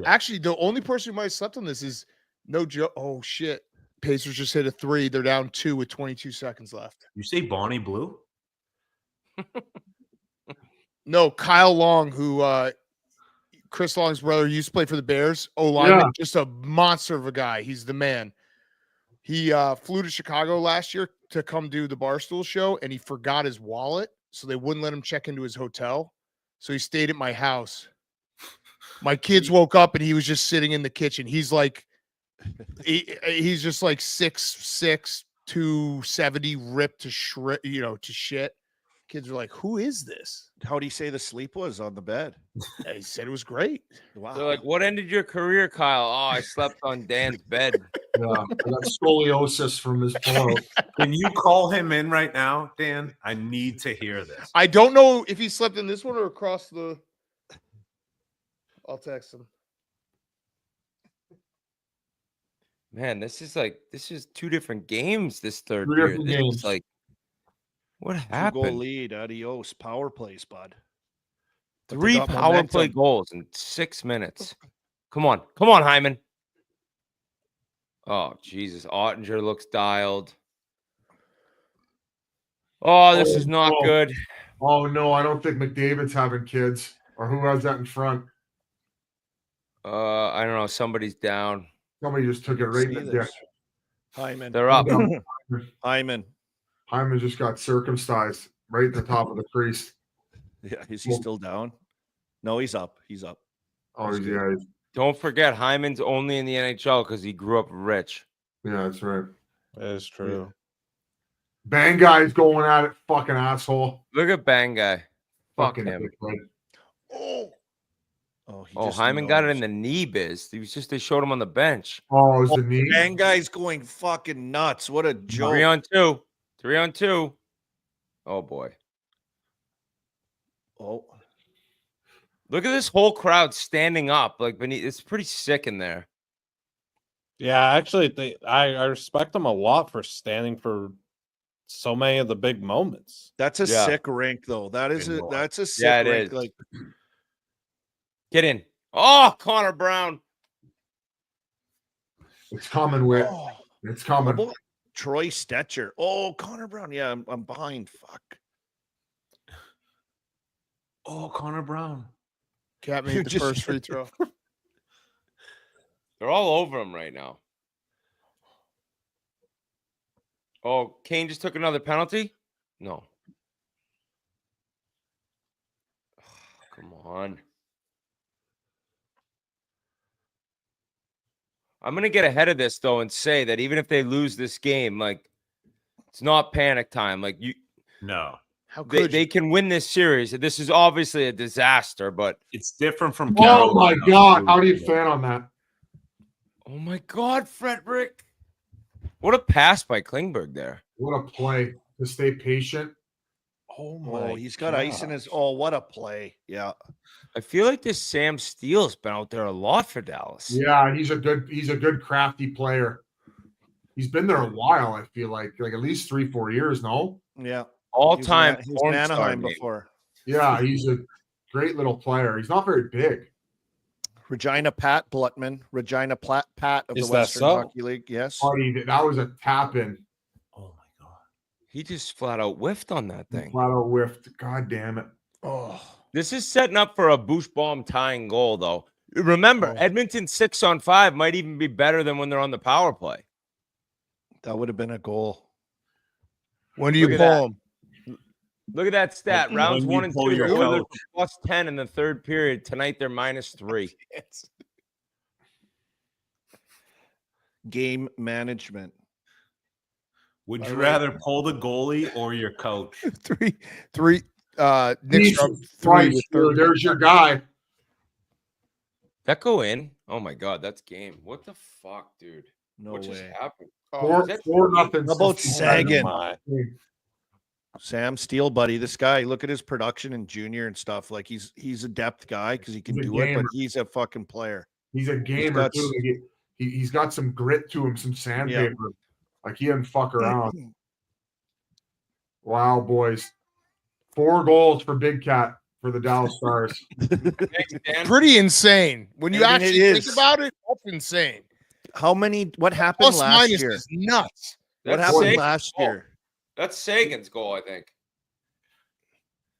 Actually, the only person who might have slept on this is no joke. Oh shit! Pacers just hit a 3. They're down 2 with 22 seconds left. You say Bonnie Blue? No, Kyle Long, who Chris Long's brother, used to play for the Bears. Lineman, just a monster of a guy. He's the man. He flew to Chicago last year to come do the Barstool show, and he forgot his wallet, so they wouldn't let him check into his hotel. So he stayed at my house. My kids woke up, and he was just sitting in the kitchen. He's like, he's just like 6'6", 270, ripped to shit. Kids were like, "Who is this?" How do you say the sleep was on the bed? He said it was great. Wow. They're like, "What ended your career, Kyle?" Oh, I slept on Dan's bed. Yeah, I got scoliosis from his pillow. Can you call him in right now, Dan? I need to hear this. I don't know if he slept in this one or across the. I'll text him. Man, this is 2 different games. This third 2 year, different this games. is like, what 2-goal happened? lead. Adios. Power plays, bud. But they 3 got power play momentum. goals in 6 minutes. Come on, Hyman. Oh Jesus, Ottinger looks dialed. Oh, this is not good. Oh no, I don't think McDavid's having kids. Or who has that in front? I don't know. Somebody's down. Somebody just took it right in the dick. Hyman. They're up. Hyman. Hyman just got circumcised right at the top of the crease. Yeah, is he still down? No, he's up. He's up. Oh, yeah. Don't forget, Hyman's only in the NHL because he grew up rich. Yeah, that's right. That is true. Bang guy's going at it, fucking asshole. Look at Bang guy. Fuck Fucking him. dickhead. Oh, Hyman got it in the knee, Biz. They showed him on the bench. Oh, is the knee? Man, guy's going fucking nuts. What a joke. 3 on 2. 3 on 2. Oh boy. Oh. Look at this whole crowd standing up. Like beneath, it's pretty sick in there. Yeah, actually, I respect them a lot for standing for so many of the big moments. That's a sick rink, though. That's a sick it rink. is. Like, Get in. Oh, Connor Brown. It's coming, Whit. Oh, It's coming. double. Troy Stetcher. Oh, Connor Brown. Yeah, I'm behind. Fuck. Oh, Connor Brown. Cat You made the just- first free throw. They're all over him right now. Oh, Kane just took another penalty? No. Come on. I'm going to get ahead of this, though, and say that even if they lose this game, like, it's not panic time. Like, No, How could they can win this series. This is obviously a disaster, but it's different from. Oh my Carolina. God! How do you fan on that? oh my God, Frederick. What a pass by Klingberg there. What a play to stay patient. Oh, he's got ice in his. Oh, what a play! Yeah. I feel like this Sam Steele's been out there a lot for Dallas. Yeah, he's a good crafty player. He's been there a while. I feel like at least 3-4 years. No. Yeah. All-time He was porn in star Anaheim name. before. Yeah, he's a great little player. He's not very big. Regina Pat Blutman, Regina Pat of Is the that Western so? Hockey League. Yes. Buddy, that was a tap in. Oh my God. He just flat out whiffed on that thing. Flat out whiffed. God damn it. Oh, This is setting up for a Bushbaum tying goal, though. Remember, Edmonton 6-on-5 might even be better than when they're on the power play. that would have been a goal. When do you Look at pull him? Look at that stat. When Rounds you 1 and 2. pull your The Oilers coach. were +10 in the third period. Tonight, they're -3. Game management. Would By you the way- rather pull the goalie or your coach? Three. Nick Jesus Strum, 3 Christ, with dude, 30. there's your guy. That go in? Oh, my God. That's game. What the fuck, dude? No what just way. happened? Oh, is that 4-0. How about Sagan? My. Sam Steele, buddy. This guy, look at his production in junior and stuff. Like he's a depth guy because he can He's a do it, but gamer. he's a fucking player. He's a gamer got too. Like, he's got some grit to him, some sandpaper. Like he doesn't fuck around. Wow, boys. 4 goals for Big Cat for the Dallas Stars. Thanks, Dan. Pretty insane. When you I mean, it actually think is. about it, that's insane. How many? What happened Plus last minus year? is nuts. What That's happened Sagan's last goal. year? That's Sagan's goal, I think.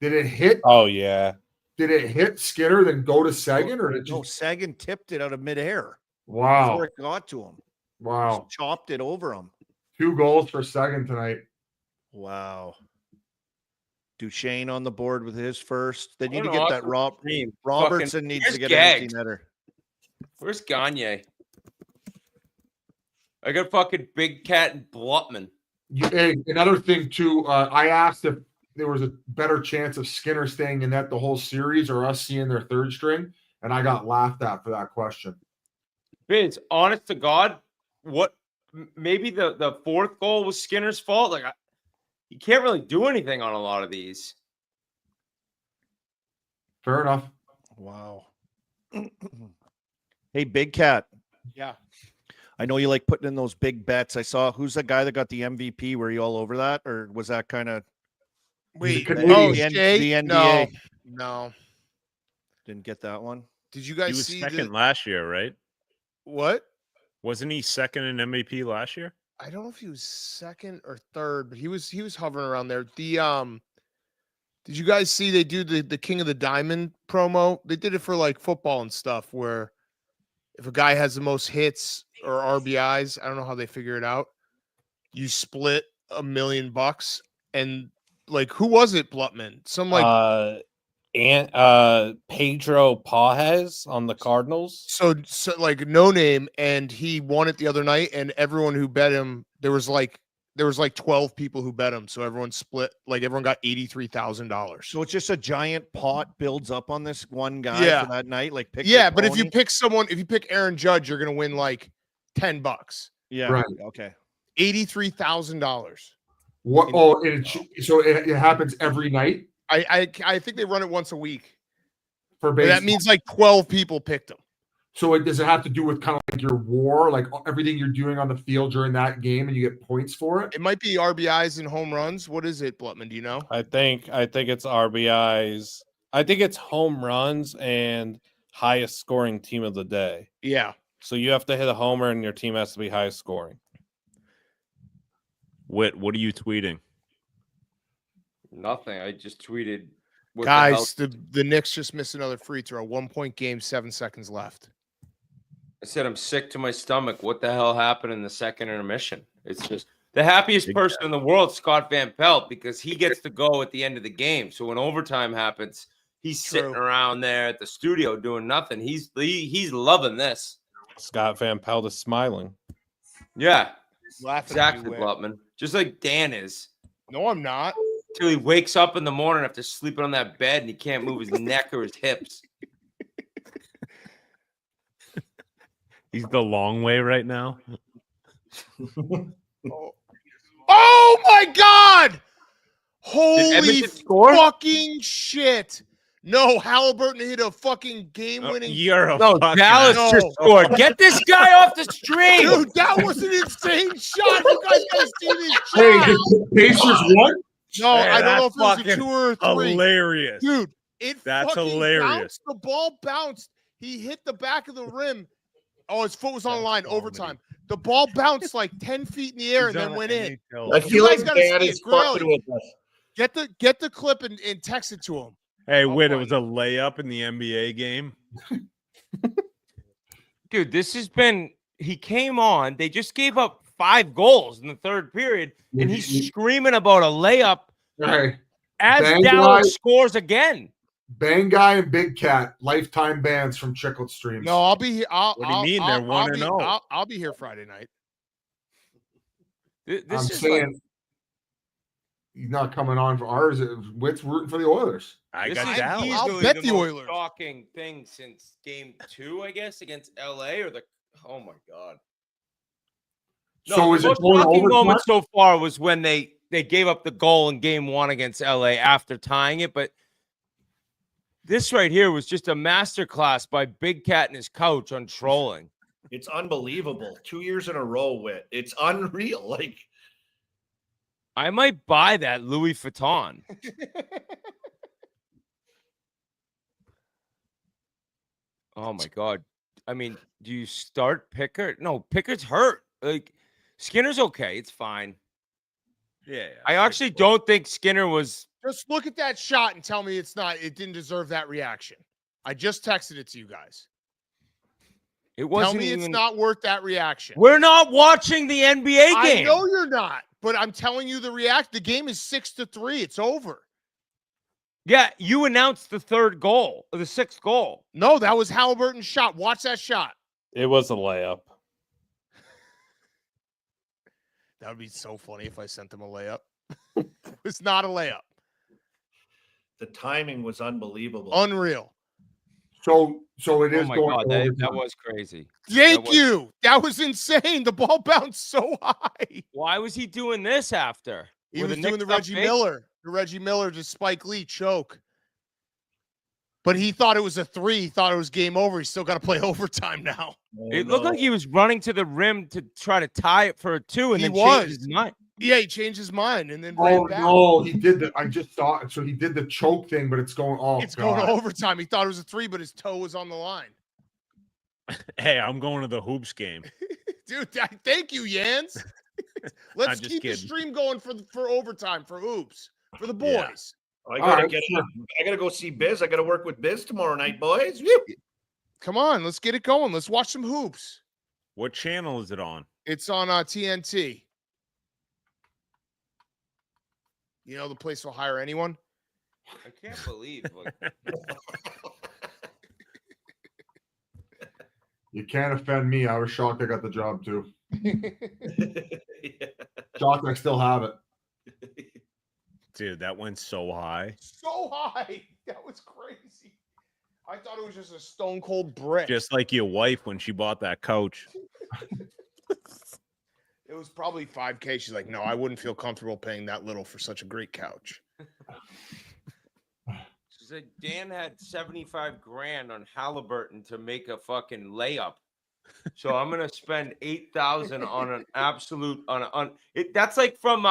Did it hit? Oh yeah. Did it hit Skinner then go to Sagan or did it No, just? Sagan tipped it out of midair Wow! before it got to him. Wow! Just chopped it over him. 2 goals for Sagan tonight. Wow. Duchesne on the board with his first. They need to What get an that awesome team. Robertson Fucking- needs where's to get an empty Gagged? netter. Where's Gagne? I got fucking Big Cat and Blutman. Hey, another thing too. I asked if there was a better chance of Skinner staying in net the whole series or us seeing their third string, and I got laughed at for that question. Vince, honest to God, maybe the fourth goal was Skinner's fault. Like, you can't really do anything on a lot of these. Fair enough. Wow. Hey, Big Cat. Yeah. I know you like putting in those big bets. I saw who's the guy that got the MVP? Were you all over that, or was that kind of Wait. Canadian. Oh, The N- Shay? the No. NBA. No. didn't get that one? Did you He guys was see second last year, right? what? Wasn't he second in MVP last year? I don't know if he was second or third, but he was hovering around there. Did you guys see they do the King of the Diamond promo? They did it for like football and stuff where if a guy has the most hits or RBIs, I don't know how they figure it out. You split $1 million and like who was it, Blutman? Some like Pedro Pajes on the Cardinals. so like no name, and he won it the other night, and everyone who bet him, there was like 12 people who bet him, so everyone split, like everyone got $83,000. So it's just a giant pot builds up on this one guy Yeah. for that night. Like, pick Yeah, the but if you pony? pick someone, if you pick Aaron Judge, you're gonna win like $10. Yeah. Right. Okay. $83,000. What? Oh, so it happens every night I think they run it once a week. for But baseball. that means like 12 people picked him. So does it have to do with kind of like your WAR, like everything you're doing on the field during that game, and you get points for it? It might be RBIs and home runs. What is it, Blutman? Do you know? I think it's RBIs. I think it's home runs and highest scoring team of the day. Yeah. So you have to hit a homer, and your team has to be highest scoring. Whit, what are you tweeting? Nothing. I just tweeted. What Guys, the Knicks just missed another free throw. 1 point game, 7 seconds left. I said I'm sick to my stomach. What the hell happened in the second intermission? It's just the happiest person in the world, Scott Van Pelt, because he gets to go at the end of the game. So when overtime happens, he's sitting around there at the studio doing nothing. He's loving this. Scott Van Pelt is smiling. Yeah, Laughing exactly, Blutman. Just like Dan is. No, I'm not. Till he wakes up in the morning after sleeping on that bed and he can't move his neck or his hips. He's the long way right now. Oh my God! Holy fucking shit! No, Halliburton hit a fucking game-winning. Dallas just scored. Get this guy off the stream, dude. That was an insane shot. You guys gotta see this shot. Hey, the Pacers won? No, I don't know if it was a 2 or a 3. Hilarious, dude. That's hilarious. Bounced. The ball bounced. He hit the back of the rim. Oh, his foot was on the line. Overtime. The ball bounced like 10 feet in the air and then went in. I feel like Dan is fucking with us. Get the clip and text it to him. Hey, Whit, it was a layup in the NBA game. Dude, this has been. He came on. They just gave up 5 goals in the third period, and he's screaming about a layup as Dallas scores again. Bang Guy and Big Cat, lifetime bans from Chicklet Streams. No, I'll be here. What do you mean? They're 1-0. I'll be here Friday night. I'm saying he's not coming on for ours. Whit's rooting for the Oilers. I got Dallas. I'll bet the Oilers. Shocking thing since game 2, I guess, against LA or the. Oh my God. No, So is the it most going shocking overtime? moment so far was when they gave up the goal in game 1 against LA after tying it, but this right here was just a masterclass by Big Cat and his coach on trolling. It's unbelievable. 2 years in a row, Whit. It's unreal. Like, I might buy that Louis Vuitton. Oh my God. I mean, do you start Pickard? No, Pickard's hurt. Like, Skinner's okay. It's fine. Yeah. I actually don't think Skinner was. Just look at that shot and tell me it didn't deserve that reaction. I just texted it to you guys. It wasn't. Tell me even, it's not worth that reaction. We're not watching the NBA game. I know you're not, but I'm telling you the game is 6-3. It's over. Yeah, you announced the 3rd goal, or the 6th goal. No, that was Halliburton's shot. Watch that shot. It was a layup. That would be so funny if I sent them a layup. It's not a layup. the timing was unbelievable. Unreal. So it is oh my going God, over that was crazy. Thank you. That was insane. The ball bounced so high. Why was he doing this after? He Were was the doing Knicks the up Reggie big? Miller. The Reggie Miller to Spike Lee choke. But he thought it was a 3. He thought it was game over. He's still got to play overtime now. It looked like he was running to the rim to try to tie it for a 2, and He then changed was. his mind. Yeah, he changed his mind and then Oh ran back. no, he did that. I just saw it. So he did the choke thing, but it's going. Oh, It's God. going to overtime. He thought it was a 3, but his toe was on the line. Hey, I'm going to the hoops game. Dude, thank you, Jans. Let's just keep the kidding. stream going for overtime, for hoops, for the boys. Yeah. I gotta go see Biz. I gotta work with Biz tomorrow night, boys. Woo! Come on, let's get it going. Let's watch some hoops. What channel is it on? It's on TNT. You know the place will hire anyone. I can't believe. You can't offend me. I was shocked I got the job too. Shocked I still have it. Dude, that went so high. So high. That was crazy. I thought it was just a stone cold brick. Just like your wife when she bought that couch. It was probably $5K. She's like, no, I wouldn't feel comfortable paying that little for such a great couch. She said Dan had $75,000 on Halliburton to make a fucking layup. So I'm gonna spend $8,000 on an absolute on it. That's like from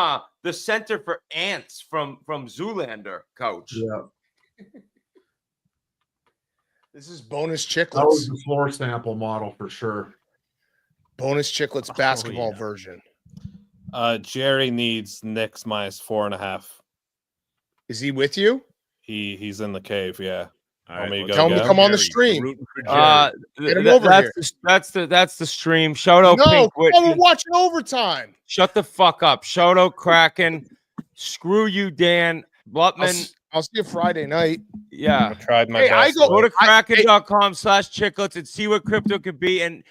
the Center for Ants from Zoolander, coach. Yeah. This is bonus That was chiclets. the floor sample model for sure. Bonus chiclets basketball yeah. version. Jerry needs Knicks minus 4.5. Is he with you? He's in the cave. Yeah. All Want right, me to well, go tell him to get come on the Jerry, stream. rooting for Jerry. Get him over here. That's the stream. Shout out No, Pink Whitney. we're watching overtime. Shut the fuck up. Shout out Kraken. Screw you, Dan. Blutman. I'll see you Friday night. Yeah. I tried my Hey, I best. go- Go to I- kraken.com/chicklets and see what crypto could be, and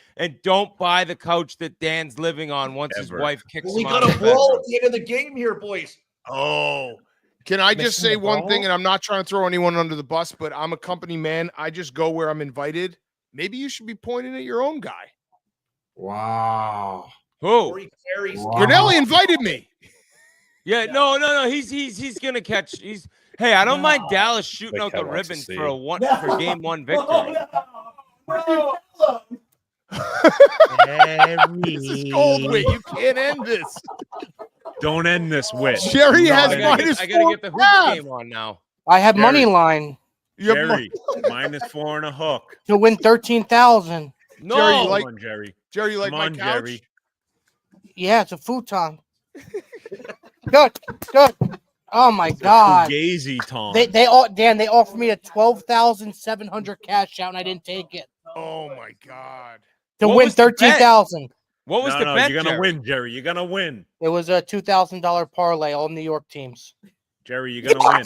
don't buy the couch that Dan's living on once his Ever. wife kicks We him got out a of the brawl bedroom. at the end of the game here, boys. Oh, can I just Missing say the one ball? thing? And I'm not trying to throw anyone under the bus, but I'm a company man. I just go where I'm invited. Maybe you should be pointing at your own guy. Wow. Who? Corey Perry's Wow. Grinelli invited me. Yeah, no. He's gonna catch. Hey, I don't mind Dallas shooting out the wants to ribbons see for it. for game 1 victory. This is cold, Whit. You can't end this. Don't end this with Jerry has I minus gotta get the 4.5. hoops game on now. I have Jerry. money line You have Jerry minus 4 and a hook. to win 13,000. No, Jerry, you like- Come on, Jerry. Jerry, you like Come my on, couch? Jerry. Yeah, it's a futon. Good. Oh my God. Fugazi Tom. They all Dan. They offered me a 12,700 cash out, and I didn't take it Oh my God. to What win was the bet? 13,000. What was no, the no, bet, you're gonna Jerry? win, Jerry. You're gonna win, It was a $2,000 parlay, all New York teams. Jerry. You're gonna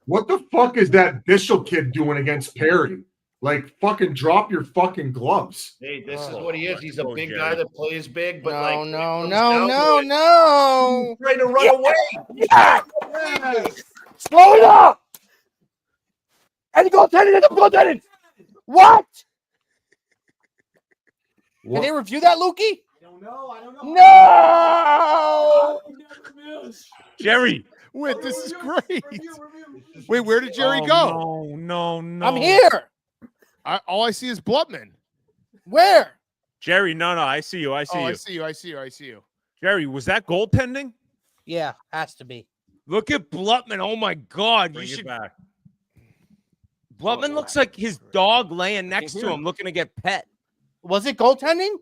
What the fuck is that Bishop kid doing against Perry? Like, fucking drop your fucking gloves. Hey, this is Oh, what he is. He's a go, big Jerry. guy that plays big, but No, like no, when it no, comes down no, to it, no. he's trying to run away. Yeah. Slow it up. And the goaltending and the goaltending. What? Did they review that, Lukey? I don't know. No. win, Jerry. Whit, this is great. Wait, where did Jerry Oh, go? No. I'm here. All I see is Blutman. Where? Jerry. No. I see you. I see you. I see you. Jerry, was that goaltending? Yeah, has to be. Look at Blutman. Oh my God. Bring You it should. back. Blutman looks like his dog laying next to him, looking to get pet. Was it goaltending?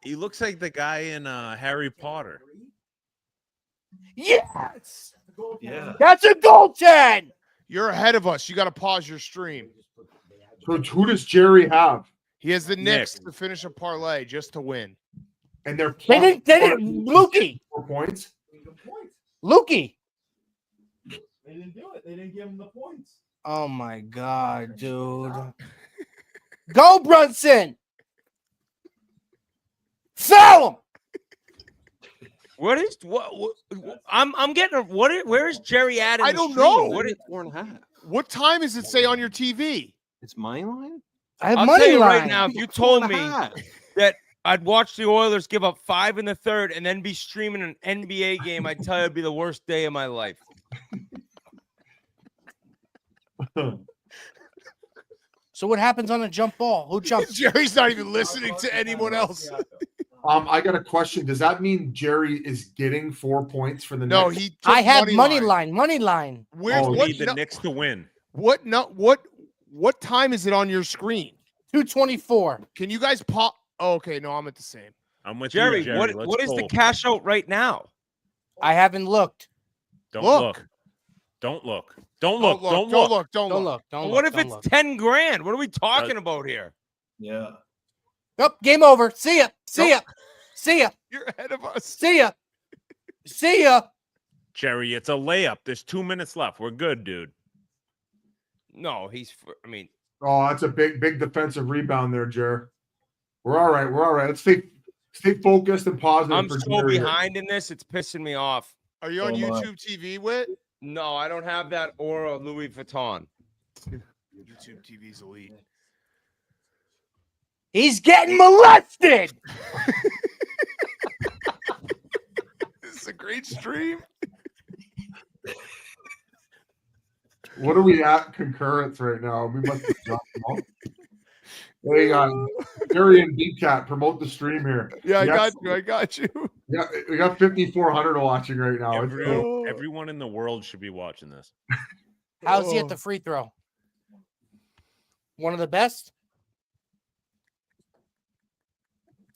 He looks like the guy in Harry Potter. Yes. Yeah. That's a goaltend. You're ahead of us. You got to pause your stream. So who does Jerry have? He has the Knicks Knicks. to finish a parlay just to win. And they're They didn't. Lukey. 4 points. Lukey. They didn't do it. They didn't give him the points. Oh my God, dude. Go, Brunson. Foul him. What is what I'm getting? Where is Jerry at? In I the don't stream? know. What is, 4.5. What time does it say on your TV? It's my line. I have I'll money tell you line. right now. If you told me 4.5. that I'd watch the Oilers give up 5 in the third and then be streaming an NBA game, I'd tell you it'd be the worst day of my life. So what happens on a jump ball? Who jumps? Jerry's not even listening to anyone else. I got a question. Does that mean Jerry is getting 4 points for the No, Knicks? he. Took I have money line. Money line. Where's Oh, We what? need the no- Knicks to win. what? No. What time is it on your screen? 224. Can you guys pop? Oh, okay, no, I'm at the same. I'm with Jerry, you, Jerry. what Let's is the go. cash out right now? I haven't looked. Don't Look. look. Don't look. Don't look. Don't Don't look. look. Don't Don't look. look. Don't What look. if it's 10 grand? What are we talking about here? Yeah. Nope. Game over. See ya. See ya. See ya. You're ahead of us. See ya. See ya. Jerry, it's a layup. There's 2 minutes left. We're good, dude. No, I mean, Oh, that's a big defensive rebound there, Jer. We're all right. We're all right. Let's stay focused and positive. I'm for so Jerry here. behind in this. It's pissing me off. Are you on So am I. YouTube TV, Whit? No, I don't have that or a Louis Vuitton. YouTube TV's elite. He's getting molested. This is a great stream. What are we at concurrence right now? We must have jumped off. Hey, Jerry and B-Cat, promote the stream here. Yeah, I Yes. got you. Yeah, we got 5,400 watching right now. It's cool. Everyone in the world should be watching this. How's he at the free throw? One of the best.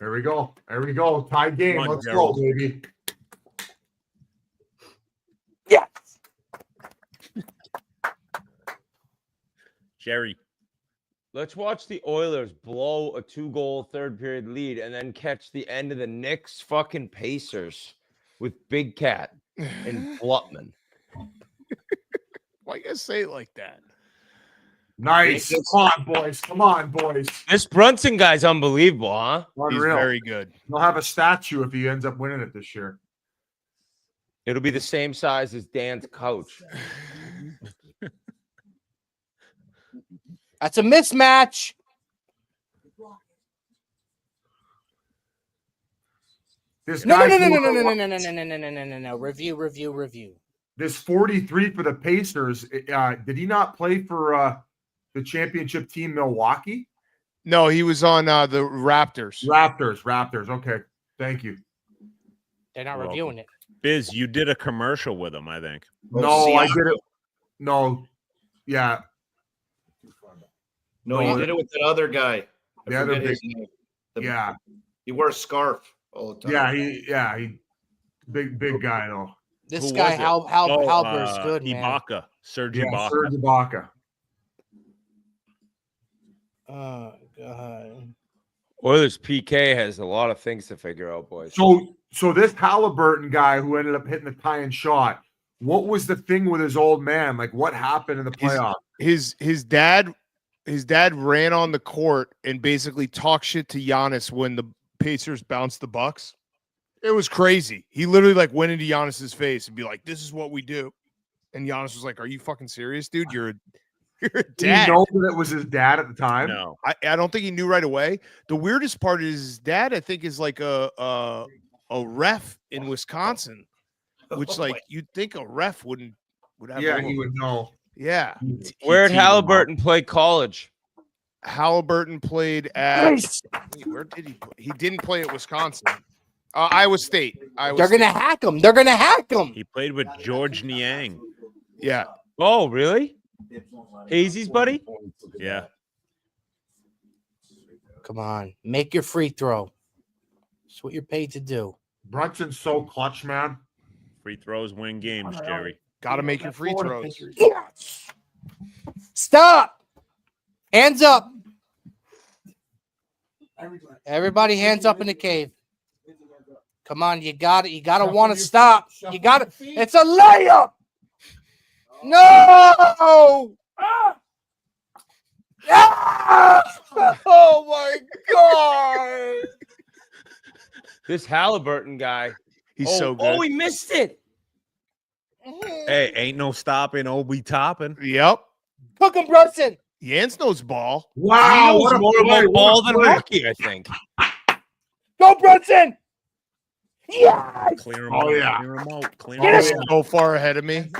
There we go. There we go. Tie game. Come on, Let's Gerald. go, baby. Yes. Jerry. Let's watch the Oilers blow a 2-goal third period lead and then catch the end of the Knicks fucking Pacers with Big Cat and Blutman. Why you guys say it like that? Nice. Come on, boys. Come on, boys. This Brunson guy's unbelievable, huh? He's Unreal. very good. He'll have a statue if he ends up winning it this year. It'll be the same size as Dan's couch. That's a mismatch. This No, guy. no, no, no, no, no, no, no, no, no, no, no, no, no, no. Review. This 43 for the Pacers. Did he not play for the championship team, Milwaukee? No, he was on the Raptors. Raptors. Okay. Thank you. They're not You're reviewing it. Biz, you did a commercial with him, I think. No, I did it. No. Yeah. No, you did it with that other guy. The other forget big, his name. yeah. He wore a scarf all the time. He big guy though. This Who guy, was it? Halber's good, man. Ibaka. Serge Yeah, Ibaka. Serge Ibaka. Oh, God. Oilers PK has a lot of things to figure out, boys. So this Halliburton guy who ended up hitting the tying shot, what was the thing with his old man? Like what happened in the playoff? His dad ran on the court and basically talked shit to Giannis when the Pacers bounced the Bucks. It was crazy. He literally like went into Giannis's face and be like, "This is what we do," and Giannis was like, "Are you fucking serious, dude? You're a Did dad." you know that it was his dad at the time? No. I don't think he knew right away. The weirdest part is his dad, I think, is like a ref in Wisconsin, which like you'd think a ref would have. Yeah, a he little- would know. Yeah. Where did Halliburton play college? Halliburton played at. Wait, where did he play? He didn't play at Wisconsin. Iowa State. They're going to hack him. They're going to hack him. He played with George Niang. Yeah. Oh, really? Hazy's buddy? Yeah. Come on. Make your free throw. That's what you're paid to do. Brunson's so clutch, man. Free throws win games, Jerry. Got to make your free throws. Yes. Stop. Hands up. Everybody hands up in the cave. Come on, you got it. You got to want to stop. You got it. It's a layup. No. Oh my God. This Halliburton guy. He's oh, so good. Oh, he missed it. Hey, ain't no stopping. Obi topping. Yep. Cook him, Brunson. Yance knows ball. Wow, He what knows a more play, about what ball a than play. hockey, I think. Go, Brunson. Yes. Clear him Oh, out. yeah. Clear him out. Clear him Get out. it. So far ahead of me.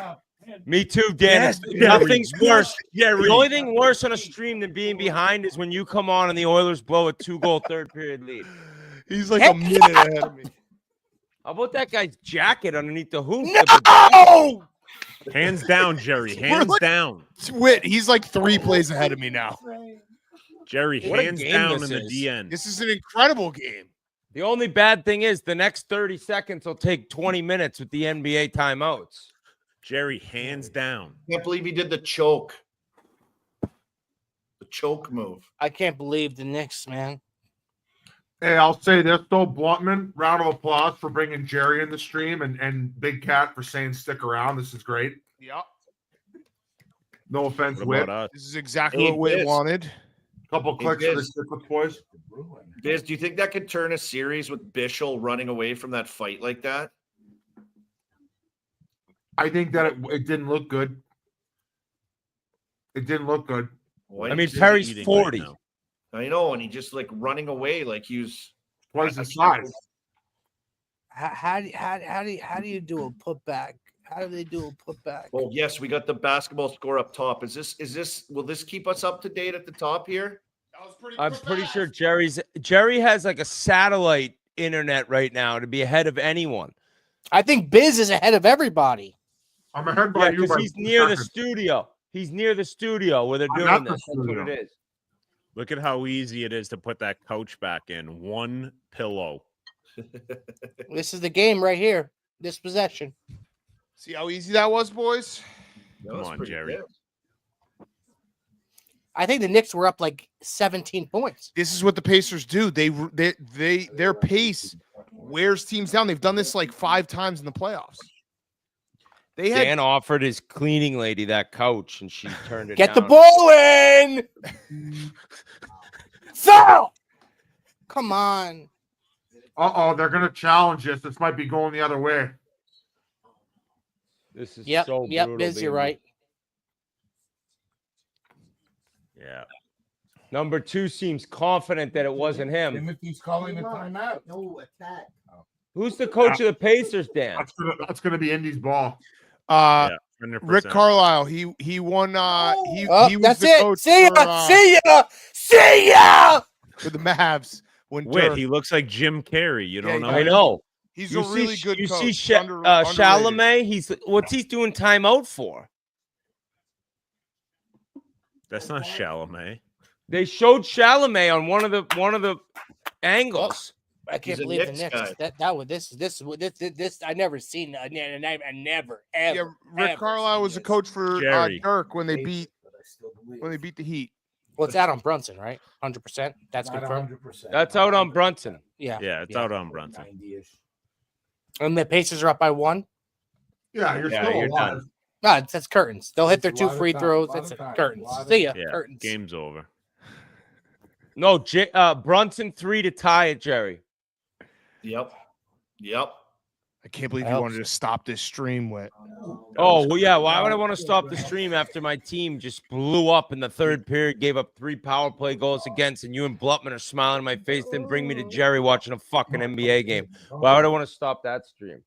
Me too, Dennis. Yes, Nothing's Jerry. worse. Jerry. The only thing worse on a stream than being behind is when you come on and the Oilers blow a 2-goal third period lead. He's like a minute ahead of me. How about that guy's jacket underneath the hoop? No. Hands down, Jerry. Hands like- down. Wit, he's like 3 plays ahead of me now. Jerry, What a hands game down this in the is. DN. This is an incredible game. The only bad thing is the next 30 seconds will take 20 minutes with the NBA timeouts. Jerry, hands down. Can't believe he did the choke. The choke move. I can't believe the Knicks, man. Hey, I'll say this though, Blutman, round of applause for bringing Jerry in the stream and Big Cat for saying stick around. This is great. Yep. No offense, What Whit. about us? This is exactly Hey, what Wit Biz. wanted. Couple Hey, clicks for the Biz. stick with boys. Biz, do you think that could turn a series with Bischel running away from that fight like that? I think that it didn't look good. It didn't look good. Why I did mean, you- Perry's eating 40. right now. I know, and he just like running away like he was Twice the size. How do you do a putback? How do they do a putback? Oh yes, we got the basketball score up top. Is this will this keep us up to date at the top here? I'm pretty sure Jerry has like a satellite internet right now to be ahead of anyone. I think Biz is ahead of everybody. I'm ahead by Yeah, you because by he's 2 near the seconds. studio. He's near the studio where they're I'm doing at this. the That's what studio. it is. Look at how easy it is to put that couch back in. One pillow. This is the game right here. This possession. See how easy that was, boys? Come on, Jerry. I think the Knicks were up like 17 points. This is what the Pacers do. Their pace wears teams down. They've done this like 5 times in the playoffs. They had Dan offered his cleaning lady that couch, and she turned it Get down. the ball in. Foul. Come on. Uh-oh, they're going to challenge this. This might be going the other way. This is Yep, so yep, brutal, Biz, you're baby. right. Yeah. Number 2 seems confident that it wasn't him. Timothy's calling a timeout. No attack. Who's the coach of the Pacers, Dan? That's gonna be Indy's ball. Yeah, 100%. Rick Carlisle. He won. He was That's the it. coach See for, ya. See ya. See ya. for the Mavs. When Wait, Dirk- he looks like Jim Carrey. You don't know? I know. He's You a really see, good you coach. see underrated. Chalamet? What's he doing timeout for? That's not Chalamet. They showed Chalamet on one of the angles. I can't He's a believe the Knicks Knicks. guy. That would this I never seen. I never ever. Yeah, Rick Carlisle was a coach for Jerry. Dirk when they beat the Heat. Well, it's out on Brunson, right? 100%. That's confirmed. 100%. That's out on Brunson. Yeah. Yeah, it's out on Brunson. 90-ish. And the Pacers are up by 1. Yeah, you're Yeah, still you're alive. done. No, that's curtains. They'll hit It's their a 2 lot of free time, throws. lot of That's time, curtains. lot of See ya. Yeah, Curtains. game's over. No, Brunson 3 to tie it, Jerry. Yep. I can't believe you wanted to stop this stream with. Oh, well, yeah. Why would I want to stop the stream after my team just blew up in the third period, gave up 3 power play goals against, and you and Blutman are smiling in my face, then bring me to Jerry watching a fucking NBA game? Why would I want to stop that stream?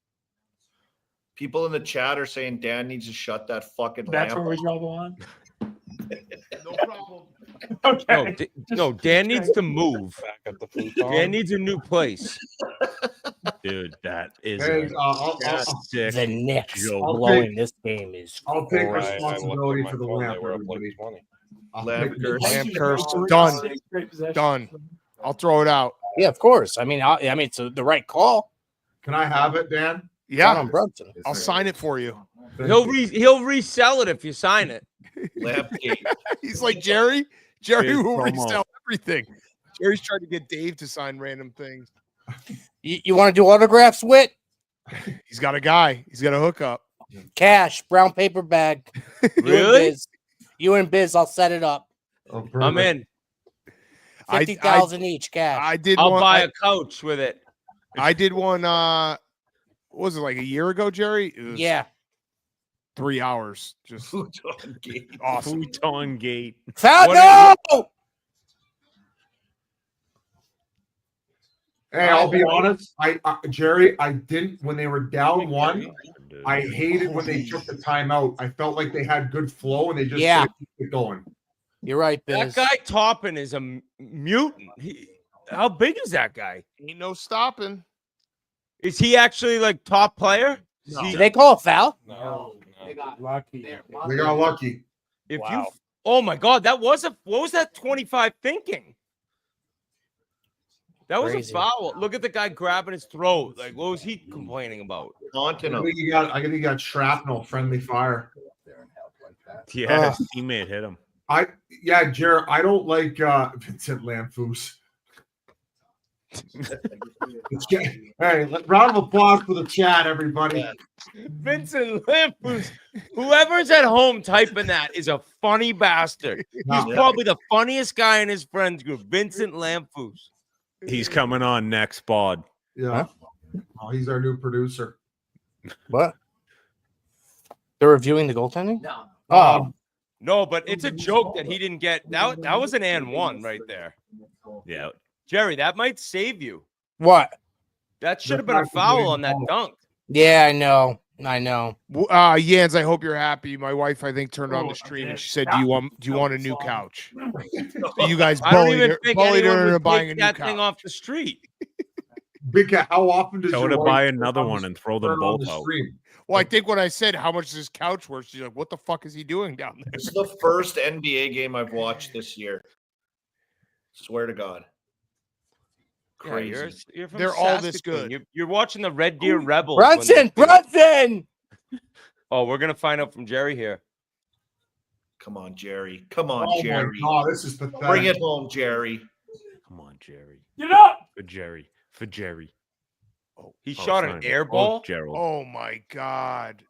People in the chat are saying Dan needs to shut that fucking That's lamp where we off. draw the line. No problem. Okay. No, Dan needs to move. Back at the futon. Dan needs a new place. Dude, that is Hey, a I'll sick The Knicks joke. blowing this game is. I'll take Right, I looked responsibility at my for the phone, they lamp. were up like Everybody. 20. Lamp curse. Lamp curse. Done. Great possession. Done. I'll throw it out. Yeah, of course. I mean, it's the right call. Can I have it, Dan? It's out Yeah, on Brunson. I'll sign it for you. He'll resell it if you sign it. Lamp gate. He's like Jerry. Jerry Big will promo. resell everything. Jerry's trying to get Dave to sign random things. You want to do autographs, Wit? He's got a guy. He's got a hookup. Cash, brown paper bag. Really? You and Biz, I'll set it up. Oh, I'm in. 50,000 each cash. I did. I'll one, buy a couch with it. I did one. What was it, like a year ago, Jerry? It was Yeah. 3 hours. Just Futon gate. awesome. Futon gate. Foul, What no! Hey, I'll be honest. Jerry, I didn't when they were down 1. I hated when they took the timeout. I felt like they had good flow and they just Yeah. keep it going. You're right, That Biz. guy Toppin is a mutant. How big is that guy? Ain't no stopping. Is he actually like top player? Is he- Did they call a foul? No. They got lucky. They got lucky. if Wow. you, oh my God, what was that 25 thinking? That was Crazy. a foul. Look at the guy grabbing his throat. Like, what was he complaining about? Taunting I him. think he got shrapnel, friendly fire. Yeah, his teammate hit him. Jared, I don't like Vincent Lamfoos. Hey, round of applause for the chat, everybody. Vincent Lampoos. Whoever's at home typing that is a funny bastard. He's probably the funniest guy in his friends group. Vincent Lampoos. He's coming on next, Bod. Yeah. Oh, he's our new producer. What? They're reviewing the goaltending? No. Oh, No, but it's a joke that he didn't get. That was an and one right there. Yeah. Jerry, that might save you. what? That should have been a foul on that dunk. Yeah, I know. I know. Jans, I hope you're happy. My wife, I think, turned on the stream and she said, "Do you want a new couch?" So you guys I don't bullied even her, think bullied anyone her into would buying a take new that thing couch. off the street. Big Cat, how often does Tell your her to wife buy turn another on one the- and throw turn them on both the out. stream? Well, I think when I said how much is this couch worth, she's like, "What the fuck is he doing down there?" This is the first NBA game I've watched this year. Swear to God. Yeah, Crazy. you're from They're all this Saskatoon. good. You're watching the Red Deer Rebels. when Brunson, they- Brunson. Oh, we're gonna find out from Jerry here. Come on, Jerry. Come on, Oh Jerry. my God, this is pathetic. Bring it home, Jerry. Come on, Jerry. Get up! For Jerry. For Jerry. He shot an sorry. air Oh, ball. Gerald. Oh my God.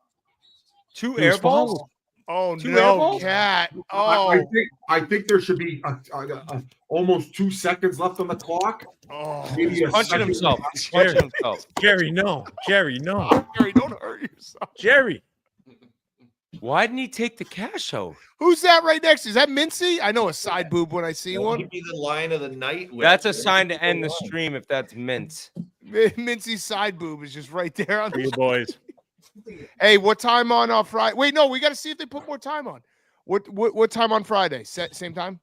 Two He was air balls. fouled. Oh Two air no, balls? Cat. I Oh, think there should be almost 2 seconds left on the clock. oh. Maybe a Punching second. himself. He's punching himself. Jerry, no. Jerry, no. Jerry, don't hurt yourself. Jerry. Why didn't he take the cash out? Who's that right next? Is that Mincy? I know a side boob when I see Don't one. give me the line of the night. With That's a sign to end the stream if that's Mince. Mincy's side boob is just right there on For you the. boys. Hey, what time on Friday? Wait, no, we got to see if they put more time on. What time on Friday? Same time?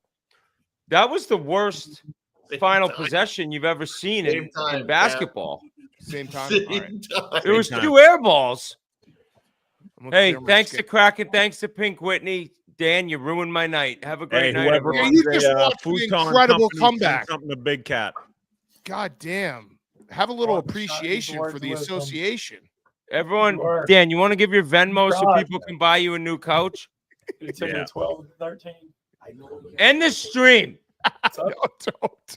That was the worst Same final time. possession you've ever seen Same in time, basketball. Same time. Same All right. time. There was time. 2 air balls. I'm gonna Hey, clear my thanks to skip. Kraken. Thanks to Pink Whitney. Dan, you ruined my night. Have a great Hey, night, whoever everyone. you runs just a watched the futon incredible company, send comeback. Something to Big Cat. God damn. Have a little Oh, shot appreciation towards for the wisdom. association. Everyone, Work. Dan, you want to give your Venmo so God. people can buy you a new couch? It took me Yeah. 12 and 13. End the stream. It's up. No, don't.